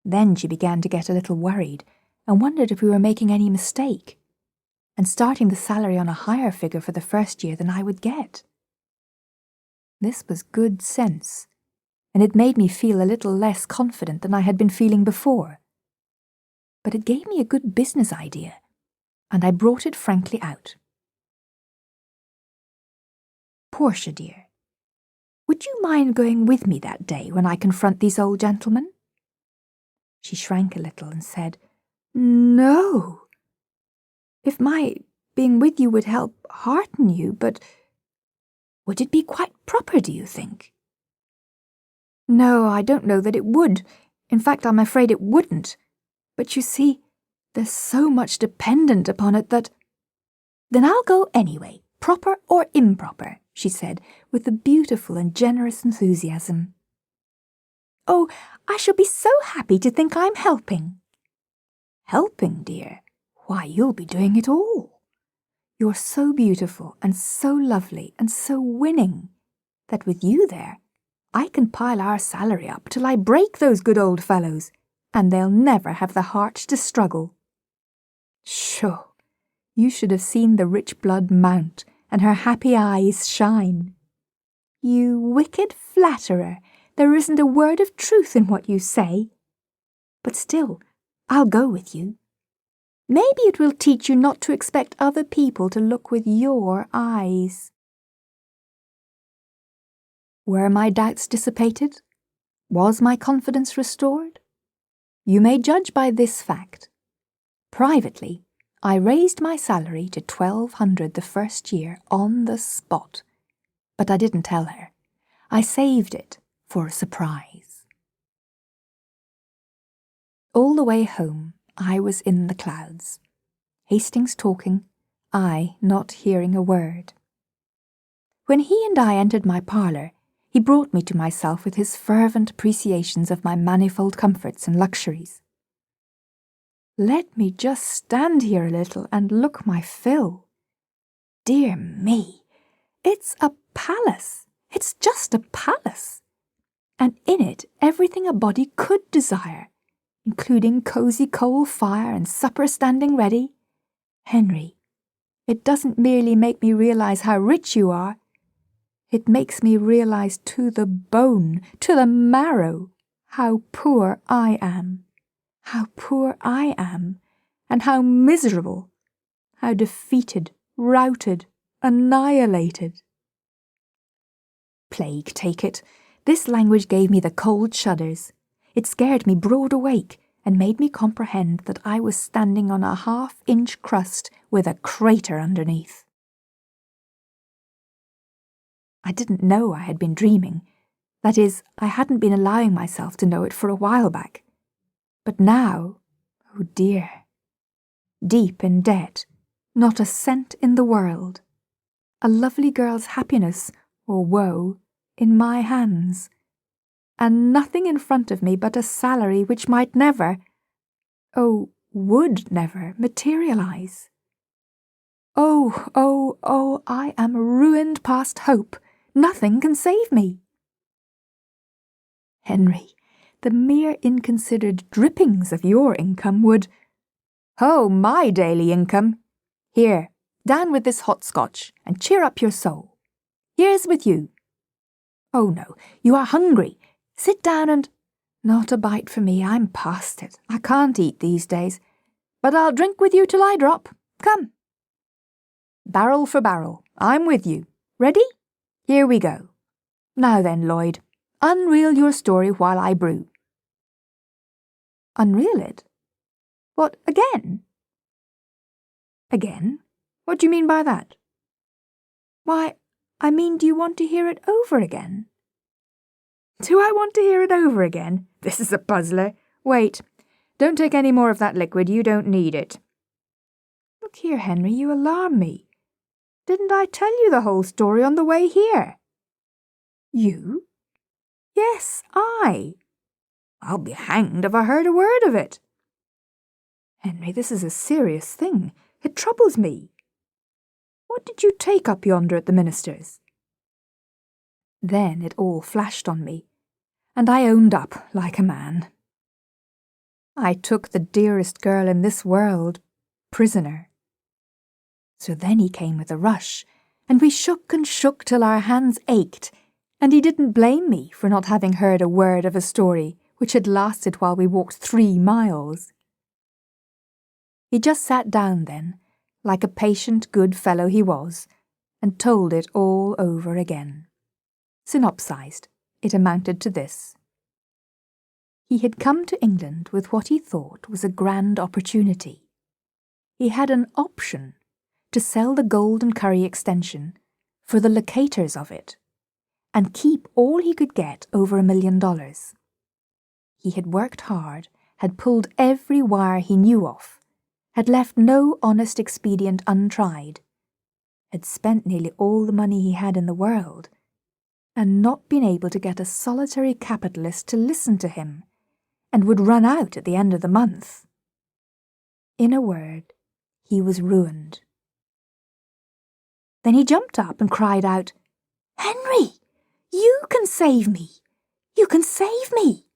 Then she began to get a little worried, and wondered if we were making any mistake, and starting the salary on a higher figure for the 1st year than I would get. This was good sense, and it made me feel a little less confident than I had been feeling before. But it gave me a good business idea, and I brought it frankly out. Portia, dear, would you mind going with me that day when I confront these old gentlemen? She shrank a little and said, No. If my being with you would help hearten you, but would it be quite proper, do you think? No, I don't know that it would. In fact, I'm afraid it wouldn't. But you see, there's so much dependent upon it that... Then I'll go anyway, proper or improper, she said, with a beautiful and generous enthusiasm. Oh, I shall be so happy to think I'm helping. Helping, dear? Why, you'll be doing it all. You're so beautiful and so lovely and so winning that with you there, I can pile our salary up till I break those good old fellows, and they'll never have the heart to struggle. Sure, you should have seen the rich blood mount and her happy eyes shine. You wicked flatterer, there isn't a word of truth in what you say. But still, I'll go with you. Maybe it will teach you not to expect other people to look with your eyes. Were my doubts dissipated? Was my confidence restored? You may judge by this fact. Privately, I raised my salary to $1,200 the first year on the spot. But I didn't tell her. I saved it for a surprise. All the way home, I was in the clouds. Hastings talking, I not hearing a word. When he and I entered my parlour, he brought me to myself with his fervent appreciations of my manifold comforts and luxuries. Let me just stand here a little and look my fill. Dear me, it's a palace. It's just a palace. And in it everything a body could desire, including cosy coal fire and supper standing ready. Henry, it doesn't merely make me realize how rich you are. It makes me realize to the bone, to the marrow, how poor I am. How poor I am, and how miserable, how defeated, routed, annihilated. Plague take it, this language gave me the cold shudders. It scared me broad awake, and made me comprehend that I was standing on a half-inch crust with a crater underneath. I didn't know I had been dreaming. That is, I hadn't been allowing myself to know it for a while back. But now, oh dear, deep in debt, not a cent in the world, a lovely girl's happiness, or woe, in my hands, and nothing in front of me but a salary which might never, oh, would never materialize. Oh, I am ruined past hope. Nothing can save me. Henry, the mere inconsidered drippings of your income would... Oh, my daily income! Here, down with this hot scotch, and cheer up your soul. Here's with you. Oh no, you are hungry. Sit down and... Not a bite for me, I'm past it. I can't eat these days. But I'll drink with you till I drop. Come. Barrel for barrel, I'm with you. Ready? Here we go. Now then, Lloyd, unreel your story while I brew. Unreel it? What, again? Again? What do you mean by that? Why, I mean, do you want to hear it over again? Do I want to hear it over again? This is a puzzler. Wait, don't take any more of that liquid, you don't need it. Look here, Henry, you alarm me. Didn't I tell you the whole story on the way here? You? Yes, I. I'll be hanged if I heard a word of it. Henry, this is a serious thing. It troubles me. What did you take up yonder at the minister's? Then it all flashed on me, and I owned up like a man. I took the dearest girl in this world prisoner. So then he came with a rush, and we shook and shook till our hands ached, and he didn't blame me for not having heard a word of a story which had lasted while we walked 3 miles. He just sat down then, like a patient good fellow he was, and told it all over again. Synopsized, it amounted to this. He had come to England with what he thought was a grand opportunity. He had an option to sell the Gold and Curry extension for the locators of it, and keep all he could get over $1 million. He had worked hard, had pulled every wire he knew of, had left no honest expedient untried, had spent nearly all the money he had in the world, and not been able to get a solitary capitalist to listen to him, and would run out at the end of the month. In a word, he was ruined. Then he jumped up and cried out, "Henry, you can save me! You can save me!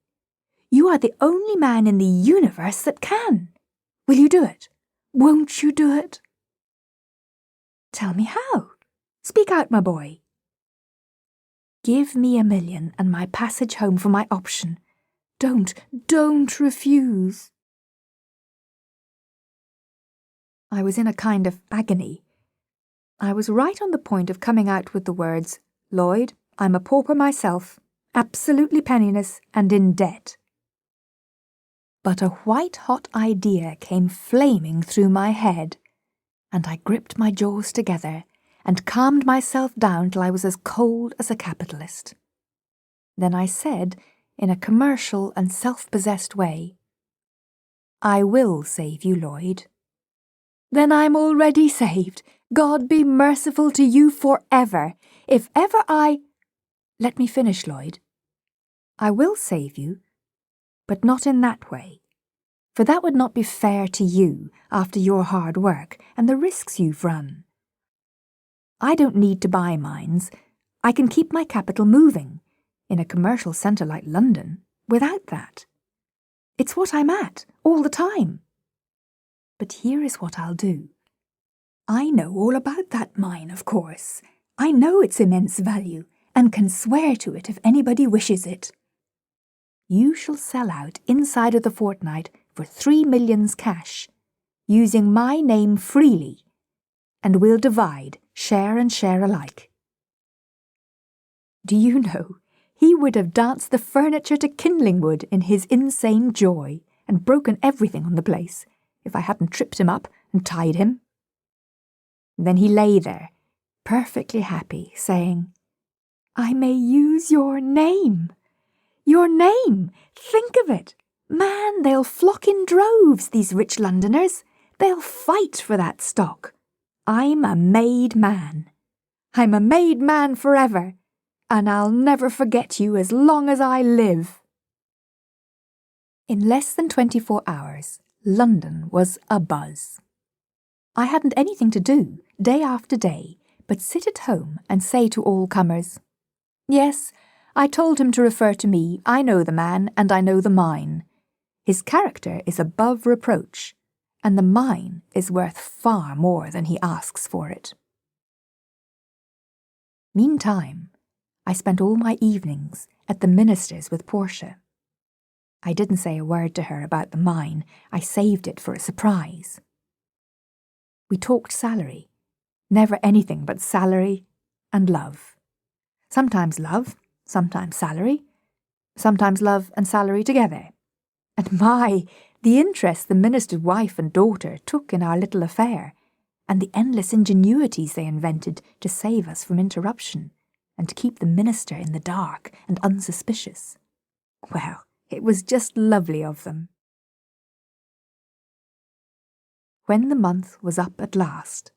You are the only man in the universe that can. Will you do it? Won't you do it?" "Tell me how. Speak out, my boy." "Give me $1 million and my passage home for my option. Don't refuse." I was in a kind of agony. I was right on the point of coming out with the words, "Lloyd, I'm a pauper myself, absolutely penniless and in debt." But a white-hot idea came flaming through my head, and I gripped my jaws together and calmed myself down till I was as cold as a capitalist. Then I said, in a commercial and self-possessed way, "I will save you, Lloyd." "Then I'm already saved. God be merciful to you forever. If ever I—" "Let me finish, Lloyd. I will save you, but not in that way, for that would not be fair to you after your hard work and the risks you've run. I don't need to buy mines. I can keep my capital moving, in a commercial centre like London, without that. It's what I'm at, all the time. But here is what I'll do. I know all about that mine, of course. I know its immense value, and can swear to it if anybody wishes it. You shall sell out inside of the fortnight for 3 millions cash, using my name freely, and we'll divide, share and share alike." Do you know, he would have danced the furniture to kindling wood in his insane joy, and broken everything on the place, if I hadn't tripped him up and tied him. Then he lay there, perfectly happy, saying, "I may use your name. Your name! Think of it! Man, they'll flock in droves, these rich Londoners. They'll fight for that stock. I'm a made man. I'm a made man forever, and I'll never forget you as long as I live." In less than 24 hours, London was abuzz. I hadn't anything to do, day after day, but sit at home and say to all comers, "Yes, I told him to refer to me. I know the man, and I know the mine. His character is above reproach, and the mine is worth far more than he asks for it." Meantime, I spent all my evenings at the minister's with Portia. I didn't say a word to her about the mine. I saved it for a surprise. We talked salary, never anything but salary and love. Sometimes love, sometimes salary, sometimes love and salary together. And the interest the minister's wife and daughter took in our little affair, and the endless ingenuities they invented to save us from interruption, and to keep the minister in the dark and unsuspicious. Well, it was just lovely of them. When the month was up at last,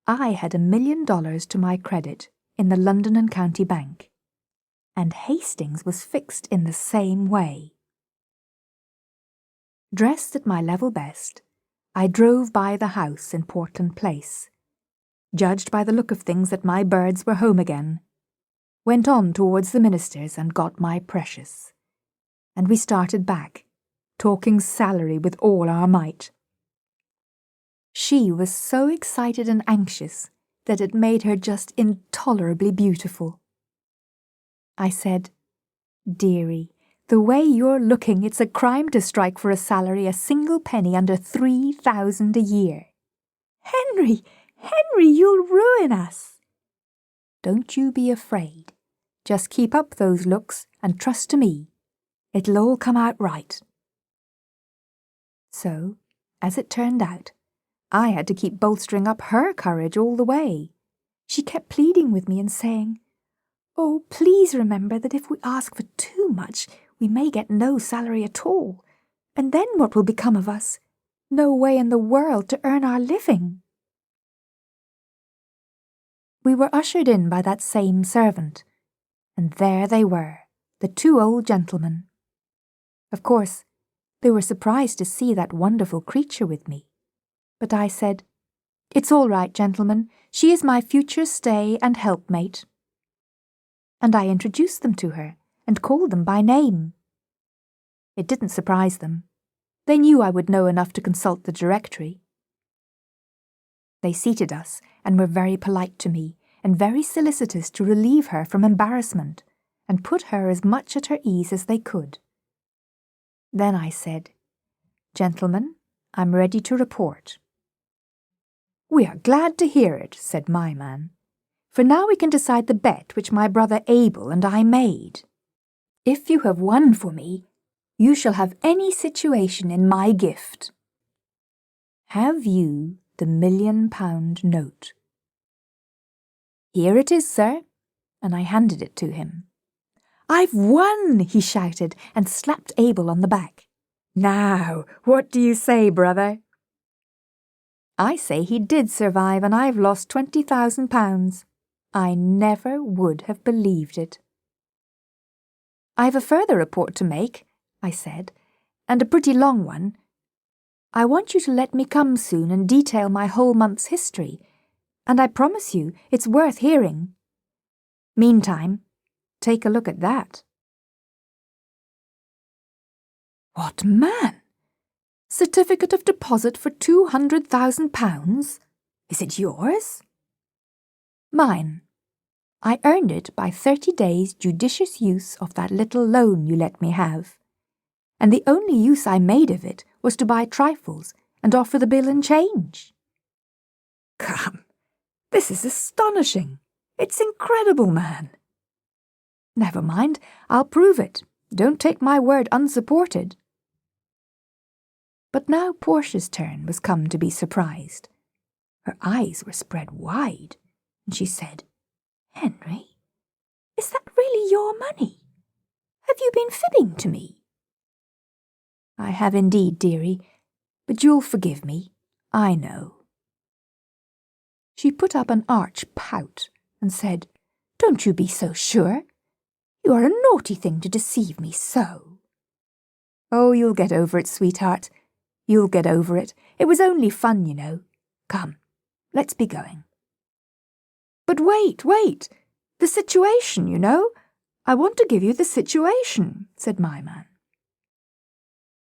I had $1 million to my credit in the London and County Bank, and Hastings was fixed in the same way. Dressed at my level best, I drove by the house in Portland Place, judged by the look of things that my birds were home again, went on towards the minister's and got my precious, and we started back, talking salary with all our might. She was so excited and anxious that it made her just intolerably beautiful. I said, "Dearie, the way you're looking, it's a crime to strike for a salary a single penny under 3,000 a year." Henry, you'll ruin us." "Don't you be afraid. Just keep up those looks and trust to me. It'll all come out right." So, as it turned out, I had to keep bolstering up her courage all the way. She kept pleading with me and saying, "Oh, please remember that if we ask for too much, we may get no salary at all. And then what will become of us? No way in the world to earn our living." We were ushered in by that same servant, and there they were, the 2 old gentlemen. Of course, They were surprised to see that wonderful creature with me. But I said, "It's all right, gentlemen. She is my future stay and helpmate." And I introduced them to her and called them by name. It didn't surprise them. They knew I would know enough to consult the directory. They seated us and were very polite to me and very solicitous to relieve her from embarrassment and put her as much at her ease as they could. Then I said, "Gentlemen, I'm ready to report." "We are glad to hear it," said my man, "for now we can decide the bet which my brother Abel and I made. If you have won for me, you shall have any situation in my gift. Have you the £1,000,000 note?" "Here it is, sir," and I handed it to him. "I've won!" he shouted and slapped Abel on the back. "Now, what do you say, brother?" I say he did survive and I've lost £20,000. I never would have believed it. "I've a further report to make," I said, "and a pretty long one. I want you to let me come soon and detail my whole month's history, and I promise you it's worth hearing. Meantime, take a look at that." "What man? Certificate of deposit for £200,000? Is it yours?" "Mine. I earned it by 30 days' judicious use of that little loan you let me have, and the only use I made of it was to buy trifles and offer the bill in change." "Come, this is astonishing. It's incredible, man." "Never mind, I'll prove it. Don't take my word unsupported." But now Portia's turn was come to be surprised. Her eyes were spread wide, and she said, "Henry, is that really your money? Have you been fibbing to me?" "I have indeed, dearie, but you'll forgive me, I know." She put up an arch pout and said, "Don't you be so sure. You are a naughty thing to deceive me so." "Oh, you'll get over it, sweetheart. You'll get over it. It was only fun, you know. Come, let's be going." "But wait. The situation, you know. I want to give you the situation," said my man.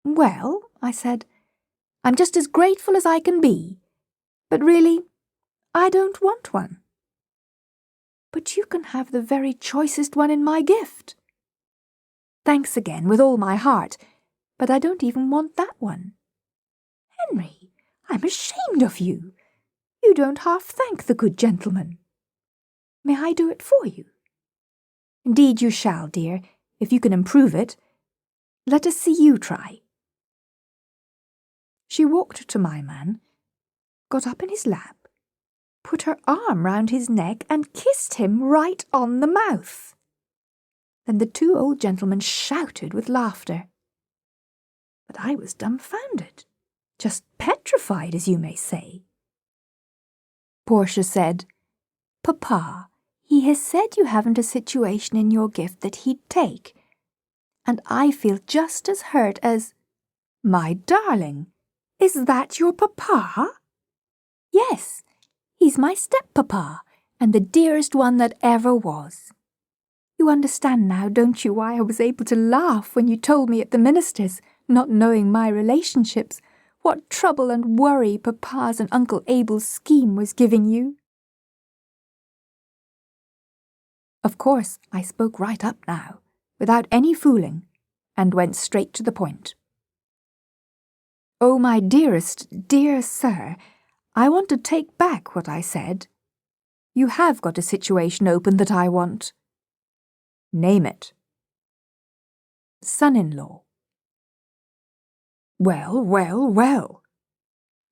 "Well," I said, "I'm just as grateful as I can be. But really, I don't want one." "But you can have the very choicest one in my gift." "Thanks again, with all my heart, but I don't even want that one." "Henry, I'm ashamed of you. You don't half thank the good gentleman. May I do it for you?" "Indeed you shall, dear, if you can improve it. Let us see you try." She walked to my man, got up in his lap, put her arm round his neck and kissed him right on the mouth. Then the two old gentlemen shouted with laughter. But I was dumbfounded, just petrified, as you may say. Portia said, "Papa, he has said you haven't a situation in your gift that he'd take, and I feel just as hurt as—" "My darling, is that your papa?" "Yes, he's my step-papa, and the dearest one that ever was. You understand now, don't you, why I was able to laugh when you told me at the minister's, not knowing my relationships, what trouble and worry Papa's and Uncle Abel's scheme was giving you?" Of course, I spoke right up now, without any fooling, and went straight to the point. "Oh, my dearest, dear sir, I want to take back what I said. You have got a situation open that I want." "Name it." "Son-in-law." Well.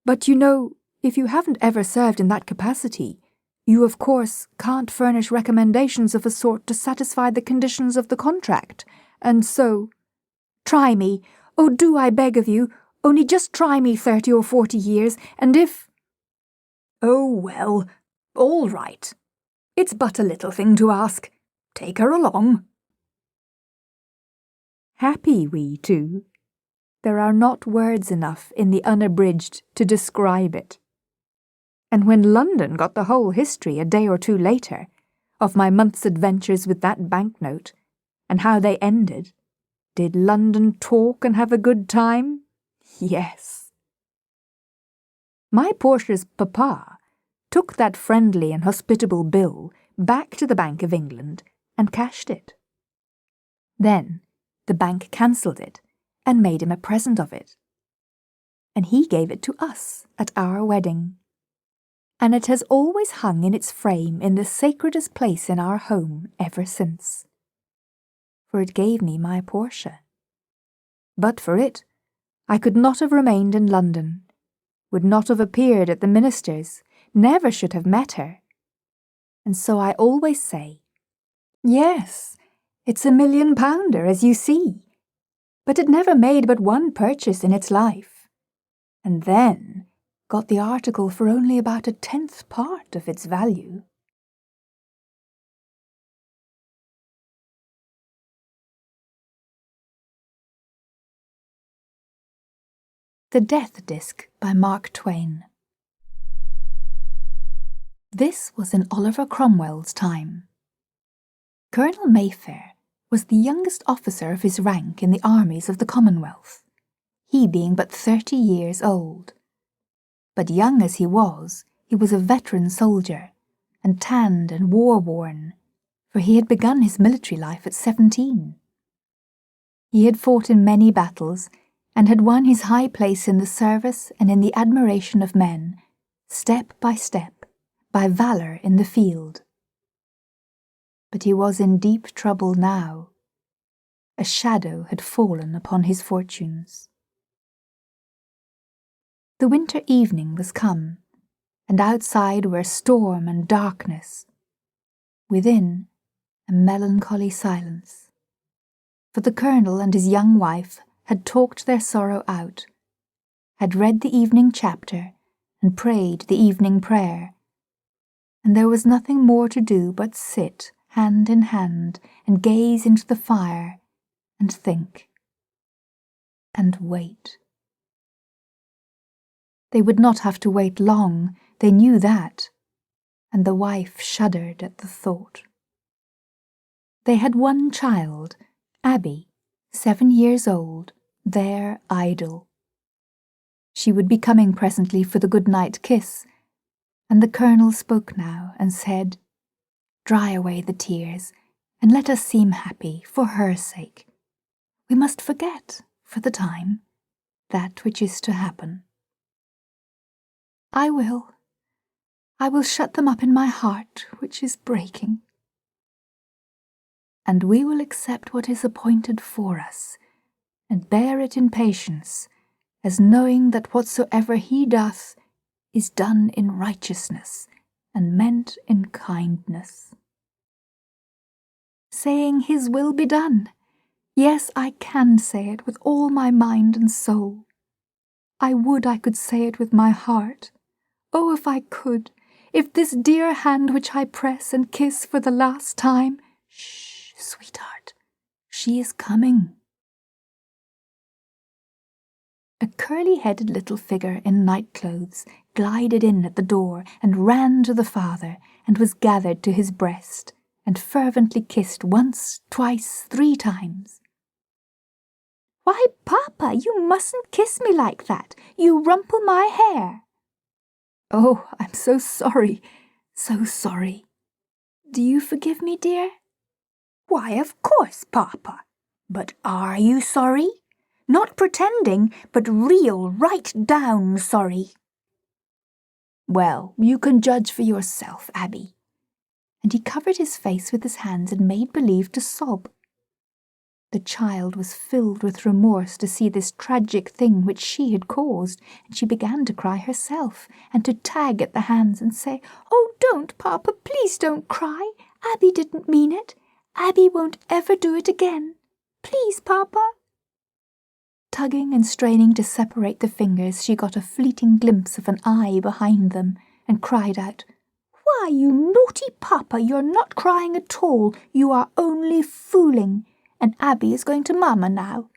But you know, if you haven't ever served in that capacity, you of course can't furnish recommendations of a sort to satisfy the conditions of the contract, and so— "Try me. Oh, do, I beg of you. Only just try me 30 or 40 years, and if—" "Oh, well, all right. It's but a little thing to ask. Take her along." Happy we two. There are not words enough in the Unabridged to describe it. And when London got the whole history a day or two later, of my month's adventures with that banknote, and how they ended, did London talk and have a good time? Yes. My Portia's papa took that friendly and hospitable bill back to the Bank of England and cashed it. Then the bank cancelled it and made him a present of it. And he gave it to us at our wedding. And it has always hung in its frame in the sacredest place in our home ever since. For it gave me my Portia. But for it, I could not have remained in London, would not have appeared at the minister's, never should have met her. And so I always say, yes, it's £1 million, as you see, but it never made but one purchase in its life, and then got the article for only about 1/10 part of its value. The Death Disc by Mark Twain. This was in Oliver Cromwell's time. Colonel Mayfair was the youngest officer of his rank in the armies of the Commonwealth, he being but 30 years old. But young as he was a veteran soldier, and tanned and war-worn, for he had begun his military life at 17. He had fought in many battles, and had won his high place in the service and in the admiration of men, step by step, by valour in the field. But he was in deep trouble now. A shadow had fallen upon his fortunes. The winter evening was come, and outside were storm and darkness. Within, a melancholy silence. For the colonel and his young wife had talked their sorrow out, had read the evening chapter, and prayed the evening prayer, and there was nothing more to do but sit hand in hand and gaze into the fire and think and wait. They would not have to wait long, they knew that, and the wife shuddered at the thought. They had one child, Abby, 7 years old, there idle. She would be coming presently for the good-night kiss, and the colonel spoke now and said, "Dry away the tears, and let us seem happy for her sake. We must forget, for the time, that which is to happen." I will shut them up in my heart, which is breaking. And we will accept what is appointed for us, and bear it in patience, as knowing that whatsoever he doth is done in righteousness, and meant in kindness. Saying his will be done, yes, I can say it with all my mind and soul. I would I could say it with my heart. Oh, if I could, if this dear hand which I press and kiss for the last time— Shh, sweetheart, she is coming. A curly-headed little figure in night-clothes glided in at the door and ran to the father and was gathered to his breast and fervently kissed once, twice, 3 times. "Why, Papa, you mustn't kiss me like that. You rumple my hair." "Oh, I'm so sorry, so sorry. Do you forgive me, dear?" "Why, of course, Papa. But are you sorry? Not pretending, but real, right down sorry." "Well, you can judge for yourself, Abby." And he covered his face with his hands and made believe to sob. The child was filled with remorse to see this tragic thing which she had caused, and she began to cry herself, and to tag at the hands and say, "Oh, don't, Papa, please don't cry. Abby didn't mean it. Abby won't ever do it again. Please, Papa." Tugging and straining to separate the fingers, she got a fleeting glimpse of an eye behind them, and cried out, "Why, you naughty Papa, you're not crying at all. You are only fooling. And Abby is going to Mamma now.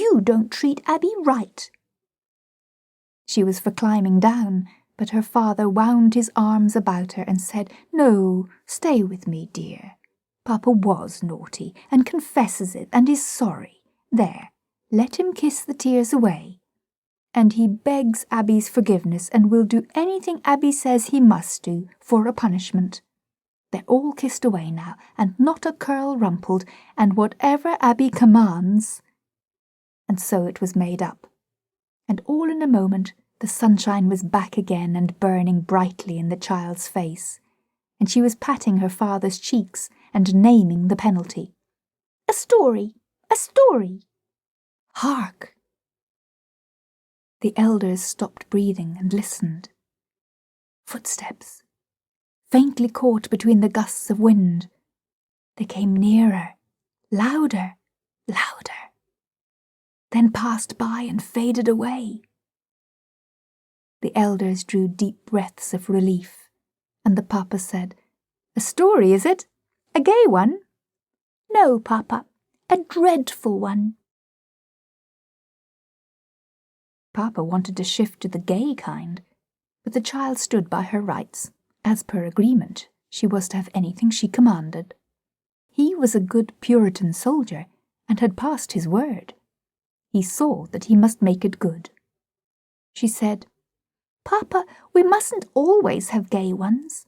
You don't treat Abby right." She was for climbing down, but her father wound his arms about her and said, "No, stay with me, dear. Papa was naughty and confesses it and is sorry. There, let him kiss the tears away. And he begs Abby's forgiveness and will do anything Abby says he must do for a punishment. They're all kissed away now, and not a curl rumpled, and whatever Abby commands." And so it was made up. And all in a moment the sunshine was back again and burning brightly in the child's face, and she was patting her father's cheeks and naming the penalty. "A story! A story! Hark!" The elders stopped breathing and listened. Footsteps, faintly caught between the gusts of wind. They came nearer, louder, louder, then passed by and faded away. The elders drew deep breaths of relief, and the papa said, "A story, is it? A gay one?" "No, Papa, a dreadful one." Papa wanted to shift to the gay kind, but the child stood by her rights. As per agreement, she was to have anything she commanded. He was a good Puritan soldier, and had passed his word. He saw that he must make it good. She said, "Papa, we mustn't always have gay ones.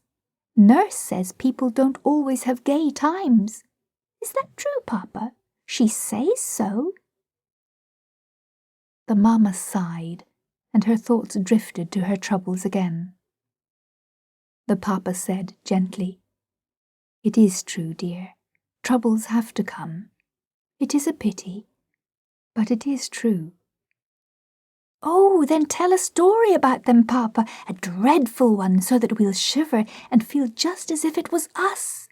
Nurse says people don't always have gay times. Is that true, Papa? She says so." The mamma sighed, and her thoughts drifted to her troubles again. The papa said gently, "It is true, dear. Troubles have to come. It is a pity, but it is true." "Oh, then tell a story about them, Papa, a dreadful one, so that we'll shiver and feel just as if it was us.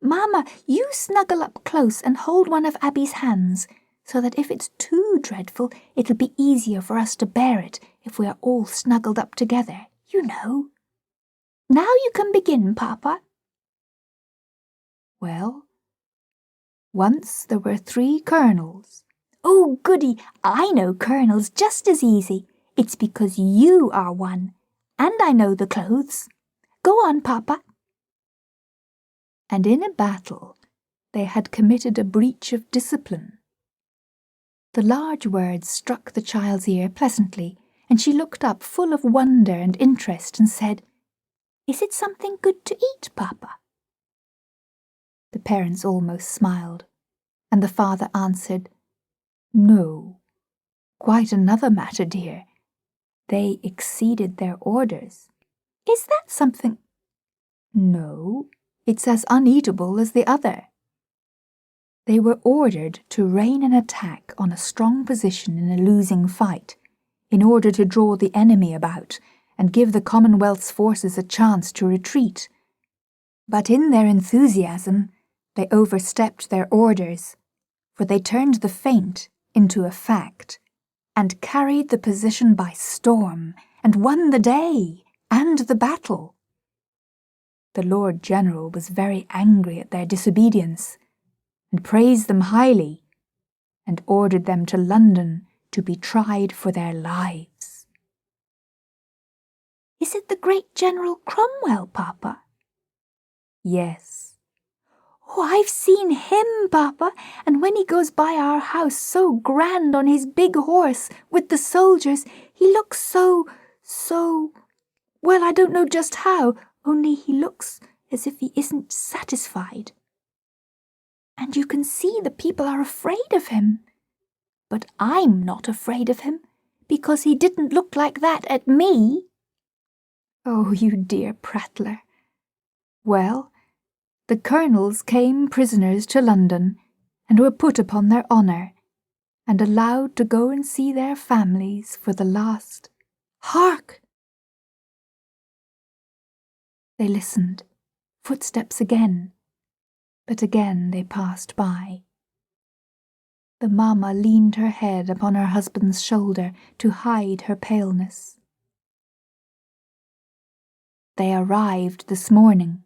Mamma, you snuggle up close and hold one of Abby's hands, so that if it's too dreadful, it'll be easier for us to bear it if we are all snuggled up together, you know. Now you can begin, Papa." "Well, once there were 3 colonels. "Oh, goody, I know colonels just as easy. It's because you are one, and I know the clothes. Go on, Papa." "And in a battle they had committed a breach of discipline." The large words struck the child's ear pleasantly, and she looked up full of wonder and interest and said, "Is it something good to eat, Papa?" The parents almost smiled, and the father answered, "No, quite another matter, dear. They exceeded their orders." "Is that something—" "No, it's as uneatable as the other. They were ordered to rain an attack on a strong position in a losing fight, in order to draw the enemy about and give the Commonwealth's forces a chance to retreat. But in their enthusiasm, they overstepped their orders, for they turned the feint into a fact, and carried the position by storm, and won the day and the battle. The Lord General was very angry at their disobedience, and praised them highly, and ordered them to London to be tried for their lives." "Is it the great General Cromwell, Papa?" "Yes." "Oh, I've seen him, Papa, and when he goes by our house so grand on his big horse with the soldiers, he looks so, well, I don't know just how, only he looks as if he isn't satisfied. And you can see the people are afraid of him. But I'm not afraid of him, because he didn't look like that at me." "Oh, you dear prattler. Well, the colonels came prisoners to London, and were put upon their honour, and allowed to go and see their families for the last— Hark!" They listened, footsteps again, but again they passed by. The mamma leaned her head upon her husband's shoulder to hide her paleness. "They arrived this morning."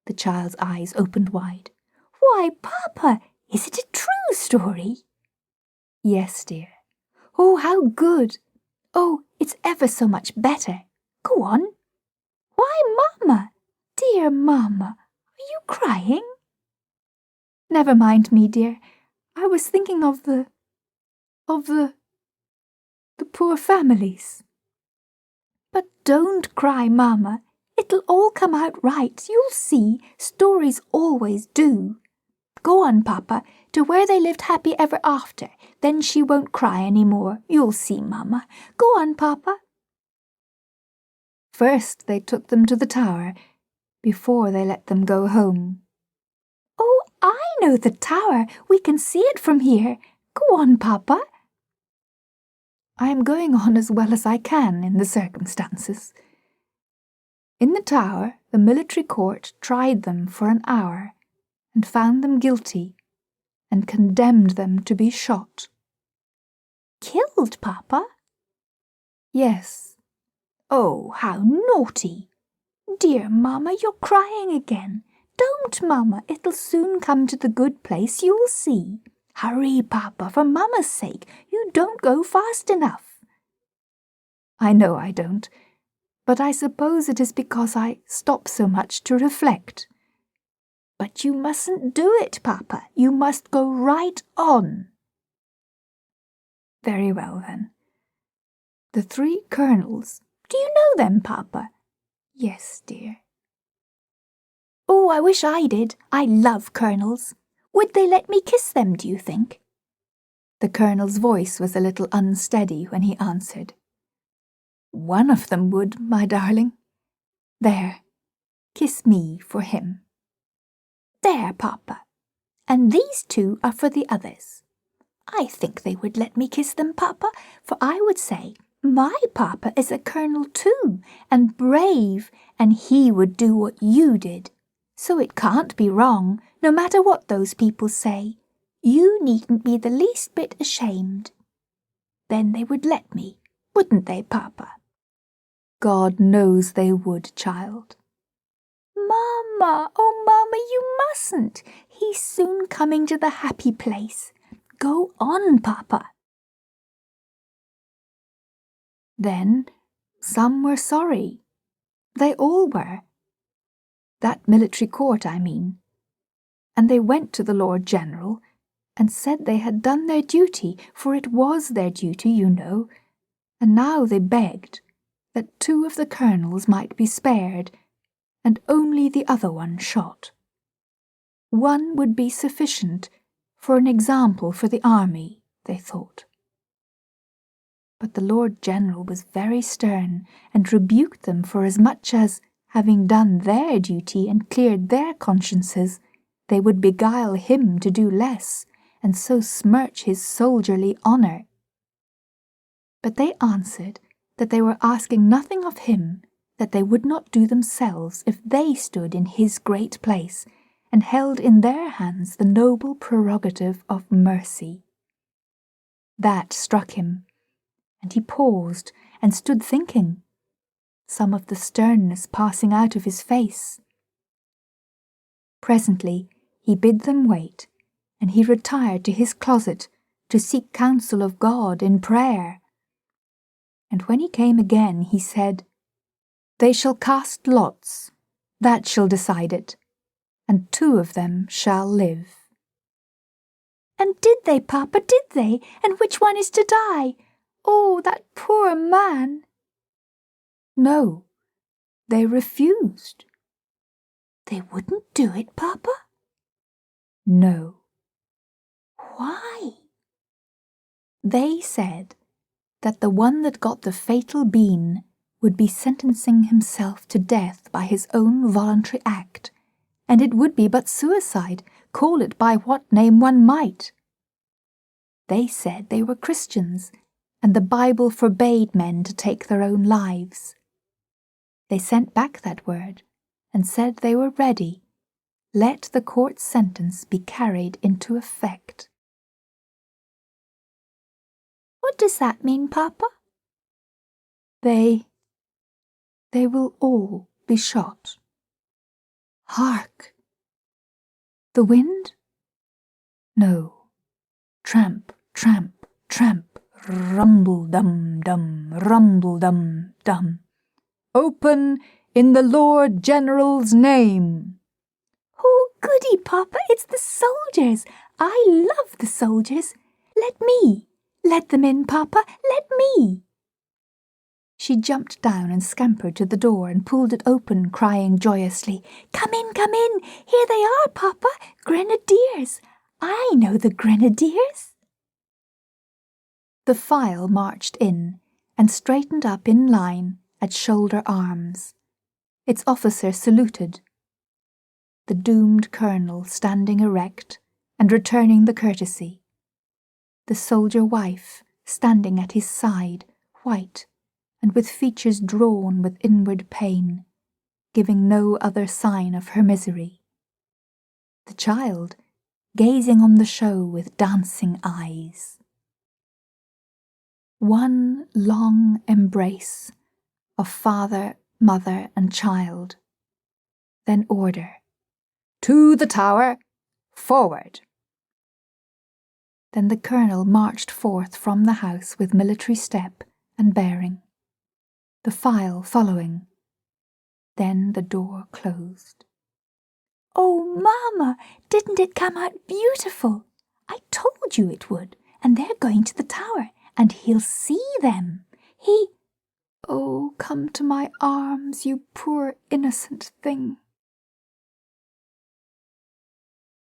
The child's eyes opened wide. "Why, Papa, is it a true story?" Yes, dear. Oh, how good! Oh, it's ever so much better. Go on. Why, Mamma! Dear Mamma, are you crying? Never mind me, dear. I was thinking of the poor families. But don't cry, Mamma. It'll all come out right. You'll see. Stories always do. Go on, Papa, to where they lived happy ever after. Then she won't cry any more. You'll see, Mamma. Go on, Papa. First they took them to the tower, before they let them go home. Oh, I know the tower. We can see it from here. Go on, Papa. I am going on as well as I can in the circumstances. In the tower, the military court tried them for an hour, and found them guilty, and condemned them to be shot. Killed, Papa? Yes. Oh, how naughty! Dear Mamma, you're crying again. Don't, Mamma, it'll soon come to the good place, you'll see. Hurry, Papa, for Mamma's sake, you don't go fast enough. I know I don't, but I suppose it is because I stop so much to reflect. But you mustn't do it, Papa. You must go right on. Very well, then. The 3 colonels. Do you know them, Papa? Yes, dear. Oh, I wish I did. I love colonels. Would they let me kiss them, do you think? The colonel's voice was a little unsteady when he answered. One of them would, my darling. There, kiss me for him. There, Papa. And these 2 are for the others. I think they would let me kiss them, Papa, for I would say, my Papa is a colonel too, and brave, and he would do what you did. So it can't be wrong, no matter what those people say. You needn't be the least bit ashamed. Then they would let me, wouldn't they, Papa? God knows they would, child. Mamma, oh, Mamma, you mustn't. He's soon coming to the happy place. Go on, Papa. Then some were sorry. They all were. That military court, I mean. And they went to the Lord General and said they had done their duty, for it was their duty, you know, and now they begged that 2 of the colonels might be spared, and only the other one shot. One would be sufficient for an example for the army, they thought. But the Lord General was very stern, and rebuked them for as much as, having done their duty and cleared their consciences, they would beguile him to do less, and so smirch his soldierly honour. But they answered that they were asking nothing of him that they would not do themselves if they stood in his great place, and held in their hands the noble prerogative of mercy. That struck him, and he paused and stood thinking, some of the sternness passing out of his face. Presently he bid them wait, and he retired to his closet to seek counsel of God in prayer. And when he came again, he said, They shall cast lots, that shall decide it, and 2 of them shall live. And did they, Papa, did they? And which one is to die? Oh, that poor man! No, they refused. They wouldn't do it, Papa? No. Why? They said that the one that got the fatal bean would be sentencing himself to death by his own voluntary act, and it would be but suicide, call it by what name one might. They said they were Christians, and the Bible forbade men to take their own lives. They sent back that word, and said they were ready. Let the court's sentence be carried into effect. What does that mean, Papa? They will all be shot. Hark! The wind? No. Tramp, tramp, tramp, rumble-dum-dum, rumble-dum-dum. "Open in the Lord General's name." "Oh, goody, Papa, it's the soldiers. I love the soldiers. Let them in, Papa, let me." She jumped down and scampered to the door and pulled it open, crying joyously, come in, here they are, Papa, grenadiers. I know the grenadiers." The file marched in and straightened up in line at shoulder arms. Its officer saluted. The doomed colonel standing erect and returning the courtesy. The soldier wife standing at his side, white, and with features drawn with inward pain, giving no other sign of her misery. The child gazing on the show with dancing eyes. One long embrace of father, mother, and child. Then order. "To the tower! Forward!" Then the colonel marched forth from the house with military step and bearing, the file following. Then the door closed. "Oh, Mama, didn't it come out beautiful? I told you it would, and they're going to the tower, and he'll see them. Oh, come to my arms, you poor innocent thing."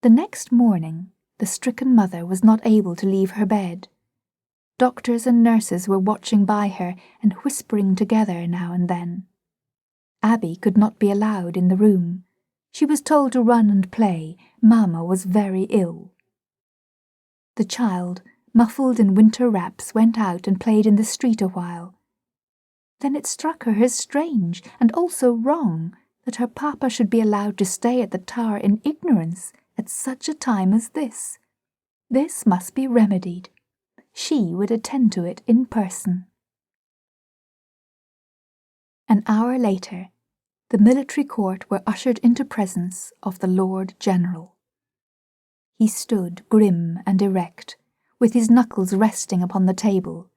The next morning, the stricken mother was not able to leave her bed. Doctors and nurses were watching by her and whispering together now and then. Abby could not be allowed in the room. She was told to run and play. Mamma was very ill. The child, muffled in winter wraps, went out and played in the street a while. Then it struck her as strange and also wrong that her papa should be allowed to stay at the tower in ignorance at such a time as this. This must be remedied. She would attend to it in person. An hour later, the military court were ushered into presence of the Lord General. He stood grim and erect, with his knuckles resting upon the table,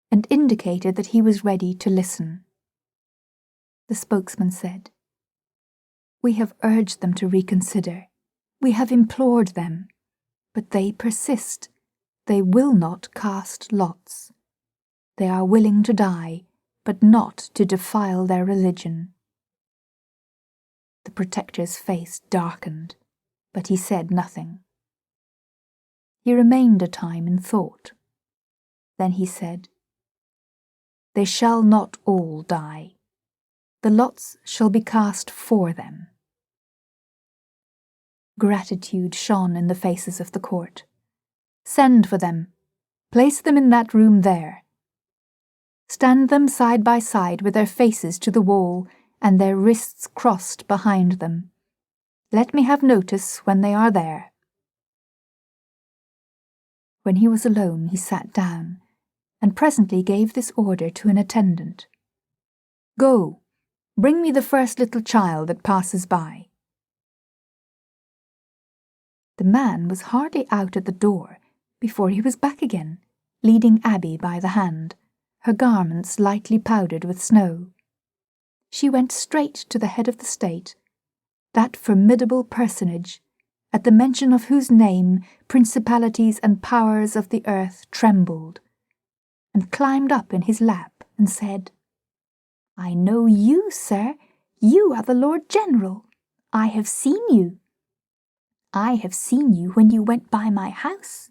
and indicated that he was ready to listen. The spokesman said, "We have urged them to reconsider. We have implored them, but they persist. They will not cast lots. They are willing to die, but not to defile their religion." The protector's face darkened, but he said nothing. He remained a time in thought. Then he said, "They shall not all die. The lots shall be cast for them." Gratitude shone in the faces of the court. "Send for them. Place them in that room there. Stand them side by side with their faces to the wall and their wrists crossed behind them. Let me have notice when they are there." When he was alone, he sat down, and presently gave this order to an attendant. "Go, bring me the first little child that passes by." The man was hardly out at the door before he was back again, leading Abby by the hand, her garments lightly powdered with snow. She went straight to the head of the state, that formidable personage, at the mention of whose name principalities and powers of the earth trembled, and climbed up in his lap and said, "I know you, sir. You are the Lord General. I have seen you. I have seen you when you went by my house.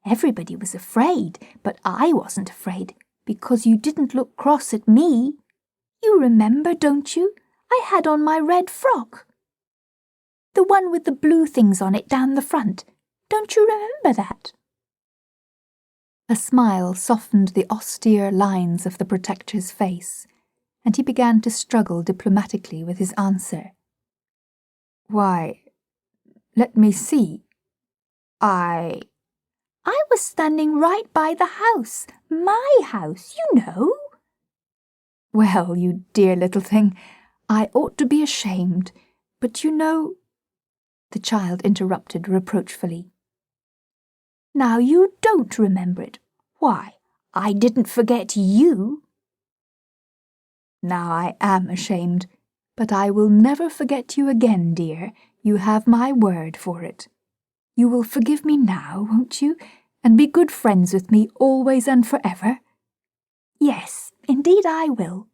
Everybody was afraid, but I wasn't afraid, because you didn't look cross at me. You remember, don't you? I had on my red frock. The one with the blue things on it down the front. Don't you remember that?" A smile softened the austere lines of the protector's face, and he began to struggle diplomatically with his answer. "Why, let me see. I was standing right by the house, my house, you know." "Well, you dear little thing, I ought to be ashamed, but you know—" The child interrupted reproachfully. "Now you don't remember it. Why, I didn't forget you. Now I am ashamed, but I will never forget you again, dear. You have my word for it. You will forgive me now, won't you, and be good friends with me always and forever? Yes, indeed I will.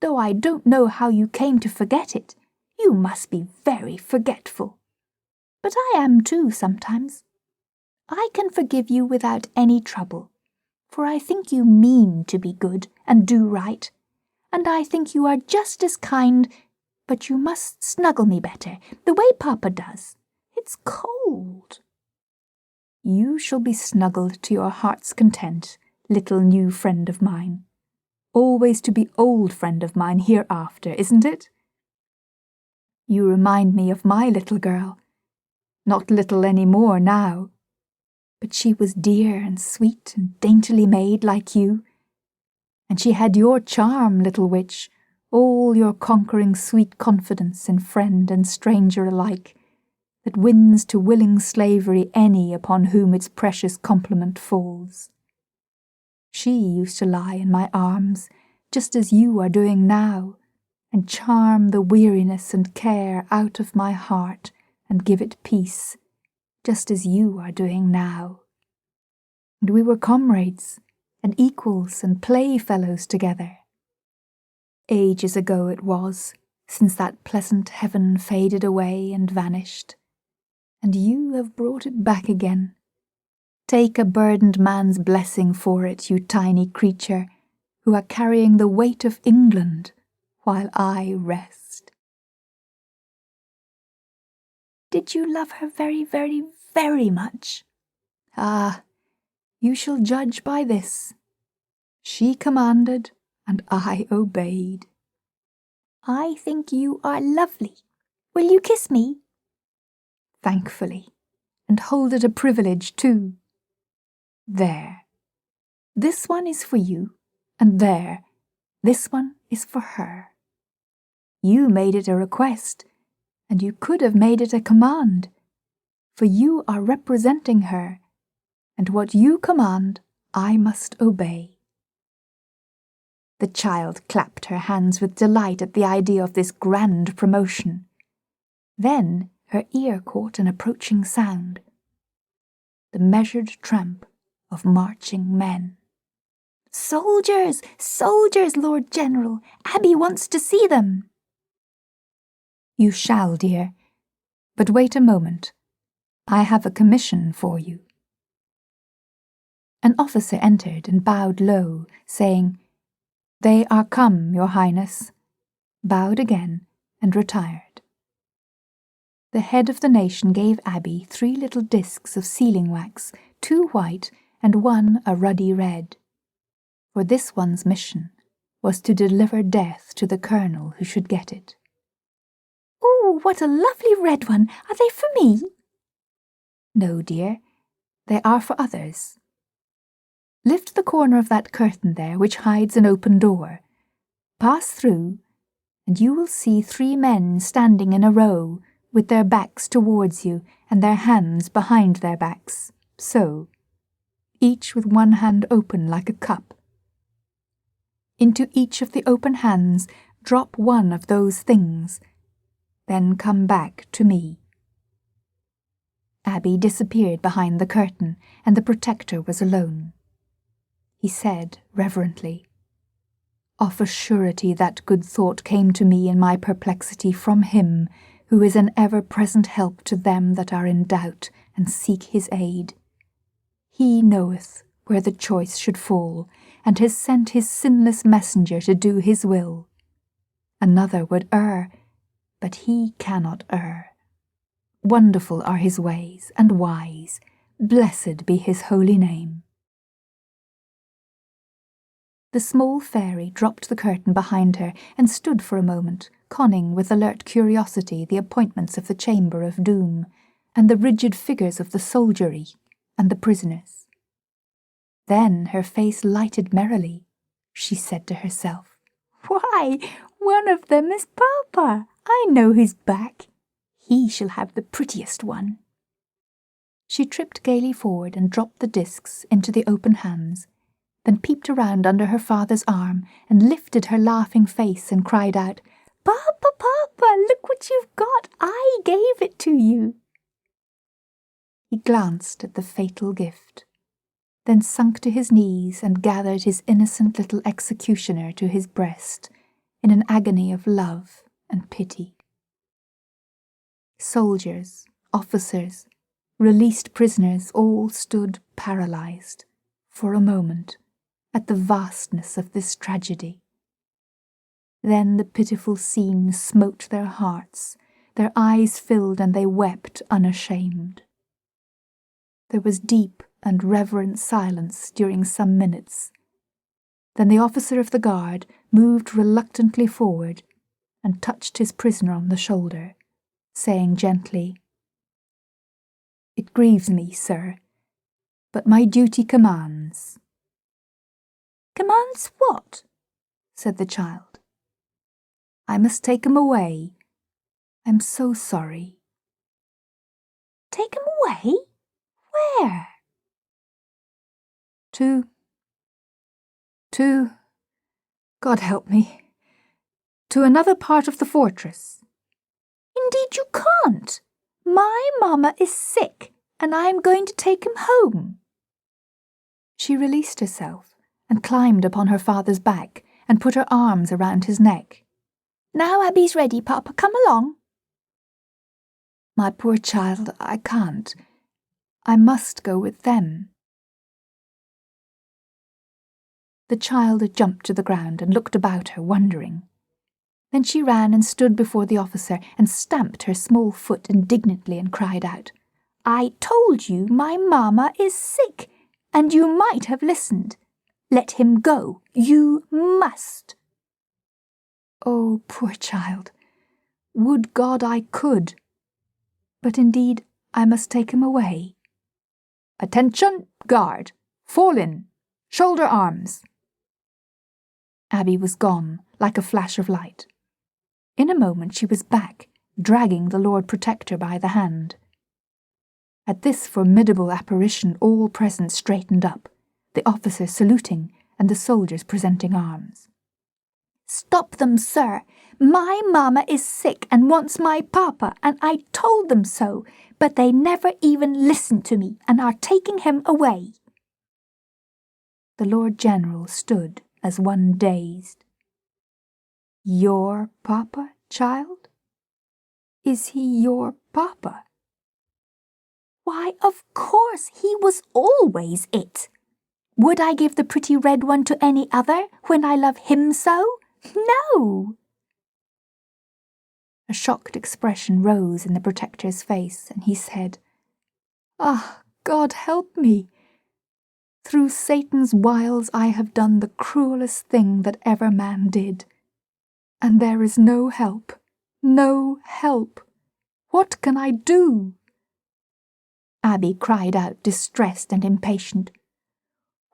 Though I don't know how you came to forget it. You must be very forgetful. But I am too sometimes. I can forgive you without any trouble, for I think you mean to be good and do right, and I think you are just as kind, but you must snuggle me better, the way Papa does. It's cold. You shall be snuggled to your heart's content, little new friend of mine. Always to be old friend of mine hereafter, isn't it? You remind me of my little girl. Not little any more now. But she was dear and sweet and daintily made like you. And she had your charm, little witch, all your conquering sweet confidence in friend and stranger alike, that wins to willing slavery any upon whom its precious compliment falls. She used to lie in my arms, just as you are doing now, and charm the weariness and care out of my heart and give it peace, just as you are doing now. And we were comrades, and equals and playfellows together. Ages ago it was, since that pleasant heaven faded away and vanished, and you have brought it back again. Take a burdened man's blessing for it, you tiny creature, who are carrying the weight of England, while I rest. Did you love her very, very, very much? Ah, you shall judge by this. She commanded, and I obeyed. I think you are lovely. Will you kiss me? Thankfully, and hold it a privilege too. There. This one is for you, and there. This one is for her. You made it a request, and you could have made it a command, for you are representing her, and what you command I must obey. The child clapped her hands with delight at the idea of this grand promotion. Then her ear caught an approaching sound, the measured tramp of marching men. Soldiers! Soldiers, Lord General! Abby wants to see them! You shall, dear, but wait a moment. I have a commission for you. An officer entered and bowed low, saying, They are come, Your Highness, bowed again and retired. The head of the nation gave Abby 3 little discs of sealing wax, 2 white and 1 a ruddy red. For this one's mission was to deliver death to the colonel who should get it. Oh, what a lovely red one! Are they for me? No, dear, they are for others. Lift the corner of that curtain there which hides an open door. Pass through, and you will see 3 men standing in a row, with their backs towards you and their hands behind their backs, so, each with one hand open like a cup. Into each of the open hands drop one of those things, then come back to me. Abby disappeared behind the curtain, and the protector was alone. He said reverently, Of a surety that good thought came to me in my perplexity from him, who is an ever-present help to them that are in doubt and seek his aid. He knoweth where the choice should fall, and has sent his sinless messenger to do his will. Another would err, but he cannot err. Wonderful are his ways, and wise. Blessed be his holy name. The small fairy dropped the curtain behind her and stood for a moment, conning with alert curiosity the appointments of the chamber of doom, and the rigid figures of the soldiery, and the prisoners. Then her face lighted merrily. She said to herself, Why, one of them is Papa. I know who's back. He shall have the prettiest one. She tripped gaily forward and dropped the discs into the open hands, then peeped around under her father's arm and lifted her laughing face and cried out, "Papa, Papa, look what you've got! I gave it to you!" He glanced at the fatal gift, then sunk to his knees and gathered his innocent little executioner to his breast in an agony of love and pity. Soldiers, officers, released prisoners all stood paralyzed, for a moment, at the vastness of this tragedy. Then the pitiful scene smote their hearts, their eyes filled, and they wept unashamed. There was deep and reverent silence during some minutes. Then the officer of the guard moved reluctantly forward and touched his prisoner on the shoulder, saying gently, "It grieves me, sir, but my duty commands." "Commands what?" said the child. "I must take him away. I'm so sorry." "Take him away? Where?" To, God help me, to another part of the fortress." "Indeed you can't. My mamma is sick, and I am going to take him home." She released herself and climbed upon her father's back and put her arms around his neck. "Now Abby's ready, Papa, come along." "My poor child, I can't. I must go with them." The child jumped to the ground and looked about her, wondering. Then she ran and stood before the officer and stamped her small foot indignantly and cried out, "I told you my mamma is sick, and you might have listened. Let him go. You must." Oh, poor child! Would God I could! But indeed I must take him away. "Attention, guard! Fall in! Shoulder arms!" Abby was gone, like a flash of light. In a moment she was back, dragging the Lord Protector by the hand. At this formidable apparition all present straightened up, the officer saluting and the soldiers presenting arms. "Stop them, sir! My mamma is sick and wants my papa, and I told them so, but they never even listened to me and are taking him away." The Lord General stood as one dazed. "Your papa, child? Is he your papa?" "Why, of course, he was always it. Would I give the pretty red one to any other when I love him so? No!" A shocked expression rose in the Protector's face, and he said, "Ah, God help me! Through Satan's wiles I have done the cruelest thing that ever man did. And there is no help, no help. What can I do?" Abby cried out, distressed and impatient.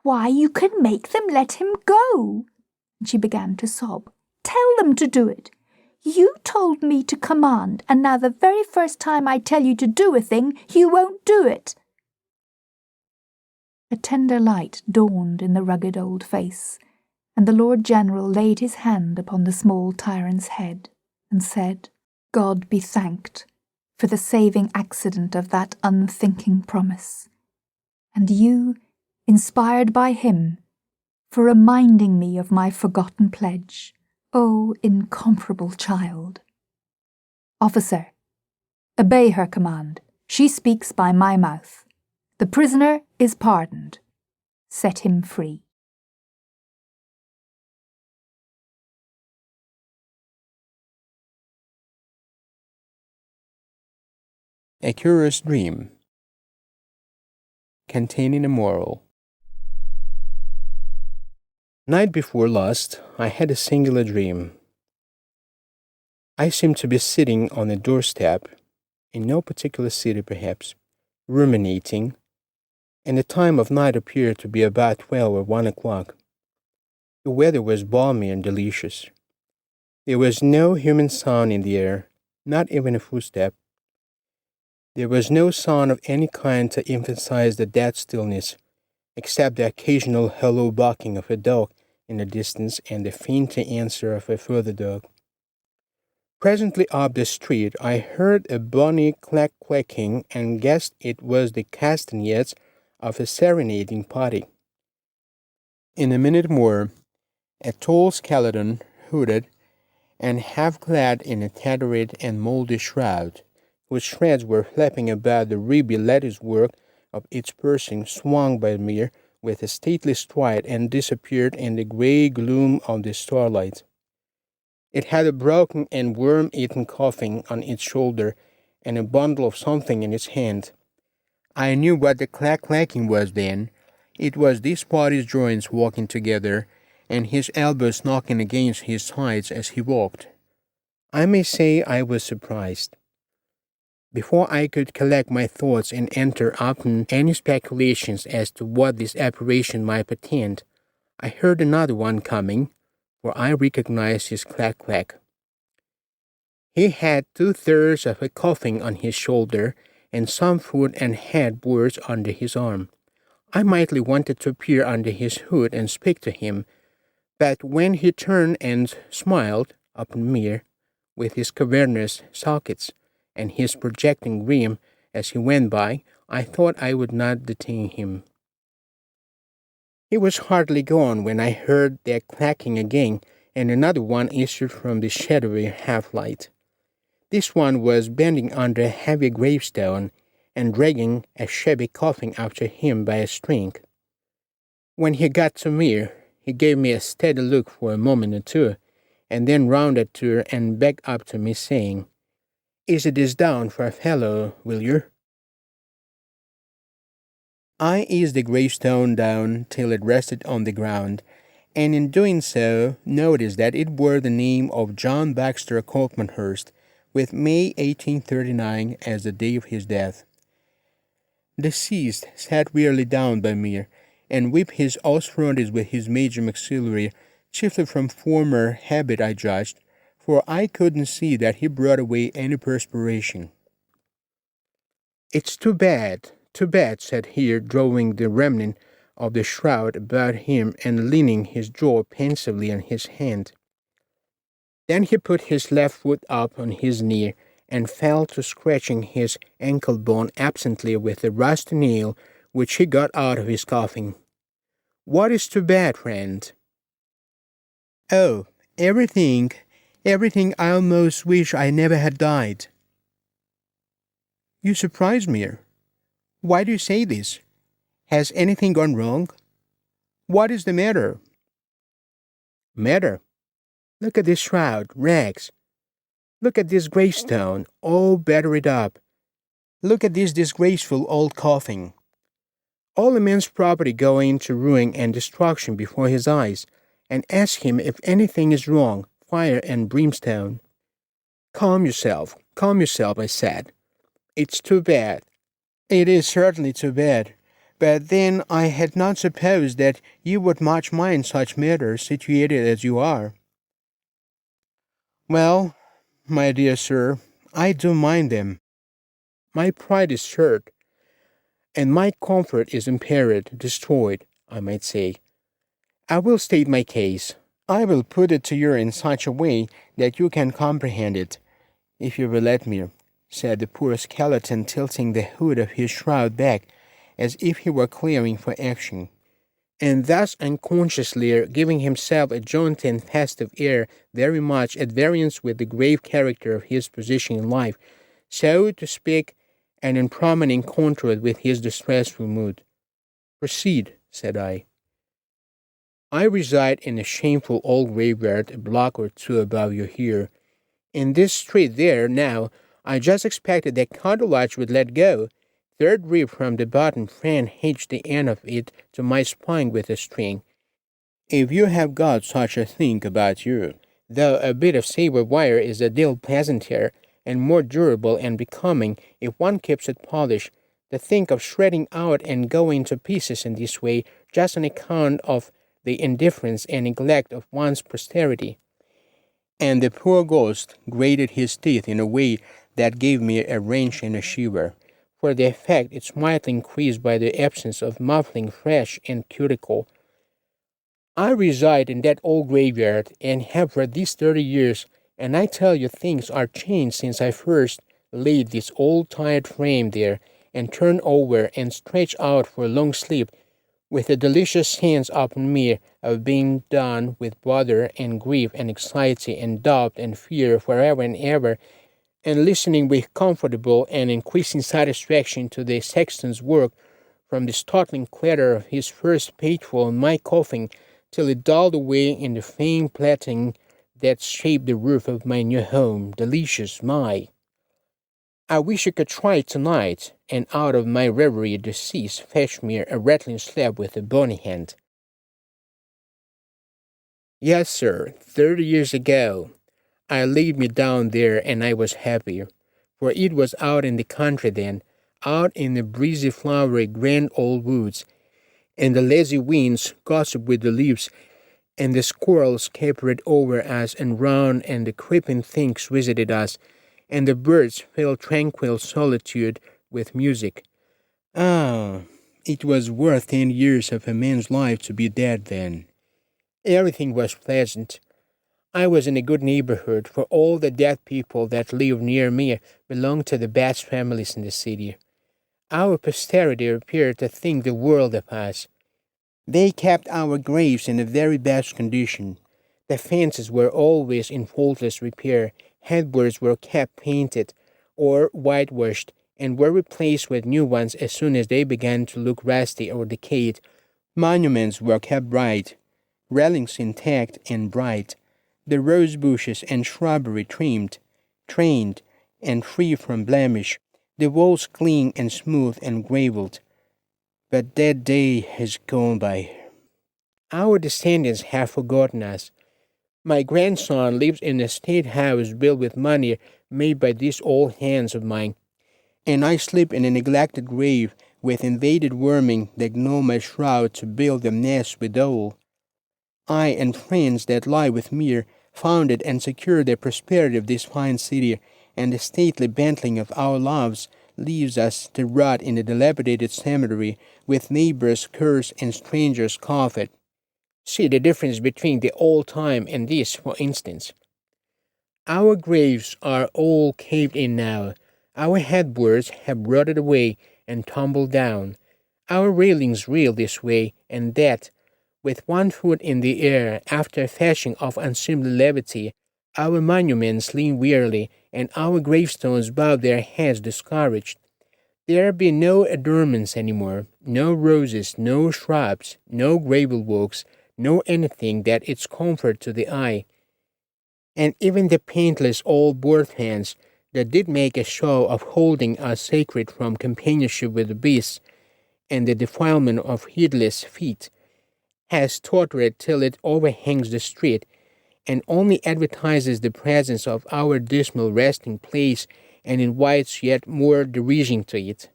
"Why, you can make them let him go." And she began to sob. "Tell them to do it. You told me to command, and now the very first time I tell you to do a thing, you won't do it." A tender light dawned in the rugged old face, and the Lord General laid his hand upon the small tyrant's head and said, "God be thanked for the saving accident of that unthinking promise, and you, inspired by him, for reminding me of my forgotten pledge, O incomparable child. Officer, obey her command. She speaks by my mouth. The prisoner is pardoned. Set him free." A Curious Dream, containing a moral. Night before last, I had a singular dream. I seemed to be sitting on a doorstep, in no particular city perhaps, ruminating, and the time of night appeared to be about 12 or 1 o'clock. The weather was balmy and delicious. There was no human sound in the air, not even a footstep. There was no sound of any kind to emphasize the dead stillness, except the occasional hollow barking of a dog in the distance and the fainter answer of a further dog. Presently up the street I heard a bonny clack-clacking and guessed it was the castanets of a serenading party. In a minute more, a tall skeleton, hooded, and half-clad in a tattered and mouldy shroud, whose shreds were flapping about the ribby lattice-work of its person, swung by me with a stately stride and disappeared in the grey gloom of the starlight. It had a broken and worm-eaten coffin on its shoulder and a bundle of something in its hand. I knew what the clack-clacking was then. It was this party's joints walking together, and his elbows knocking against his sides as he walked. I may say I was surprised. Before I could collect my thoughts and enter upon any speculations as to what this apparition might portend, I heard another one coming, for I recognized his clack-clack. He had 2/3 of a coffin on his shoulder, and some food and headboards under his arm. I mightily wanted to peer under his hood and speak to him, but when he turned and smiled upon me with his cavernous sockets and his projecting rim as he went by, I thought I would not detain him. He was hardly gone when I heard that clacking again, and another one issued from the shadowy half-light. This one was bending under a heavy gravestone and dragging a shabby coffin after him by a string. When he got to me, he gave me a steady look for a moment or two, and then rounded to and backed up to me, saying, "Easy this down for a fellow, will you?" I eased the gravestone down till it rested on the ground, and in doing so noticed that it bore the name of John Baxter Copemanhurst, with May 1839 as the day of his death. Deceased sat wearily down by me, and whipped his ostfrontis with his major maxillary, chiefly from former habit I judged, for I couldn't see that he brought away any perspiration. "It's too bad, said he, drawing the remnant of the shroud about him and leaning his jaw pensively on his hand. Then he put his left foot up on his knee and fell to scratching his ankle bone absently with a rusty nail which he got out of his coffin. "What is too bad, friend?" "Oh, everything I almost wish I never had died." "You surprise me. Why do you say this? Has anything gone wrong? What is the matter?" "Matter? Look at this shroud, rags. Look at this gravestone, all battered up. Look at this disgraceful old coffin. All a man's property going to ruin and destruction before his eyes, and ask him if anything is wrong, fire and brimstone. Calm yourself, I said. It's too bad. It is certainly too bad. But then I had not supposed that you would much mind such matters, situated as you are." "Well, my dear sir, I do mind them. My pride is hurt, and my comfort is impaired, destroyed, I might say. I will state my case. I will put it to you in such a way that you can comprehend it, if you will let me," said the poor skeleton, tilting the hood of his shroud back as if he were clearing for action, and thus unconsciously giving himself a jaunty and festive air very much at variance with the grave character of his position in life, so to speak, and in prominent contrast with his distressful mood. "Proceed," said I. "I reside in a shameful old graveyard a block or two above you here. In this street there, now, I just expected that cartilage would let go. Third rib from the bottom, friend hitched the end of it to my spine with a string. If you have got such a thing about you, though a bit of saber wire is a deal pleasanter and more durable and becoming if one keeps it polished, to think of shredding out and going to pieces in this way just on account of the indifference and neglect of one's posterity." And the poor ghost grated his teeth in a way that gave me a wrench and a shiver, for the effect is mildly increased by the absence of muffling fresh and cuticle. I reside in that old graveyard and have for these 30 years, and I tell you things are changed since I first laid this old tired frame there and turned over and stretched out for a long sleep, with a delicious sense upon me of being done with bother and grief and anxiety and doubt and fear forever and ever, and listening with comfortable and increasing satisfaction to the sexton's work, from the startling clatter of his first spateful on my coffin till it dulled away in the faint plaiting that shaped the roof of my new home. Delicious, my! I wish I could try it tonight, and out of my reverie decease fetch me a rattling slap with a bony hand. Yes, sir, 30 years ago, I laid me down there, and I was happy, for it was out in the country then, out in the breezy, flowery, grand old woods, and the lazy winds gossiped with the leaves, and the squirrels capered over us and round, and the creeping things visited us, and the birds filled tranquil solitude with music. Ah, it was worth 10 years of a man's life to be dead then. Everything was pleasant. I was in a good neighborhood, for all the dead people that lived near me belonged to the best families in the city. Our posterity appeared to think the world of us. They kept our graves in the very best condition. The fences were always in faultless repair. Headboards were kept painted or whitewashed, and were replaced with new ones as soon as they began to look rusty or decayed. Monuments were kept bright, railings intact and bright, the rose bushes and shrubbery trained, and free from blemish, the walls clean and smooth and gravelled. But that day has gone by. Our descendants have forgotten us. My grandson lives in a state house built with money made by these old hands of mine, and I sleep in a neglected grave with invaded vermin that gnaw my shroud to build them nests withal. I and friends that lie with me founded and secured the prosperity of this fine city, and the stately bantling of our loves leaves us to rot in a dilapidated cemetery, with neighbors curse and strangers cough at. See the difference between the old time and this, for instance. Our graves are all caved in now. Our headboards have rotted away and tumbled down. Our railings reel this way and that, with one foot in the air, after a fashion of unseemly levity. Our monuments lean wearily, and our gravestones bow their heads discouraged. There be no adornments any more, no roses, no shrubs, no gravel walks, no anything that is comfort to the eye. And even the paintless old board fans that did make a show of holding us sacred from companionship with the beasts and the defilement of heedless feet has tottered till it overhangs the street, and only advertises the presence of our dismal resting place and invites yet more derision to it.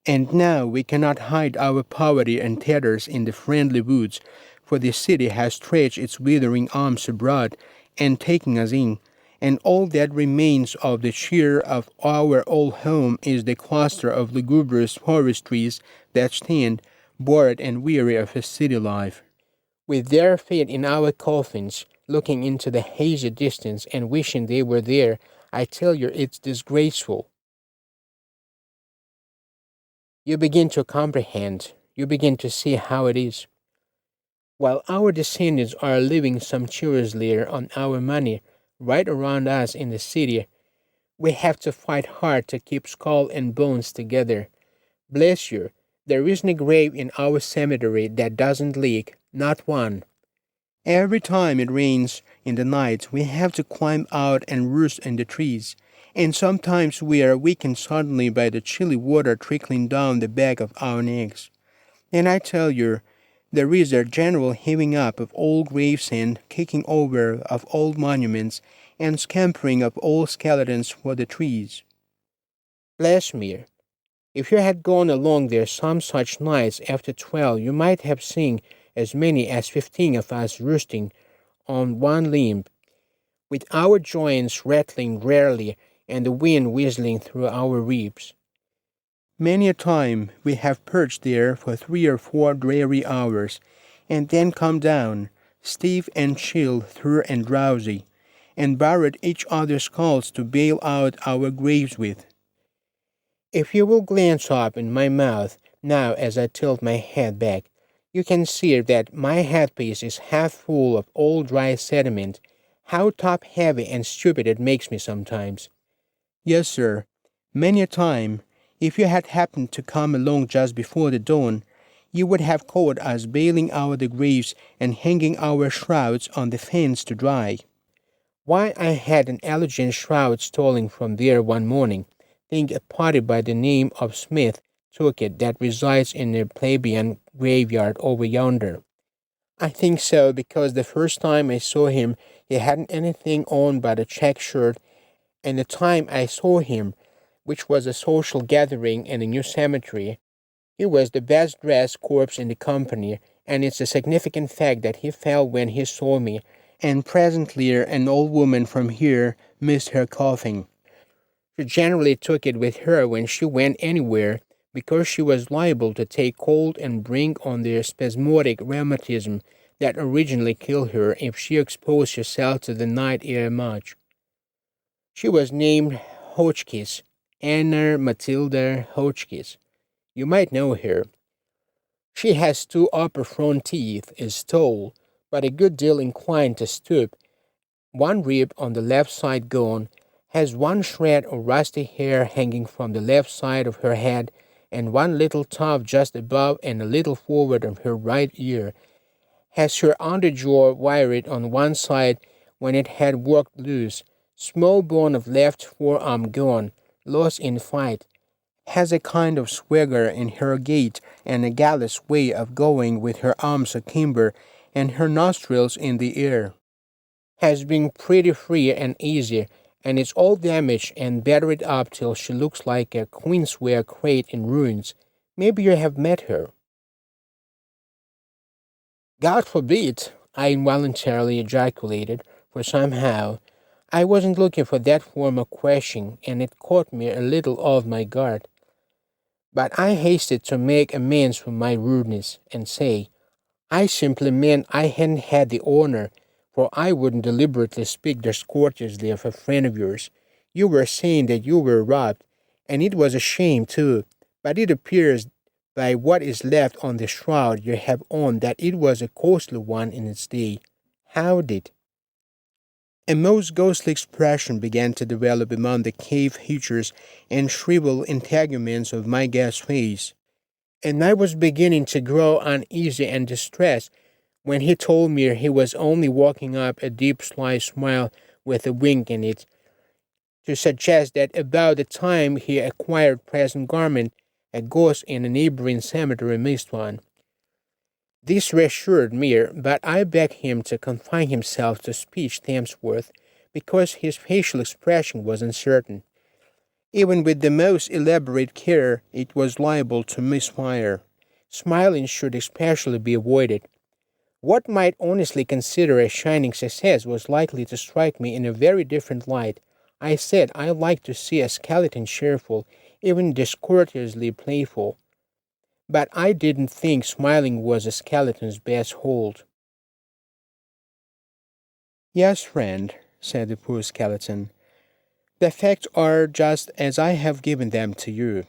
And now we cannot hide our poverty and terrors in the friendly woods, for the city has stretched its withering arms abroad and taken us in, and all that remains of the cheer of our old home is the cluster of lugubrious forest trees that stand, bored and weary of a city life, with their feet in our coffins, looking into the hazy distance and wishing they were there. I tell you, it's disgraceful. You begin to comprehend, you begin to see how it is. While our descendants are living sumptuously on our money right around us in the city, we have to fight hard to keep skull and bones together. Bless you, there isn't a grave in our cemetery that doesn't leak, not one. Every time it rains in the night, we have to climb out and roost in the trees, and sometimes we are weakened suddenly by the chilly water trickling down the back of our necks. And I tell you, there is a general heaving up of old gravesand, kicking over of old monuments, and scampering of old skeletons for the trees. Bless me, if you had gone along there some such nights after 12, you might have seen as many as 15 of us roosting on one limb, with our joints rattling rarely and the wind whistling through our ribs. Many a time we have perched there for 3 or 4 dreary hours, and then come down, stiff and chill through and drowsy, and borrowed each other's skulls to bail out our graves with. If you will glance up in my mouth now as I tilt my head back, you can see that my headpiece is half full of old dry sediment. How top-heavy and stupid it makes me sometimes. Yes, sir, many a time, if you had happened to come along just before the dawn, you would have caught us bailing out the graves and hanging our shrouds on the fence to dry. Why, I had an elegant shroud stolen from there one morning. Think a party by the name of Smith took it that resides in the plebeian graveyard over yonder. I think so, because the first time I saw him, he hadn't anything on but a check shirt, and the time I saw him, which was a social gathering in a new cemetery, he was the best-dressed corpse in the company, and it's a significant fact that he fell when he saw me, and presently an old woman from here missed her coughing. She generally took it with her when she went anywhere, because she was liable to take cold and bring on the spasmodic rheumatism that originally killed her if she exposed herself to the night air much. She was named Hotchkiss, Anna Matilda Hotchkiss. You might know her. She has 2 upper front teeth, is tall, but a good deal inclined to stoop, 1 rib on the left side gone, has 1 shred of rusty hair hanging from the left side of her head, and 1 little tuft just above and a little forward of her right ear, has her underjaw wired on 1 side when it had worked loose, small bone of left forearm gone, lost in fight, has a kind of swagger in her gait and a gallus way of going with her arms akimbo and her nostrils in the air, has been pretty free and easy, and is all damaged and battered up till she looks like a queensware crate in ruins. Maybe you have met her. God forbid, I involuntarily ejaculated, for somehow I wasn't looking for that form of question, and it caught me a little off my guard. But I hasted to make amends for my rudeness, and say, I simply meant I hadn't had the honor, for I wouldn't deliberately speak discourteously of a friend of yours. You were saying that you were robbed, and it was a shame too, but it appears by what is left on the shroud you have on that it was a costly one in its day. How did? A most ghostly expression began to develop among the cave features and shriveled integuments of my guest's face, and I was beginning to grow uneasy and distressed when he told me he was only walking up a deep sly smile with a wink in it, to suggest that about the time he acquired present garment, a ghost in a neighboring cemetery missed one. This reassured me, but I begged him to confine himself to speech thenceforth, because his facial expression was uncertain. Even with the most elaborate care, it was liable to misfire. Smiling should especially be avoided. What might honestly consider a shining success was likely to strike me in a very different light. I said I liked to see a skeleton cheerful, even discourteously playful. But I didn't think smiling was a skeleton's best hold. Yes, friend, said the poor skeleton. The facts are just as I have given them to you.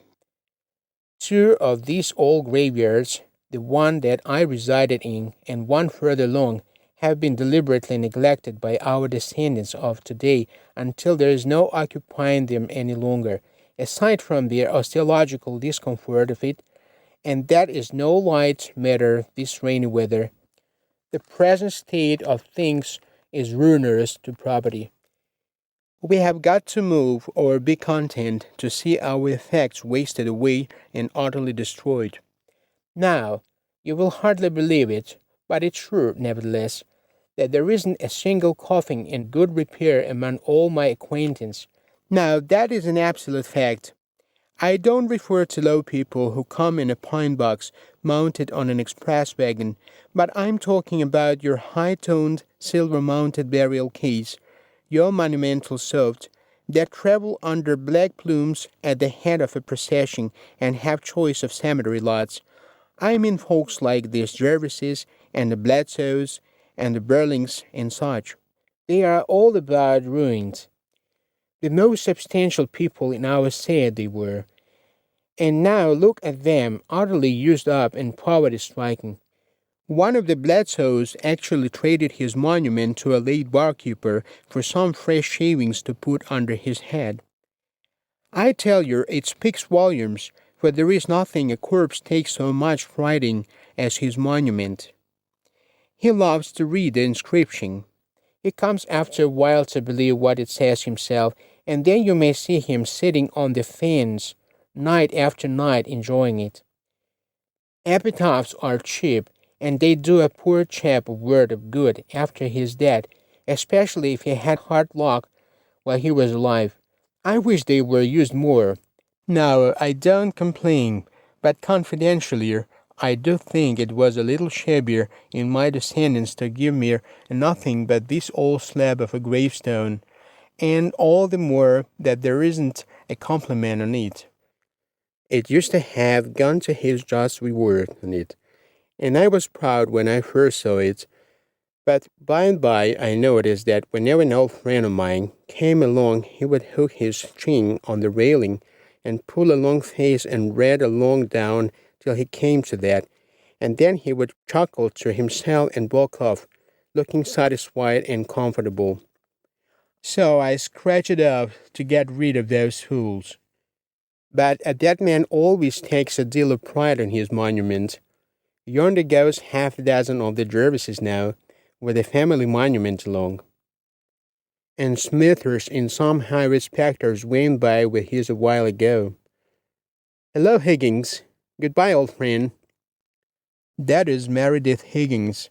2 of these old graveyards, the one that I resided in and one further along, have been deliberately neglected by our descendants of today until there is no occupying them any longer, aside from the osteological discomfort of it, and that is no light matter this rainy weather. The present state of things is ruinous to property. We have got to move or be content to see our effects wasted away and utterly destroyed. Now, you will hardly believe it, but it's true, nevertheless, that there isn't a single coffin in good repair among all my acquaintance. Now, that is an absolute fact. I don't refer to low people who come in a pine box mounted on an express wagon, but I'm talking about your high-toned, silver-mounted burial case, your monumental soft, that travel under black plumes at the head of a procession and have choice of cemetery lots. I mean folks like the Jervises and the Bledsoes and the Burlings and such. They are all about ruins. The most substantial people in our set they were. And now look at them, utterly used up and poverty-stricken. One of the Bledsoes actually traded his monument to a late barkeeper for some fresh shavings to put under his head. I tell you, it speaks volumes, for there is nothing a corpse takes so much pride in as his monument. He loves to read the inscription. He comes after a while to believe what it says himself, and then you may see him sitting on the fence, night after night, enjoying it. Epitaphs are cheap, and they do a poor chap a word of good after he's dead, especially if he had hard luck while he was alive. I wish they were used more. Now, I don't complain, but confidentially, I do think it was a little shabbier in my descendants to give me nothing but this old slab of a gravestone, and all the more that there isn't a compliment on it. It used to have gone to his just reward on it, and I was proud when I first saw it. But by and by I noticed that whenever an old friend of mine came along, he would hook his chin on the railing and pull a long face and read along down till he came to that, and then he would chuckle to himself and walk off, looking satisfied and comfortable. So I scratched it up to get rid of those fools. But that man always takes a deal of pride in his monument. Yonder goes half a dozen of the Jervises now, with a family monument along. And Smithers and some high respecters went by with his a while ago. Hello, Higgins. Goodbye, old friend. That is Meredith Higgins.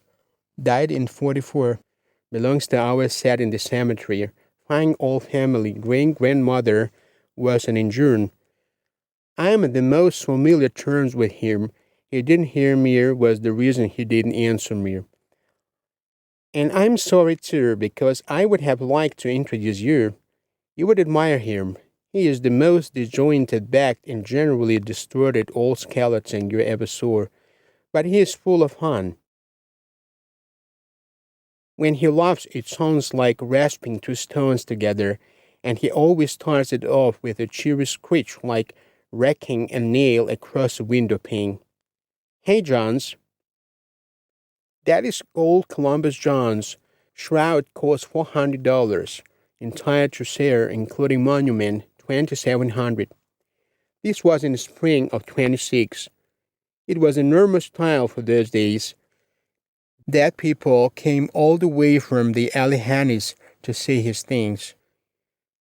Died in 44. Belongs to our set in the cemetery. Fine old family. Great-grandmother was an Injun. I am on the most familiar terms with him. He didn't hear me was the reason he didn't answer me. And I'm sorry too, because I would have liked to introduce you. You would admire him. He is the most disjointed-backed and generally distorted old skeleton you ever saw, but he is full of fun. When he laughs, it sounds like rasping two stones together, and he always starts it off with a cheery screech like racking a nail across a window pane. Hey, Johns. That is old Columbus John's. Shroud cost $400. Entire trousseau, including monument, $2,700. This was in the spring of 26. It was enormous style for those days. That people came all the way from the Alleghenies to see his things.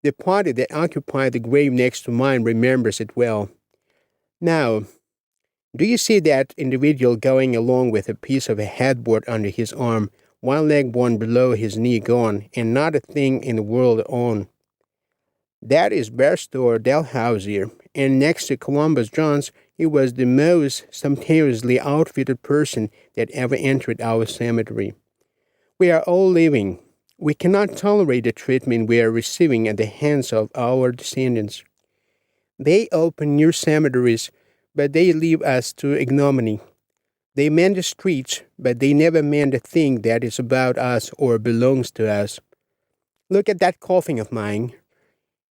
The party that occupied the grave next to mine remembers it well. Now, do you see that individual going along with a piece of a headboard under his arm, one leg bone below his knee gone, and not a thing in the world on? That is Barstow Dalhousie, and next to Columbus John's, he was the most sumptuously outfitted person that ever entered our cemetery. We are all living. We cannot tolerate the treatment we are receiving at the hands of our descendants. They open new cemeteries, but they leave us to ignominy. They mend the streets, but they never mend the thing that is about us or belongs to us. Look at that coffin of mine.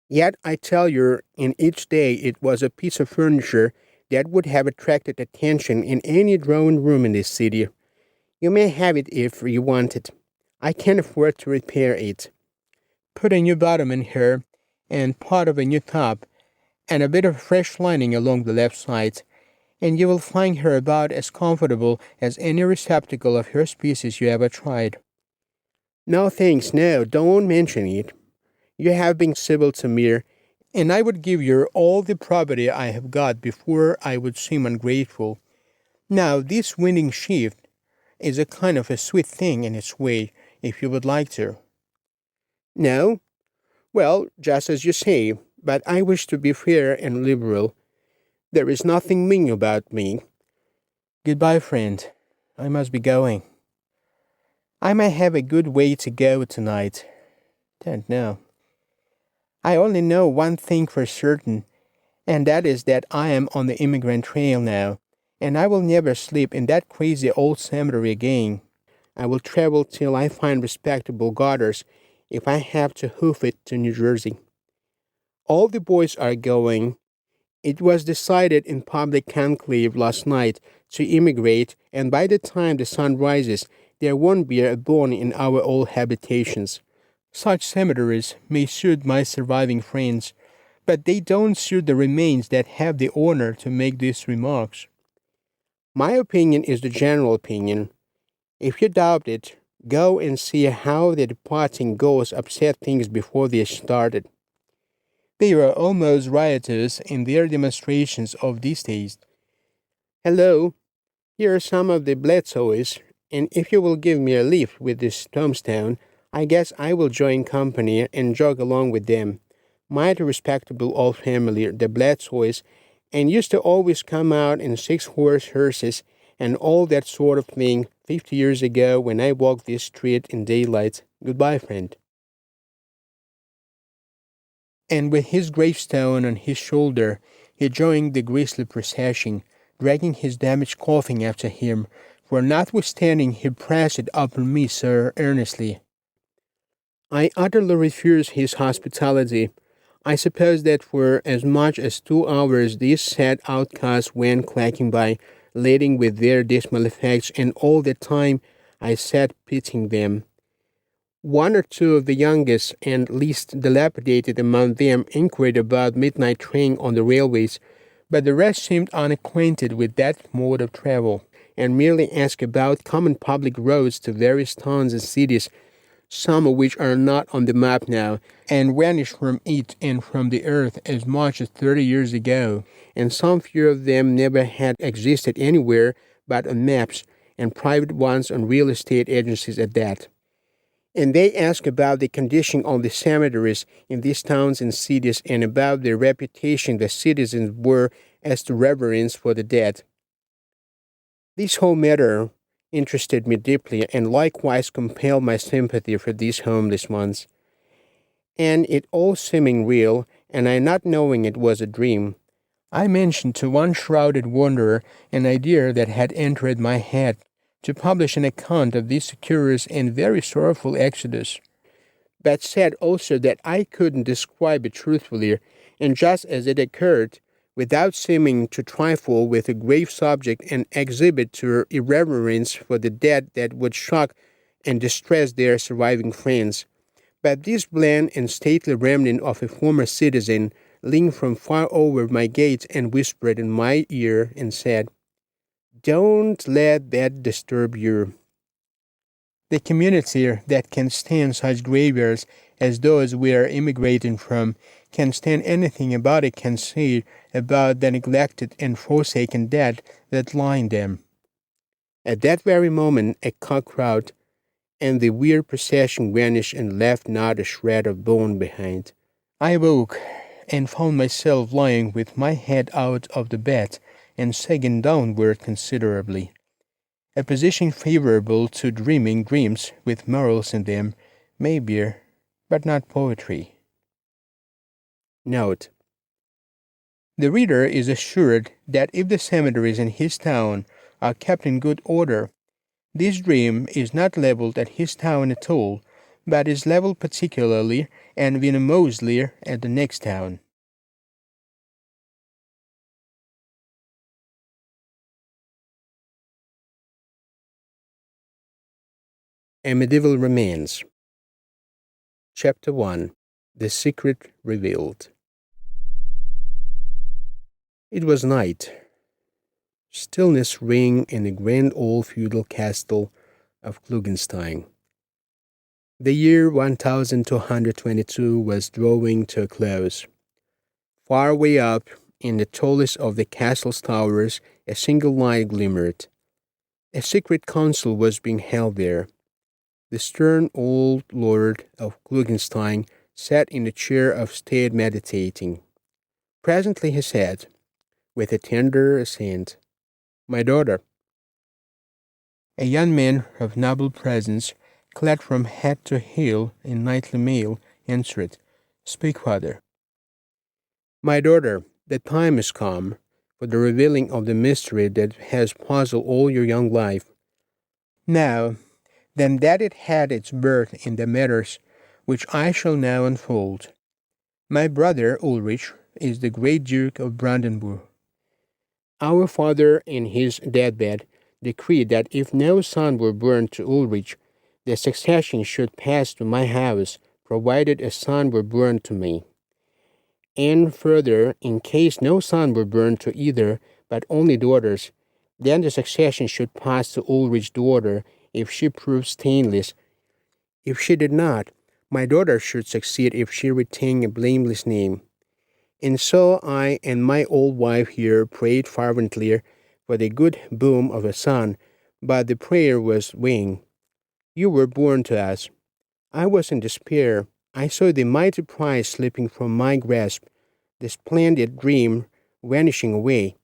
Yet I tell you, in each day it was a piece of furniture that would have attracted attention in any drawing room in this city. You may have it if you want it. I can't afford to repair it. Put a new bottom in her, and part of a new top, and a bit of fresh lining along the left side, and you will find her about as comfortable as any receptacle of her species you ever tried. No thanks, no, don't mention it. You have been civil to me, and I would give you all the property I have got before I would seem ungrateful. Now, this winning shift is a kind of a sweet thing in its way, if you would like to. No? Well, just as you say, but I wish to be fair and liberal. There is nothing mean about me. Goodbye, friend. I must be going. I may have a good way to go tonight. Don't know. I only know one thing for certain, and that is that I am on the immigrant trail now, and I will never sleep in that crazy old cemetery again. I will travel till I find respectable gutters, if I have to hoof it to New Jersey. All the boys are going. It was decided in public conclave last night to immigrate, and by the time the sun rises, there won't be a bone in our old habitations. Such cemeteries may suit my surviving friends, but they don't suit the remains that have the honor to make these remarks. My opinion is the general opinion. If you doubt it, go and see how the departing ghosts upset things before they started. They are almost riotous in their demonstrations of distaste. Hello, here are some of the Bledsoes, and if you will give me a lift with this tombstone, I guess I will join company and jog along with them. Mighty respectable old family, the Bledsoes, and used to always come out in 6-horse hearses and all that sort of thing 50 years ago when I walked this street in daylight. Goodbye, friend. And with his gravestone on his shoulder, he joined the grisly procession, dragging his damaged coffin after him, for notwithstanding he pressed it upon me so earnestly. I utterly refused his hospitality. I suppose that for as much as 2 hours these sad outcasts went clacking by, laden with their dismal effects, and all the time I sat pitying them. 1 or 2 of the youngest and least dilapidated among them inquired about midnight train on the railways, but the rest seemed unacquainted with that mode of travel, and merely asked about common public roads to various towns and cities, some of which are not on the map now, and vanished from it and from the earth as much as 30 years ago, and some few of them never had existed anywhere but on maps, and private ones on real estate agencies at that. And they asked about the condition of the cemeteries in these towns and cities, and about the reputation the citizens bore as to reverence for the dead. This whole matter interested me deeply, and likewise compelled my sympathy for these homeless ones. And it all seeming real, and I not knowing it was a dream, I mentioned to one shrouded wanderer an idea that had entered my head, to publish an account of this curious and very sorrowful exodus, but said also that I couldn't describe it truthfully, and just as it occurred, without seeming to trifle with a grave subject and exhibit to irreverence for the dead that would shock and distress their surviving friends. But this bland and stately remnant of a former citizen leaned from far over my gate and whispered in my ear and said, "Don't let that disturb you." The community that can stand such graveyards as those we are immigrating from can stand anything about it can say about the neglected and forsaken dead that lie in them. At that very moment a cock crowed, and the weird procession vanished and left not a shred of bone behind. I awoke and found myself lying with my head out of the bed and sagging downward considerably, a position favorable to dreaming dreams with morals in them, maybe, but not poetry. Note: the reader is assured that if the cemeteries in his town are kept in good order, this dream is not leveled at his town at all, but is leveled particularly and venomously at the next town. A Medieval Romance. Chapter 1. The Secret Revealed. It was night. Stillness reigned in the grand old feudal castle of Klugenstein. The year 1222 was drawing to a close. Far way up in the tallest of the castle's towers a single light glimmered. A secret council was being held there. The stern old lord of Klugenstein sat in the chair of state meditating. Presently he said, with a tender assent, "My daughter." A young man of noble presence, clad from head to heel in knightly mail, answered, Speak, father. My daughter, the time is come for the revealing of the mystery that has puzzled all your young life. Now, then that it had its birth in the matters which I shall now unfold. My brother Ulrich is the great Duke of Brandenburg. Our father, in his deathbed, decreed that if no son were born to Ulrich, the succession should pass to my house, provided a son were born to me. And further, in case no son were born to either, but only daughters, then the succession should pass to Ulrich's daughter if she proved stainless. If she did not, my daughter should succeed if she retained a blameless name. And so I and my old wife here prayed fervently for the good boom of a son, but the prayer was vain. You were born to us. I was in despair. I saw the mighty prize slipping from my grasp, the splendid dream vanishing away,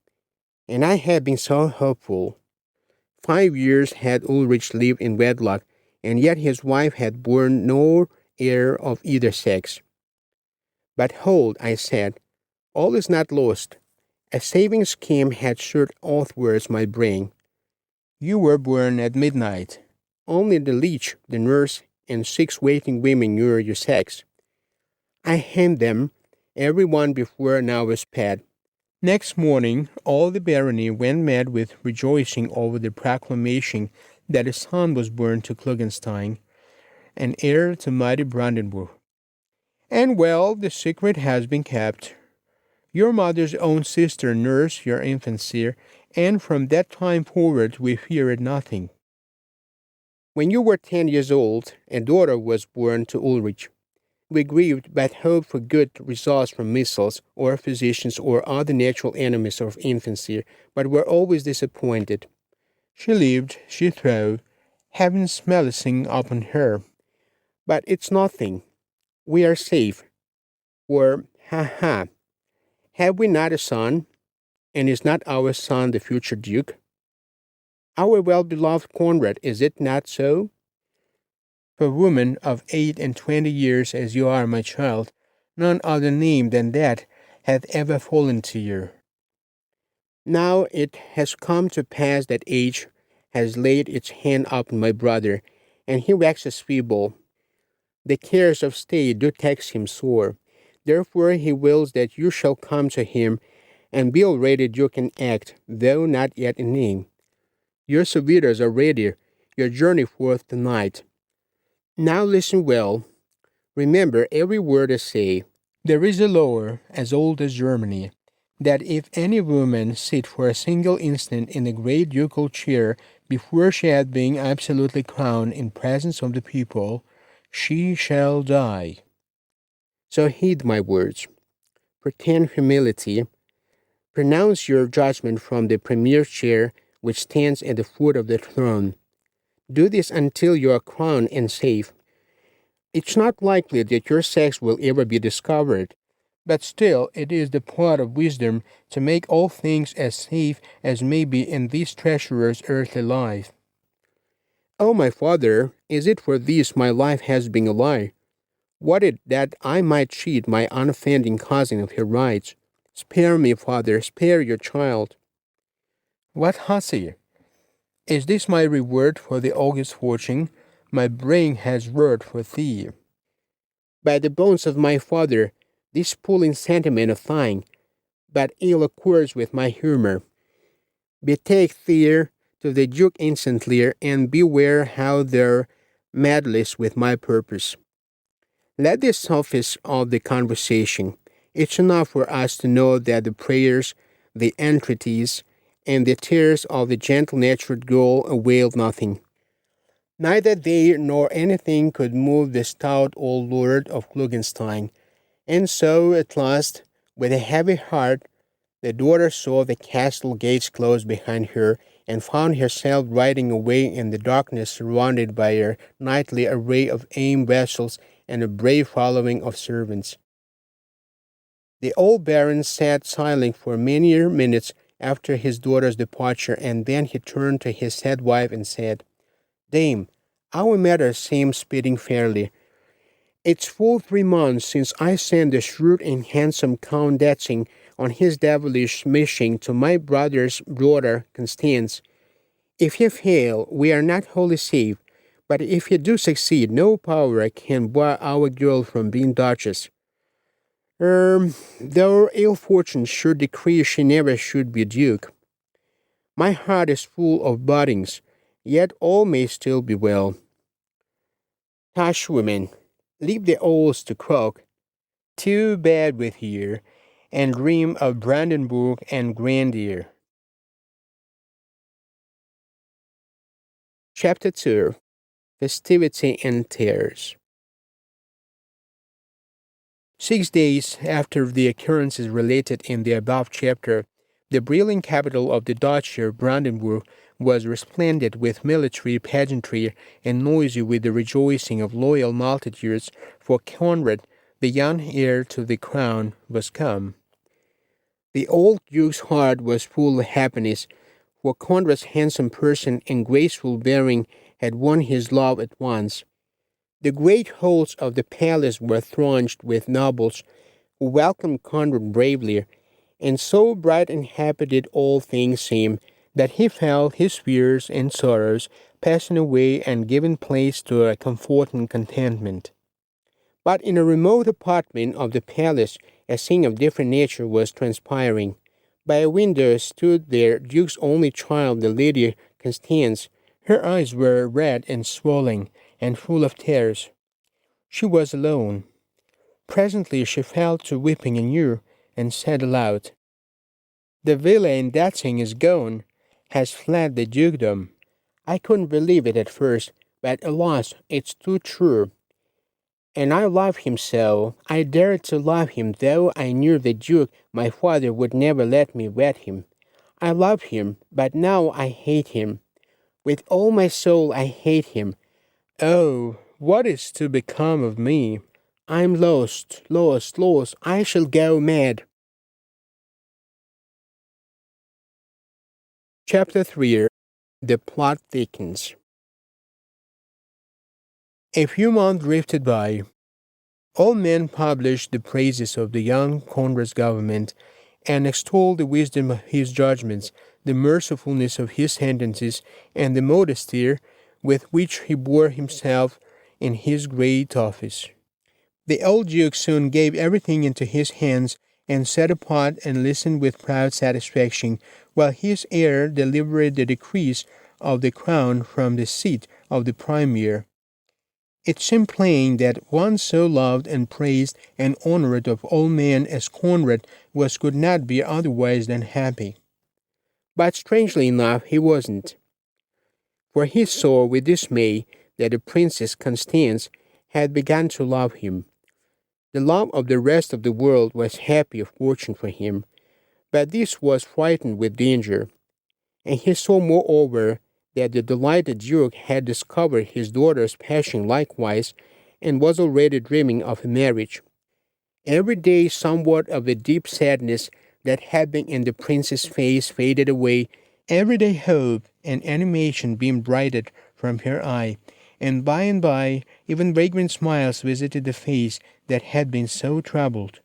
and I had been so hopeful. 5 years had Ulrich lived in wedlock, and yet his wife had borne no heir of either sex. But hold, I said, all is not lost. A saving scheme had shot athwart my brain. You were born at midnight. Only the leech, the nurse, and 6 waiting women knew your sex. I hanged them, every one before an hour's pad. Next morning, all the barony went mad with rejoicing over the proclamation that a son was born to Klugenstein, an heir to mighty Brandenburg. And well, the secret has been kept. Your mother's own sister nursed your infancy, and from that time forward we feared nothing. When you were 10 years old, a daughter was born to Ulrich. We grieved, but hoped for good results from measles, or physicians, or other natural enemies of infancy, but were always disappointed. She lived, she throve, heaven smiling upon her. But it's nothing. We are safe. For, have we not a son? And is not our son the future duke? Our well-beloved Conrad, is it not so? For women of 28 years as you are, my child, none other name than that hath ever fallen to you. Now it has come to pass that age has laid its hand upon my brother, and he waxes feeble. The cares of state do tax him sore. Therefore he wills that you shall come to him, and be already duke in act, though not yet in name. Your servitors are ready, your journey forth tonight. Now listen well. Remember every word I say. There is a law, as old as Germany, that if any woman sit for a single instant in the great ducal chair before she had been absolutely crowned in presence of the people, she shall die. So heed my words. Pretend humility. Pronounce your judgment from the premier chair which stands at the foot of the throne. Do this until you are crowned and safe. It's not likely that your sex will ever be discovered, but still it is the part of wisdom to make all things as safe as may be in this treacherous earthly life. Oh, my father, is it for this my life has been a lie? What it that I might cheat my unoffending cousin of her rights? Spare me, father, spare your child. What hussy! Is this my reward for the august fortune my brain has wrought for thee? By the bones of my father, this pulling sentiment of thine but ill accords with my humor. Betake thee to the Duke instantly, and beware how thou meddlest with my purpose. Let this suffice of the conversation. It's enough for us to know that the prayers, the entreaties, and the tears of the gentle-natured girl availed nothing. Neither they nor anything could move the stout old lord of Klugenstein, and so at last, with a heavy heart, the daughter saw the castle gates close behind her, and found herself riding away in the darkness, surrounded by a knightly array of aimed vessels and a brave following of servants. The old baron sat silent for many minutes after his daughter's departure, and then he turned to his sad wife and said, Dame, our matters seem speeding fairly, It's full 3 months since I sent the shrewd and handsome Count Datzing on his devilish mission to my brother's daughter Constance. If he fail, we are not wholly safe, but if he do succeed, no power can bar our girl from being duchess. Though ill fortune should decree she never should be duke. My heart is full of buddings, yet all may still be well. Hush, women, leave the owls to croak. Too bad with here, and dream of Brandenburg and grandeur. Chapter 2. Festivity and Tears. 6 days after the occurrences related in the above chapter, the brilliant capital of the Duchy of Brandenburg was resplendent with military pageantry and noisy with the rejoicing of loyal multitudes, for Conrad, the young heir to the crown, was come. The old duke's heart was full of happiness, for Conrad's handsome person and graceful bearing had won his love at once. The great halls of the palace were thronged with nobles, who welcomed Conrad bravely, and so bright and happy did all things seem, that he felt his fears and sorrows passing away and giving place to a comforting contentment. But in a remote apartment of the palace, a scene of different nature was transpiring. By a window stood their duke's only child, the Lady Constance. Her eyes were red and swollen, and full of tears. She was alone. Presently she fell to weeping anew, and said aloud, "The villain Datzing is gone, has fled the dukedom. I couldn't believe it at first, but alas, it's too true. And I love him so. I dared to love him, though I knew the duke, my father, would never let me wed him. I love him, but now I hate him. With all my soul I hate him. Oh, what is to become of me? I'm lost, lost, lost. I shall go mad." Chapter 3. The plot thickens. A few months drifted by. All men published the praises of the young Conrad's government, and extolled the wisdom of his judgments, the mercifulness of his sentences, and the modesty with which he bore himself in his great office. The old duke soon gave everything into his hands, and sat apart and listened with proud satisfaction, while his heir delivered the decrees of the crown from the seat of the premier. It seemed plain that one so loved and praised and honored of all men as Conrad could not be otherwise than happy. But strangely enough, he wasn't. For he saw with dismay that the Princess Constance had begun to love him. The love of the rest of the world was happy fortune for him, but this was frightened with danger. And he saw moreover that the delighted duke had discovered his daughter's passion likewise, and was already dreaming of a marriage. Every day somewhat of the deep sadness that had been in the prince's face faded away. Every day hope and animation beamed brightened from her eye, and by even vagrant smiles visited the face that had been so troubled.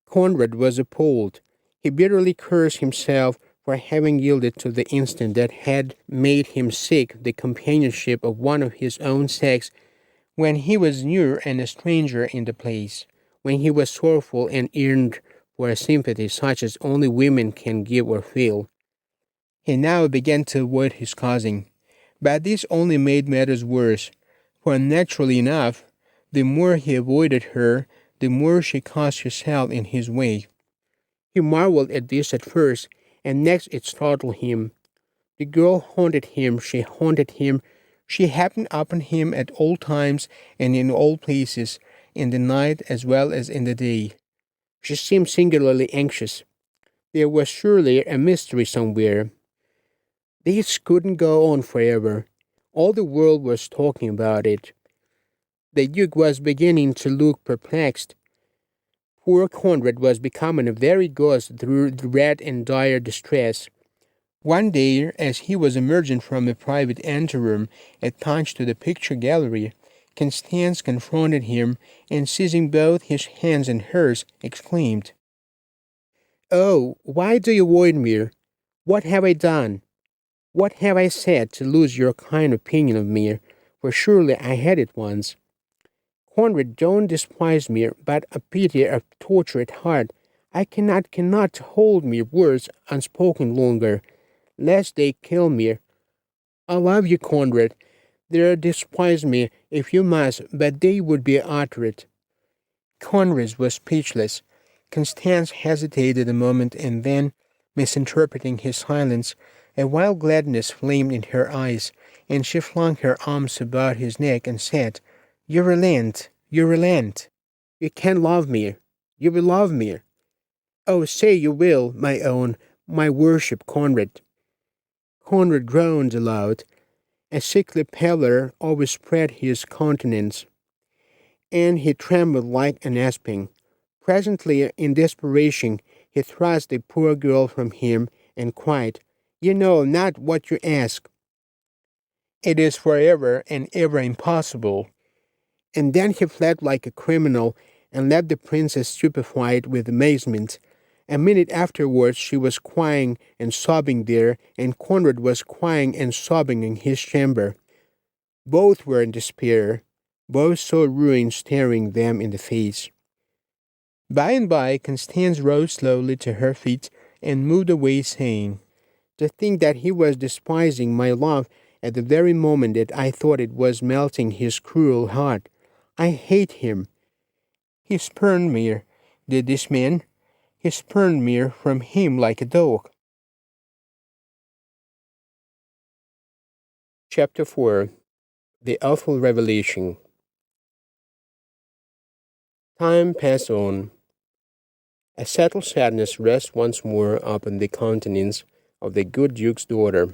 Conrad was appalled. He bitterly cursed himself for having yielded to the instinct that had made him seek the companionship of one of his own sex when he was new and a stranger in the place, when he was sorrowful and yearned for a sympathy such as only women can give or feel. He now began to avoid his cousin, but this only made matters worse, for naturally enough, the more he avoided her, the more she cast herself in his way. He marveled at this at first, and next it startled him. The girl haunted him, she happened upon him at all times and in all places, in the night as well as in the day. She seemed singularly anxious. There was surely a mystery somewhere. This couldn't go on forever. All the world was talking about it. The duke was beginning to look perplexed. Poor Conrad was becoming a very ghost through dread and dire distress. One day, as he was emerging from a private anteroom attached to the picture gallery, Constance confronted him, and seizing both his hands in hers, exclaimed, "Oh, why do you avoid me? What have I done? What have I said to lose your kind opinion of me? For surely I had it once. Conrad, don't despise me, but a pity of tortured heart. I cannot hold me words unspoken longer, lest they kill me. I love you, Conrad. They despise me if you must, but they would be uttered." Conrad was speechless. Constance hesitated a moment, and then, misinterpreting his silence, a wild gladness flamed in her eyes, and she flung her arms about his neck and said, "You relent, you relent. You can love me, you will love me. Oh, say you will, my own, my worship, Conrad." Conrad groaned aloud. A sickly pallor overspread his countenance, and he trembled like an aspen. Presently, in desperation, he thrust the poor girl from him and cried, "You know not what you ask. It is forever and ever impossible." And then he fled like a criminal and left the princess stupefied with amazement. A minute afterwards she was crying and sobbing there, and Conrad was crying and sobbing in his chamber. Both were in despair. Both saw ruin staring them in the face. By and by Constance rose slowly to her feet and moved away, saying, "To think that he was despising my love at the very moment that I thought it was melting his cruel heart. I hate him. He spurned me, did this man. He spurned me from him like a dog." Chapter 4. The Awful Revelation. Time passed on. A settled sadness rests once more upon the countenance of the good Duke's daughter.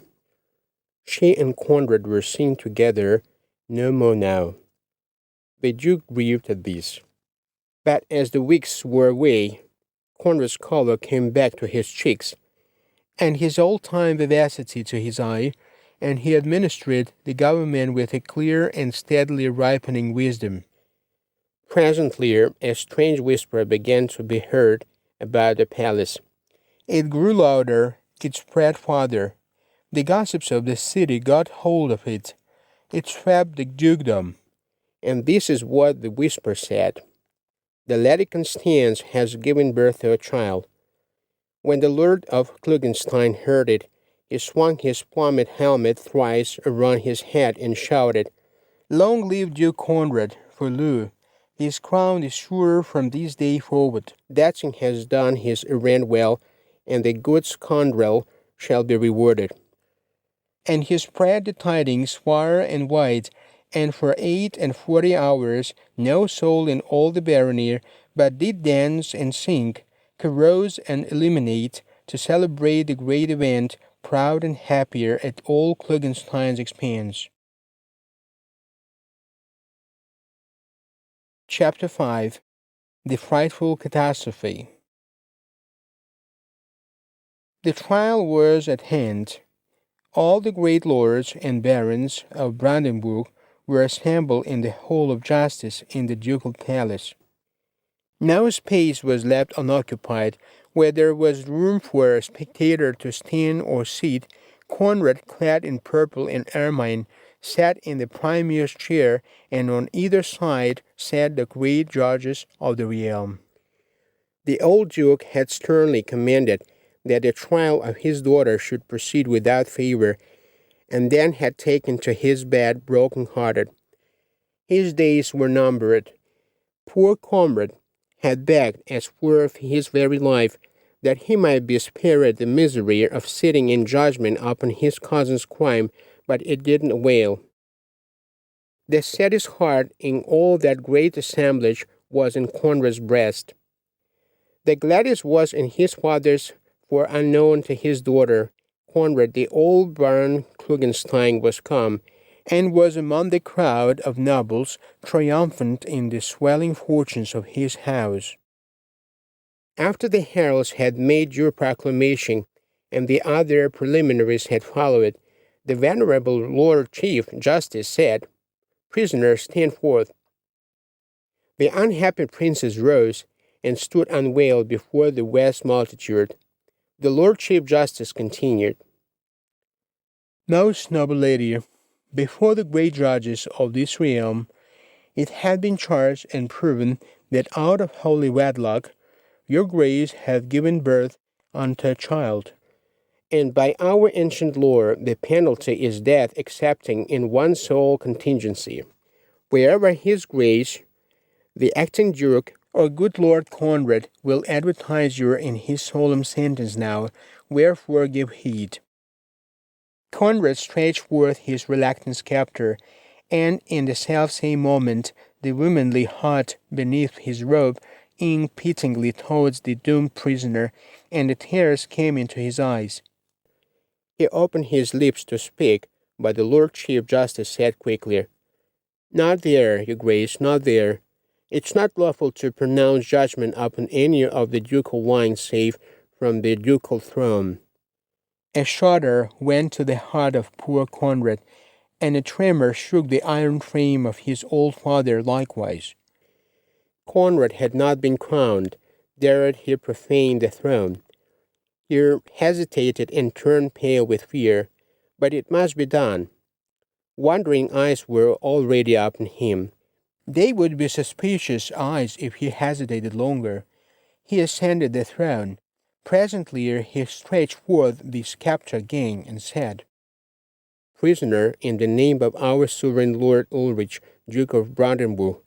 She and Conrad were seen together no more now. The Duke grieved at this. But as the weeks wore away, Conrad's color came back to his cheeks, and his old-time vivacity to his eye, and he administered the government with a clear and steadily ripening wisdom. Presently, a strange whisper began to be heard about the palace. It grew louder, it spread farther. The gossips of the city got hold of it. It swept the dukedom. And this is what the whisper said: "The Lady Constance has given birth to a child." When the Lord of Klugenstein heard it, he swung his plumed helmet thrice around his head and shouted, "Long live Duke Conrad, for lo, his crown is sure from this day forward. Dancing has done his errand well, and the good scoundrel shall be rewarded." And he spread the tidings far and wide, and for 48 hours no soul in all the barony but did dance and sing, carouse and illuminate, to celebrate the great event, proud and happier at all Klugenstein's expense. Chapter 5. The Frightful Catastrophe. The trial was at hand. All the great lords and barons of Brandenburg were assembled in the Hall of Justice in the ducal palace. No space was left unoccupied. Where there was room for a spectator to stand or sit, Conrad, clad in purple and ermine, sat in the premier's chair, and on either side sat the great judges of the realm. The old Duke had sternly commanded that the trial of his daughter should proceed without favor, and then had taken to his bed broken-hearted. His days were numbered. Poor Conrad had begged, as worth his very life, that he might be spared the misery of sitting in judgment upon his cousin's crime, but it didn't avail. The saddest heart in all that great assemblage was in Conrad's breast. The gladdest was in his father's, for unknown to his daughter, Conrad, the old Baron Klugenstein, was come, and was among the crowd of nobles, triumphant in the swelling fortunes of his house. After the heralds had made your proclamation, and the other preliminaries had followed, the venerable Lord Chief Justice said, Prisoner, stand forth. The unhappy princess rose and stood unveiled before the vast multitude. The Lord Chief Justice continued, Most noble lady, before the great judges of this realm, it had been charged and proven that out of holy wedlock your grace hath given birth unto a child. And by our ancient law, the penalty is death excepting in one sole contingency. Wherever his grace, the acting duke, or good Lord Conrad will advertise you in his solemn sentence now, wherefore give heed. Conrad stretched forth his reluctant scepter, and in the self-same moment the womanly heart beneath his robe inked pityingly towards the doomed prisoner, and the tears came into his eyes. He opened his lips to speak, but the Lord Chief Justice said quickly, Not there, your grace, not there. It's not lawful to pronounce judgment upon any of the ducal line save from the ducal throne. A shudder went to the heart of poor Conrad, and a tremor shook the iron frame of his old father likewise. Conrad had not been crowned, dared he profane the throne. He hesitated and turned pale with fear, but it must be done. Wondering eyes were already upon him. They would be suspicious eyes if he hesitated longer. He ascended the throne. Presently he stretched forth the scepter again and said, Prisoner, in the name of our sovereign Lord Ulrich, Duke of Brandenburg,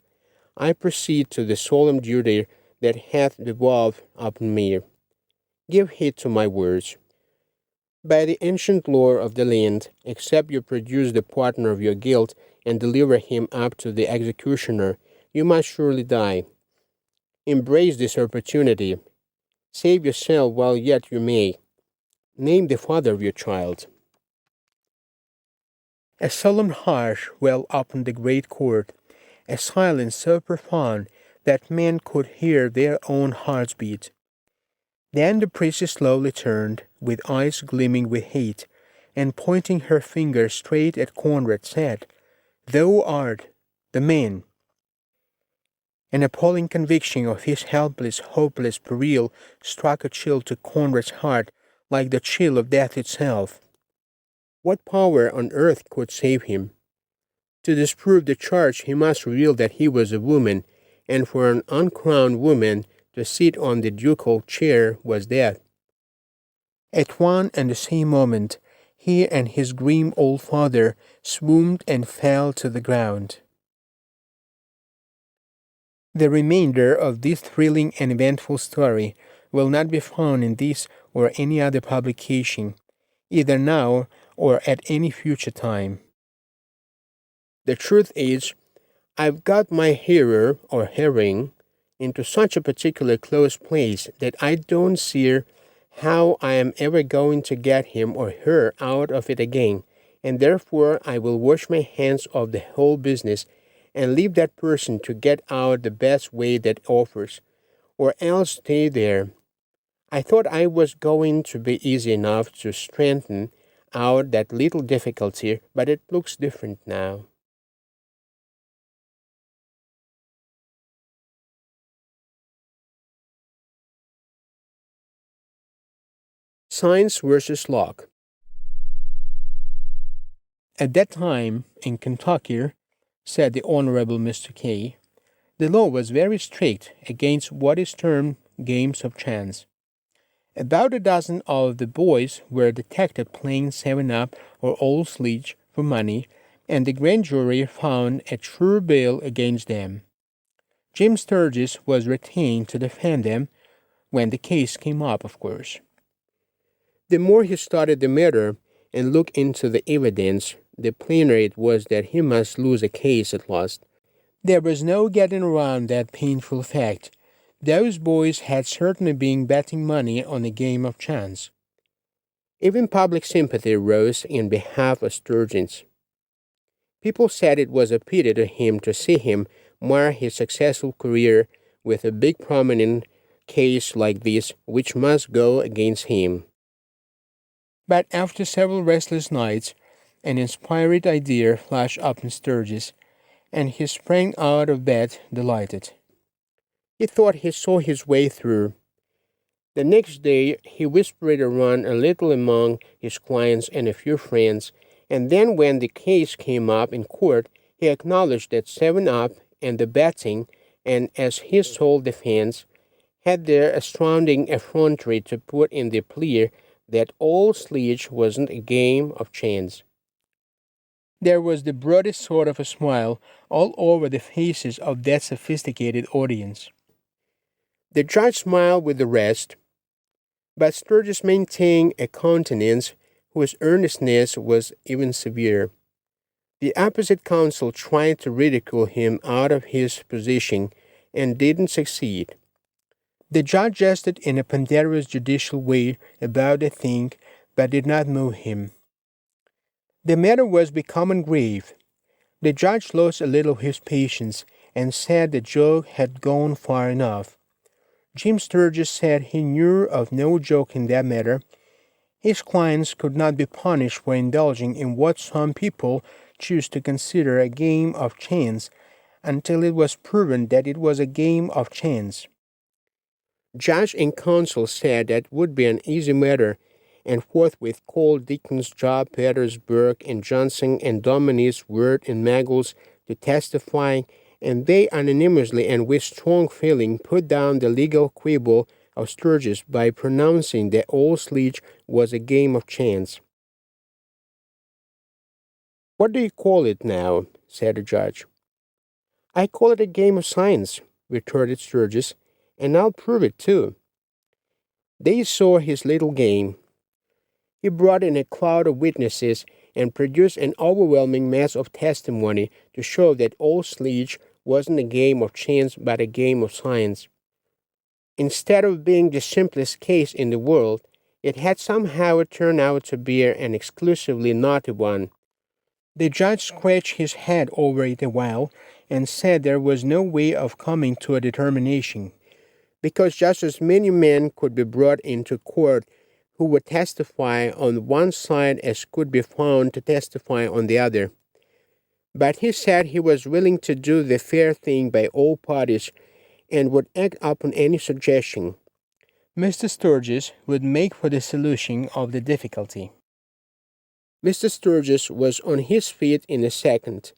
I proceed to the solemn duty that hath devolved upon me. Give heed to my words. By the ancient law of the land, except you produce the partner of your guilt and deliver him up to the executioner, you must surely die. Embrace this opportunity. Save yourself while yet you may. Name the father of your child. A solemn hush fell upon the great court, a silence so profound that men could hear their own hearts beat. Then the priestess slowly turned, with eyes gleaming with hate, and pointing her finger straight at Conrad, said, Thou art the man. An appalling conviction of his helpless, hopeless peril struck a chill to Conrad's heart, like the chill of death itself. What power on earth could save him? To disprove the charge, he must reveal that he was a woman, and for an uncrowned woman to sit on the ducal chair was death. At one and the same moment, he and his grim old father swooned and fell to the ground. The remainder of this thrilling and eventful story will not be found in this or any other publication, either now or at any future time. The truth is, I've got my hearer or hearing into such a particular close place that I don't see how I am ever going to get him or her out of it again, and therefore I will wash my hands of the whole business and leave that person to get out the best way that offers, or else stay there. I thought I was going to be easy enough to straighten out that little difficulty, but it looks different now. Science versus Locke. At that time, in Kentucky, said the Honorable Mr. K., the law was very strict against what is termed games of chance. About a dozen of the boys were detected playing 7-Up or Old Sledge for money, and the grand jury found a true bill against them. Jim Sturgis was retained to defend them when the case came up, of course. The more he studied the matter and looked into the evidence, the plainer it was that he must lose a case at last. There was no getting around that painful fact. Those boys had certainly been betting money on a game of chance. Even public sympathy rose in behalf of Sturgis. People said it was a pity to him to see him mar his successful career with a big prominent case like this which must go against him. But after several restless nights, an inspired idea flashed up in Sturgis, and he sprang out of bed, delighted. He thought he saw his way through. The next day, he whispered around a little among his clients and a few friends, and then when the case came up in court, he acknowledged that 7-Up and the betting, and as his sole defense, had their astounding effrontery to put in the plea that all sledge wasn't a game of chance. There was the broadest sort of a smile all over the faces of that sophisticated audience. The judge smiled with the rest, but Sturgis maintained a countenance whose earnestness was even severe. The opposite counsel tried to ridicule him out of his position and didn't succeed. The judge jested in a ponderous judicial way about the thing, but did not move him. The matter was becoming grave. The judge lost a little of his patience and said the joke had gone far enough. Jim Sturgis said he knew of no joke in that matter. His clients could not be punished for indulging in what some people choose to consider a game of chance until it was proven that it was a game of chance. Judge and counsel said that would be an easy matter, and forthwith called Dickens, Job, Peters, Burke, and Johnson, and Dominis, Word, and Maggles to testify, and they unanimously and with strong feeling put down the legal quibble of Sturgis by pronouncing that all sledge was a game of chance. "What do you call it now?" said the judge. "I call it a game of science," retorted Sturgis, "and I'll prove it too." They saw his little game. He brought in a cloud of witnesses and produced an overwhelming mass of testimony to show that all sledge wasn't a game of chance but a game of science. Instead of being the simplest case in the world, it had somehow turned out to be an exclusively naughty one. The judge scratched his head over it a while and said there was no way of coming to a determination, because just as many men could be brought into court who would testify on one side as could be found to testify on the other. But he said he was willing to do the fair thing by all parties and would act upon any suggestion. Mr. Sturgis would make for the solution of the difficulty. Mr. Sturgis was on his feet in a second.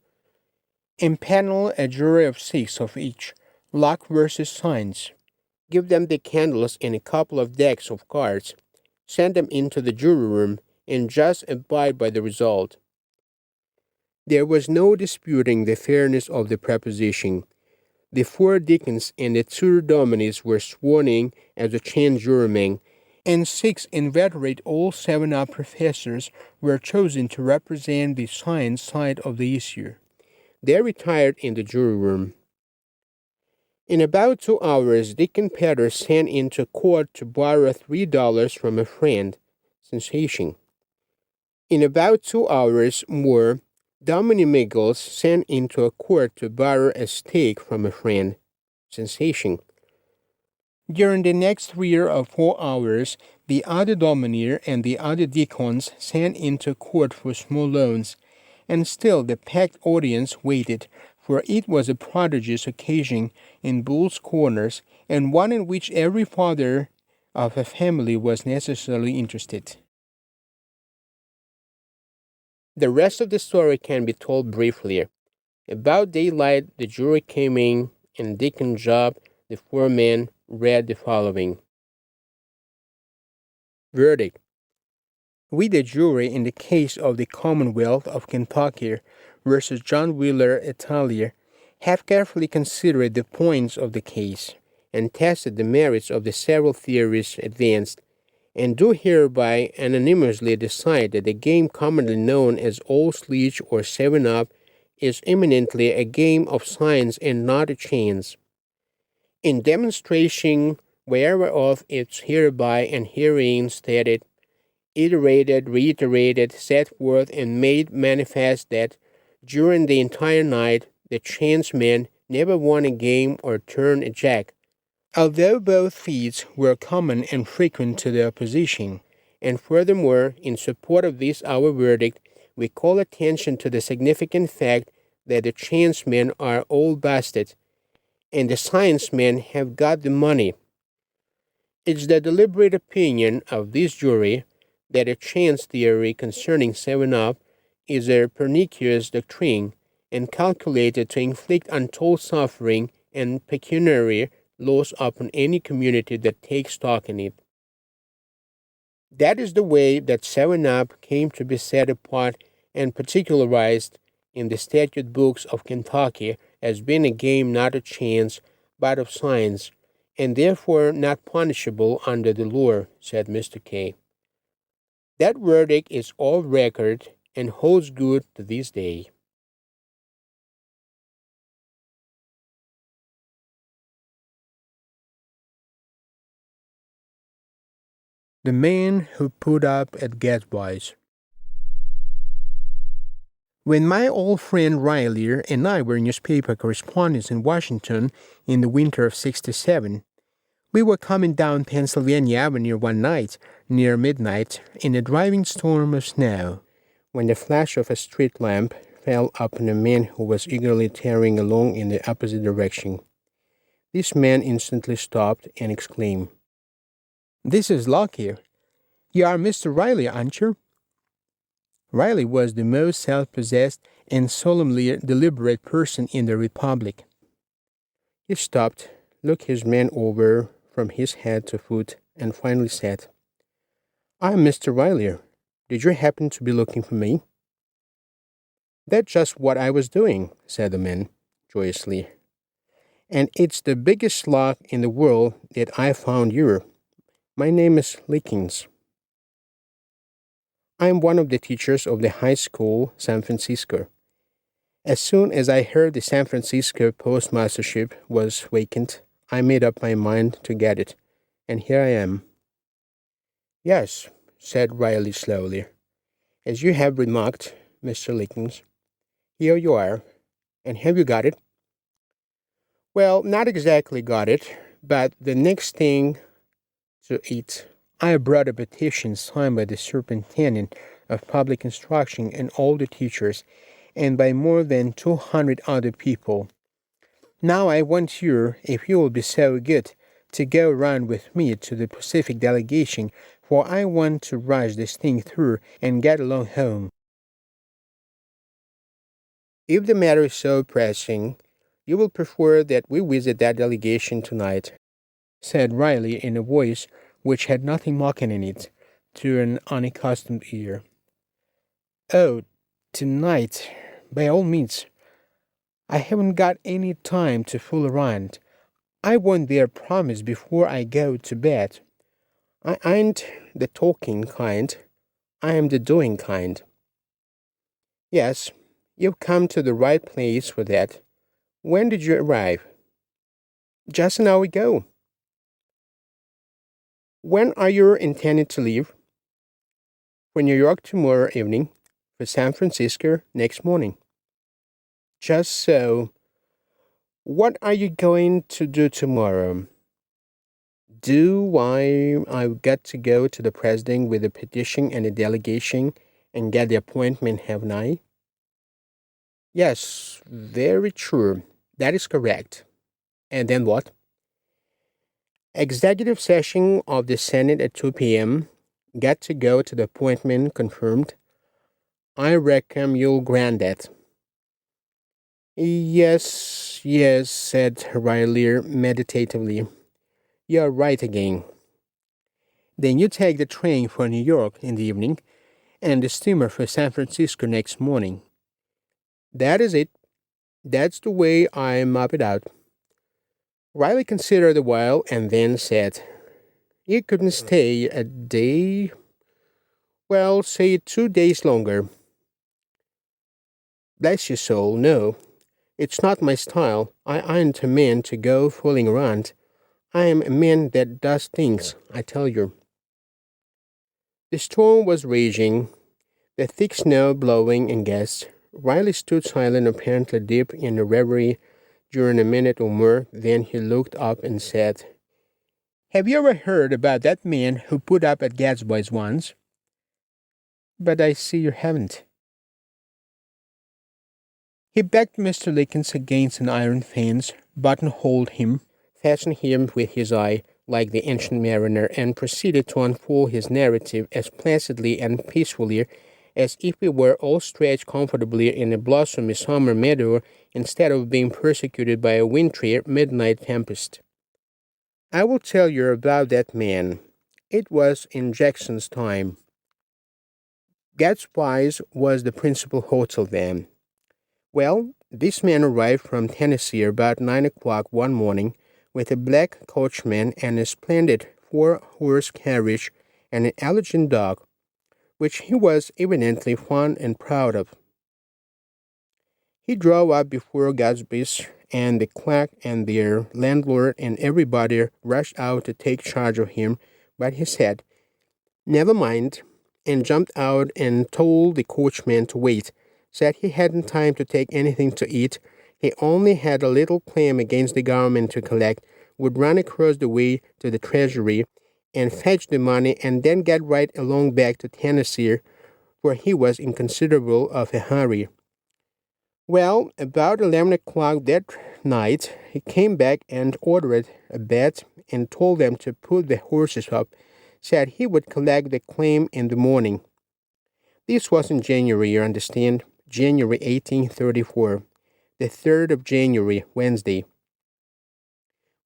Impanel a jury of 6 of each, luck versus science. Give them the candles and a couple of decks of cards. Send them into the jury room and just abide by the result. There was no disputing the fairness of the proposition. The 4 deacons and the 2 dominies were sworn in as the chance jurymen, and 6 inveterate old 7-Up professors were chosen to represent the science side of the issue. They retired in the jury room. In about 2 hours, Deacon Peters sent into court to borrow $3 from a friend. Sensation. In about 2 hours more, Dominic Miggles sent into a court to borrow a steak from a friend. Sensation. During the next 3 or 4 hours, the other dominier and the other deacons sent into court for small loans, and still the packed audience waited, for it was a prodigious occasion in Bull's Corners, and one in which every father of a family was necessarily interested. The rest of the story can be told briefly. About daylight, the jury came in, and Deacon Job, the foreman, read the following. Verdict. We, the jury, in the case of the Commonwealth of Kentucky versus John Wheeler Italia, have carefully considered the points of the case and tested the merits of the several theories advanced, and do hereby unanimously decide that the game commonly known as Old Sledge or 7-Up is eminently a game of science and not a chance. In demonstration whereof it's hereby and herein stated, iterated, reiterated, set forth, and made manifest that during the entire night the chance men never won a game or turned a jack, although both feats were common and frequent to the opposition. And furthermore, in support of this our verdict, we call attention to the significant fact that the chance men are all busted and the science men have got the money. It's the deliberate opinion of this jury that a chance theory concerning 7-Up is a pernicious doctrine and calculated to inflict untold suffering and pecuniary loss upon any community that takes stock in it. That is the way that 7-Up came to be set apart and particularized in the statute books of Kentucky as being a game not of chance but of science, and therefore not punishable under the law, said Mr. K. That verdict is off record and holds good to this day. The man who put up at Gadsby's. When my old friend Riley and I were newspaper correspondents in Washington in the winter of '67, we were coming down Pennsylvania Avenue one night near midnight in a driving storm of snow, when the flash of a street lamp fell upon a man who was eagerly tearing along in the opposite direction. This man instantly stopped and exclaimed, "This is lucky. You are Mr. Riley, aren't you?" Riley was the most self-possessed and solemnly deliberate person in the Republic. He stopped, looked his man over from his head to foot, and finally said, "I am Mr. Riley. Did you happen to be looking for me?" "That's just what I was doing," said the man, joyously. "And it's the biggest luck in the world that I found you. My name is Likens. I am one of the teachers of the high school, San Francisco. As soon as I heard the San Francisco postmastership was vacant, I made up my mind to get it, and here I am." "Yes," said Riley slowly, "as you have remarked, Mr. Likens, here you are. And have you got it?" "Well, not exactly got it, but the next thing to it. I brought a petition signed by the superintendent of public instruction and all the teachers, and by more than 200 other people. Now I want you, if you will be so good, to go around with me to the Pacific delegation, for I want to rush this thing through and get along home." "If the matter is so pressing, you will prefer that we visit that delegation tonight," said Riley in a voice which had nothing mocking in it to an unaccustomed ear. "Oh, tonight, by all means. I haven't got any time to fool around. I want their promise before I go to bed. I ain't the talking kind. I am the doing kind." "Yes, you've come to the right place for that. When did you arrive?" "Just an hour ago." "When are you intending to leave?" "For New York tomorrow evening, for San Francisco next morning." "Just so. What are you going to do tomorrow?" I've got to go to the president with a petition and a delegation and get the appointment, haven't I?" "Yes, very true. That is correct. And then what?" "Executive session of the Senate at 2 p.m. Got to go to the appointment confirmed. I reckon you'll grant that." Yes, said Riley meditatively. "You're right again. Then you take the train for New York in the evening and the steamer for San Francisco next morning." "That is it. That's the way I map it out." Riley considered a while and then said, "You couldn't stay a day? Well, say 2 days longer." "Bless your soul, no. It's not my style. I ain't a man to go fooling around. I am a man that does things, I tell you." The storm was raging, the thick snow blowing in gusts. Riley stood silent, apparently deep in a reverie during a minute or more. Then he looked up and said, "Have you ever heard about that man who put up at Gadsby's once?" "But I see you haven't." He backed Mr. Likens against an iron fence, buttonholed him, fastened him with his eye, like the ancient mariner, and proceeded to unfold his narrative as placidly and peacefully as if we were all stretched comfortably in a blossomy summer meadow instead of being persecuted by a wintry midnight tempest. I will tell you about that man. It was in Jackson's time. Gadsby's was the principal hotel then. Well, this man arrived from Tennessee about 9 o'clock one morning with a black coachman and a splendid 4-horse carriage and an elegant dog, which he was evidently fond and proud of. He drove up before Gadsby's, and the clerk and their landlord and everybody rushed out to take charge of him, but he said, "Never mind," and jumped out and told the coachman to wait, said he hadn't time to take anything to eat, he only had a little claim against the government to collect, would run across the way to the treasury, and fetch the money, and then get right along back to Tennessee, for he was in considerable of a hurry. Well, about 11 o'clock that night, he came back and ordered a bed and told them to put the horses up, said he would collect the claim in the morning. This was in January, you understand, January 1834, the 3rd of January, Wednesday.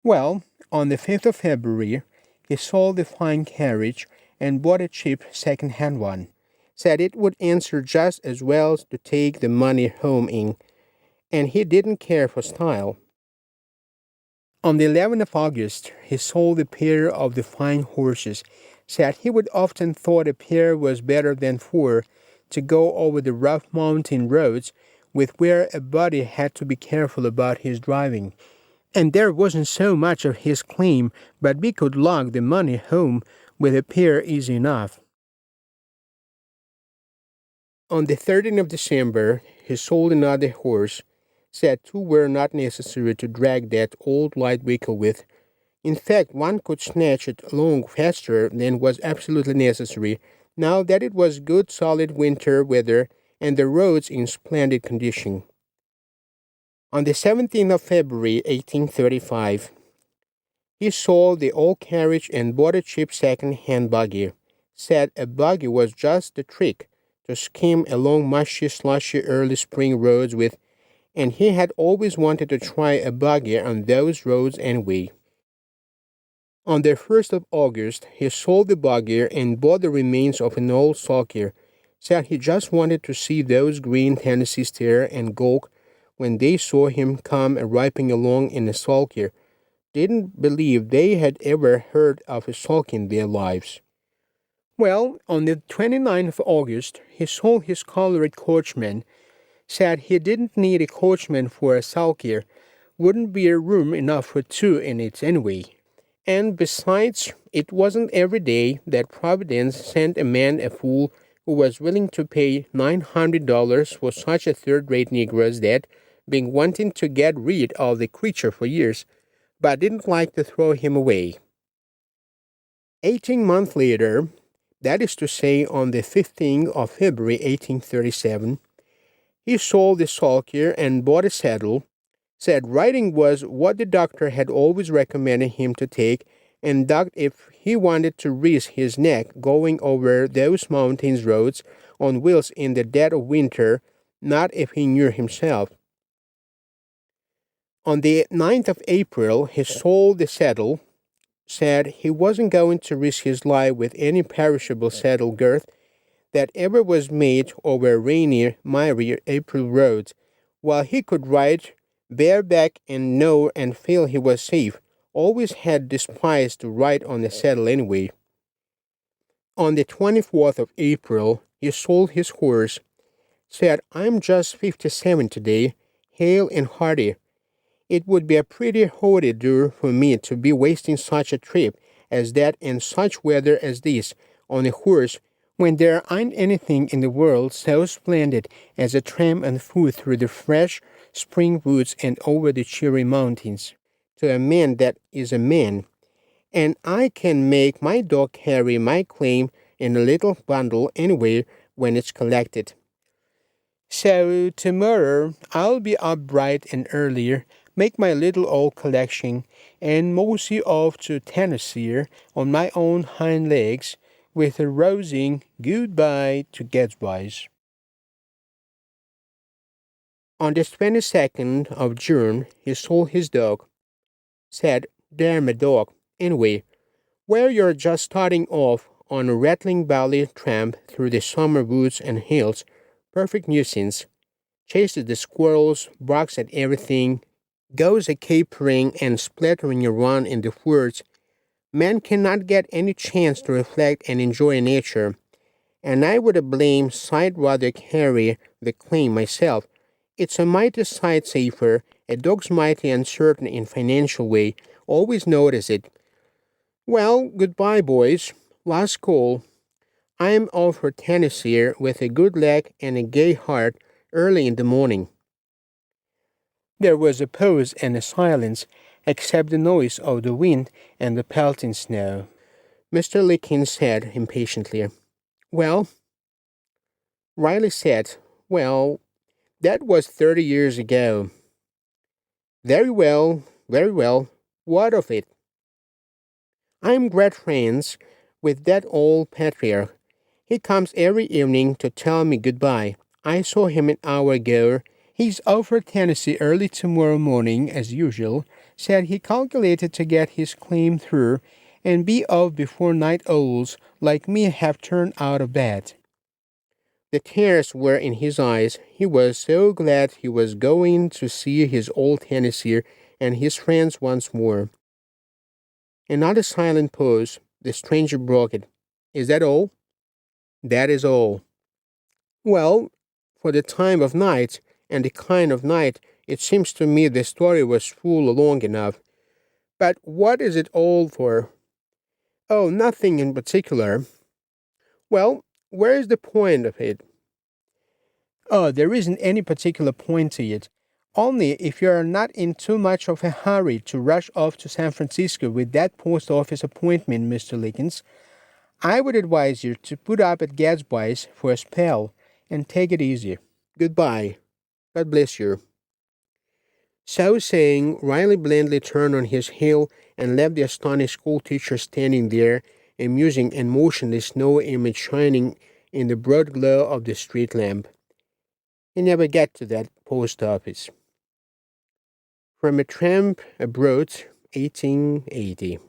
Well, on the 5th of February, he sold the fine carriage and bought a cheap second-hand one, said it would answer just as well to take the money home in, and he didn't care for style. On the 11th of August, he sold a pair of the fine horses, said he would often thought a pair was better than 4 to go over the rough mountain roads with where a body had to be careful about his driving, and there wasn't so much of his claim, but we could lug the money home with a pair easy enough. On the 13th of December, he sold another horse, said 2 were not necessary to drag that old light vehicle with. In fact, one could snatch it along faster than was absolutely necessary, now that it was good solid winter weather and the roads in splendid condition. On the 17th of February, 1835, he sold the old carriage and bought a cheap second-hand buggy, said a buggy was just the trick to skim along mushy, slushy early spring roads with, and he had always wanted to try a buggy on those roads anyway. On the 1st of August, he sold the buggy and bought the remains of an old sulky, said he just wanted to see those green Tennessee stare and gawk when they saw him come riping along in a sulky, didn't believe they had ever heard of a sulky in their lives. Well, on the 29th of August, he sold his colored coachman, said he didn't need a coachman for a sulky, wouldn't be room enough for 2 in it anyway. And besides, it wasn't every day that Providence sent a man a fool who was willing to pay $900 for such a third-rate Negro as that, being wanting to get rid of the creature for years, but didn't like to throw him away. 18 months later, that is to say on the 15th of February 1837, he sold the sulky and bought a saddle, said riding was what the doctor had always recommended him to take, and doubted if he wanted to risk his neck going over those mountains roads on wheels in the dead of winter, not if he knew himself. On the 9th of April, he sold the saddle, said he wasn't going to risk his life with any perishable saddle girth that ever was made over rainy, miry April roads, while he could ride bareback and know and feel he was safe, always had despised to ride on a saddle anyway. On the 24th of April, he sold his horse, said, "I'm just 57 today, hale and hearty. It would be a pretty haughty do for me to be wasting such a trip as that in such weather as this on a horse when there ain't anything in the world so splendid as a tramp on foot through the fresh spring woods and over the cheery mountains. To a man that is a man, and I can make my dog carry my claim in a little bundle anyway when it's collected." So tomorrow I'll be up bright and earlier, make my little old collection, and mosey off to Tennessee on my own hind legs with a rousing goodbye to Gadsby's. On the 22nd of June, he sold his dog. Said, "Damn a dog. Anyway, where you're just starting off on a rattling valley tramp through the summer woods and hills, perfect nuisance, chases the squirrels, barks at everything, goes a capering and splattering around in the woods, man cannot get any chance to reflect and enjoy nature, and I would blame sight rather carry the claim myself. It's a mighty sight safer, a dog's mighty uncertain in financial way, always notice it. Well, goodbye, boys. Last call. I'm off for Tennessee with a good leg and a gay heart early in the morning." There was a pause and a silence, except the noise of the wind and the pelting snow. Mr. Likins said impatiently, "Well?" Riley said, "Well, that was 30 years ago." Very well, very well. What of it?" "I'm great friends with that old patriarch. He comes every evening to tell me goodbye. I saw him an hour ago. He's off for Tennessee early tomorrow morning, as usual. Said he calculated to get his claim through and be off before night owls like me have turned out of bed." The tears were in his eyes. He was so glad he was going to see his old Tennessee and his friends once more. Another silent pause. The stranger broke it. "Is that all?" "That is all." "Well, for the time of night and the kind of night, it seems to me the story was full long enough. But what is it all for?" "Oh, nothing in particular." "Well, where is the point of it?" "Oh, there isn't any particular point to it. Only if you are not in too much of a hurry to rush off to San Francisco with that post office appointment, Mr. Likins, I would advise you to put up at Gadsby's for a spell and take it easy. Goodbye. God bless you." So saying, Riley blandly turned on his heel and left the astonished schoolteacher standing there, a musing and motionless snow image shining in the broad glow of the street lamp. He never got to that post office. From A Tramp Abroad, 1880.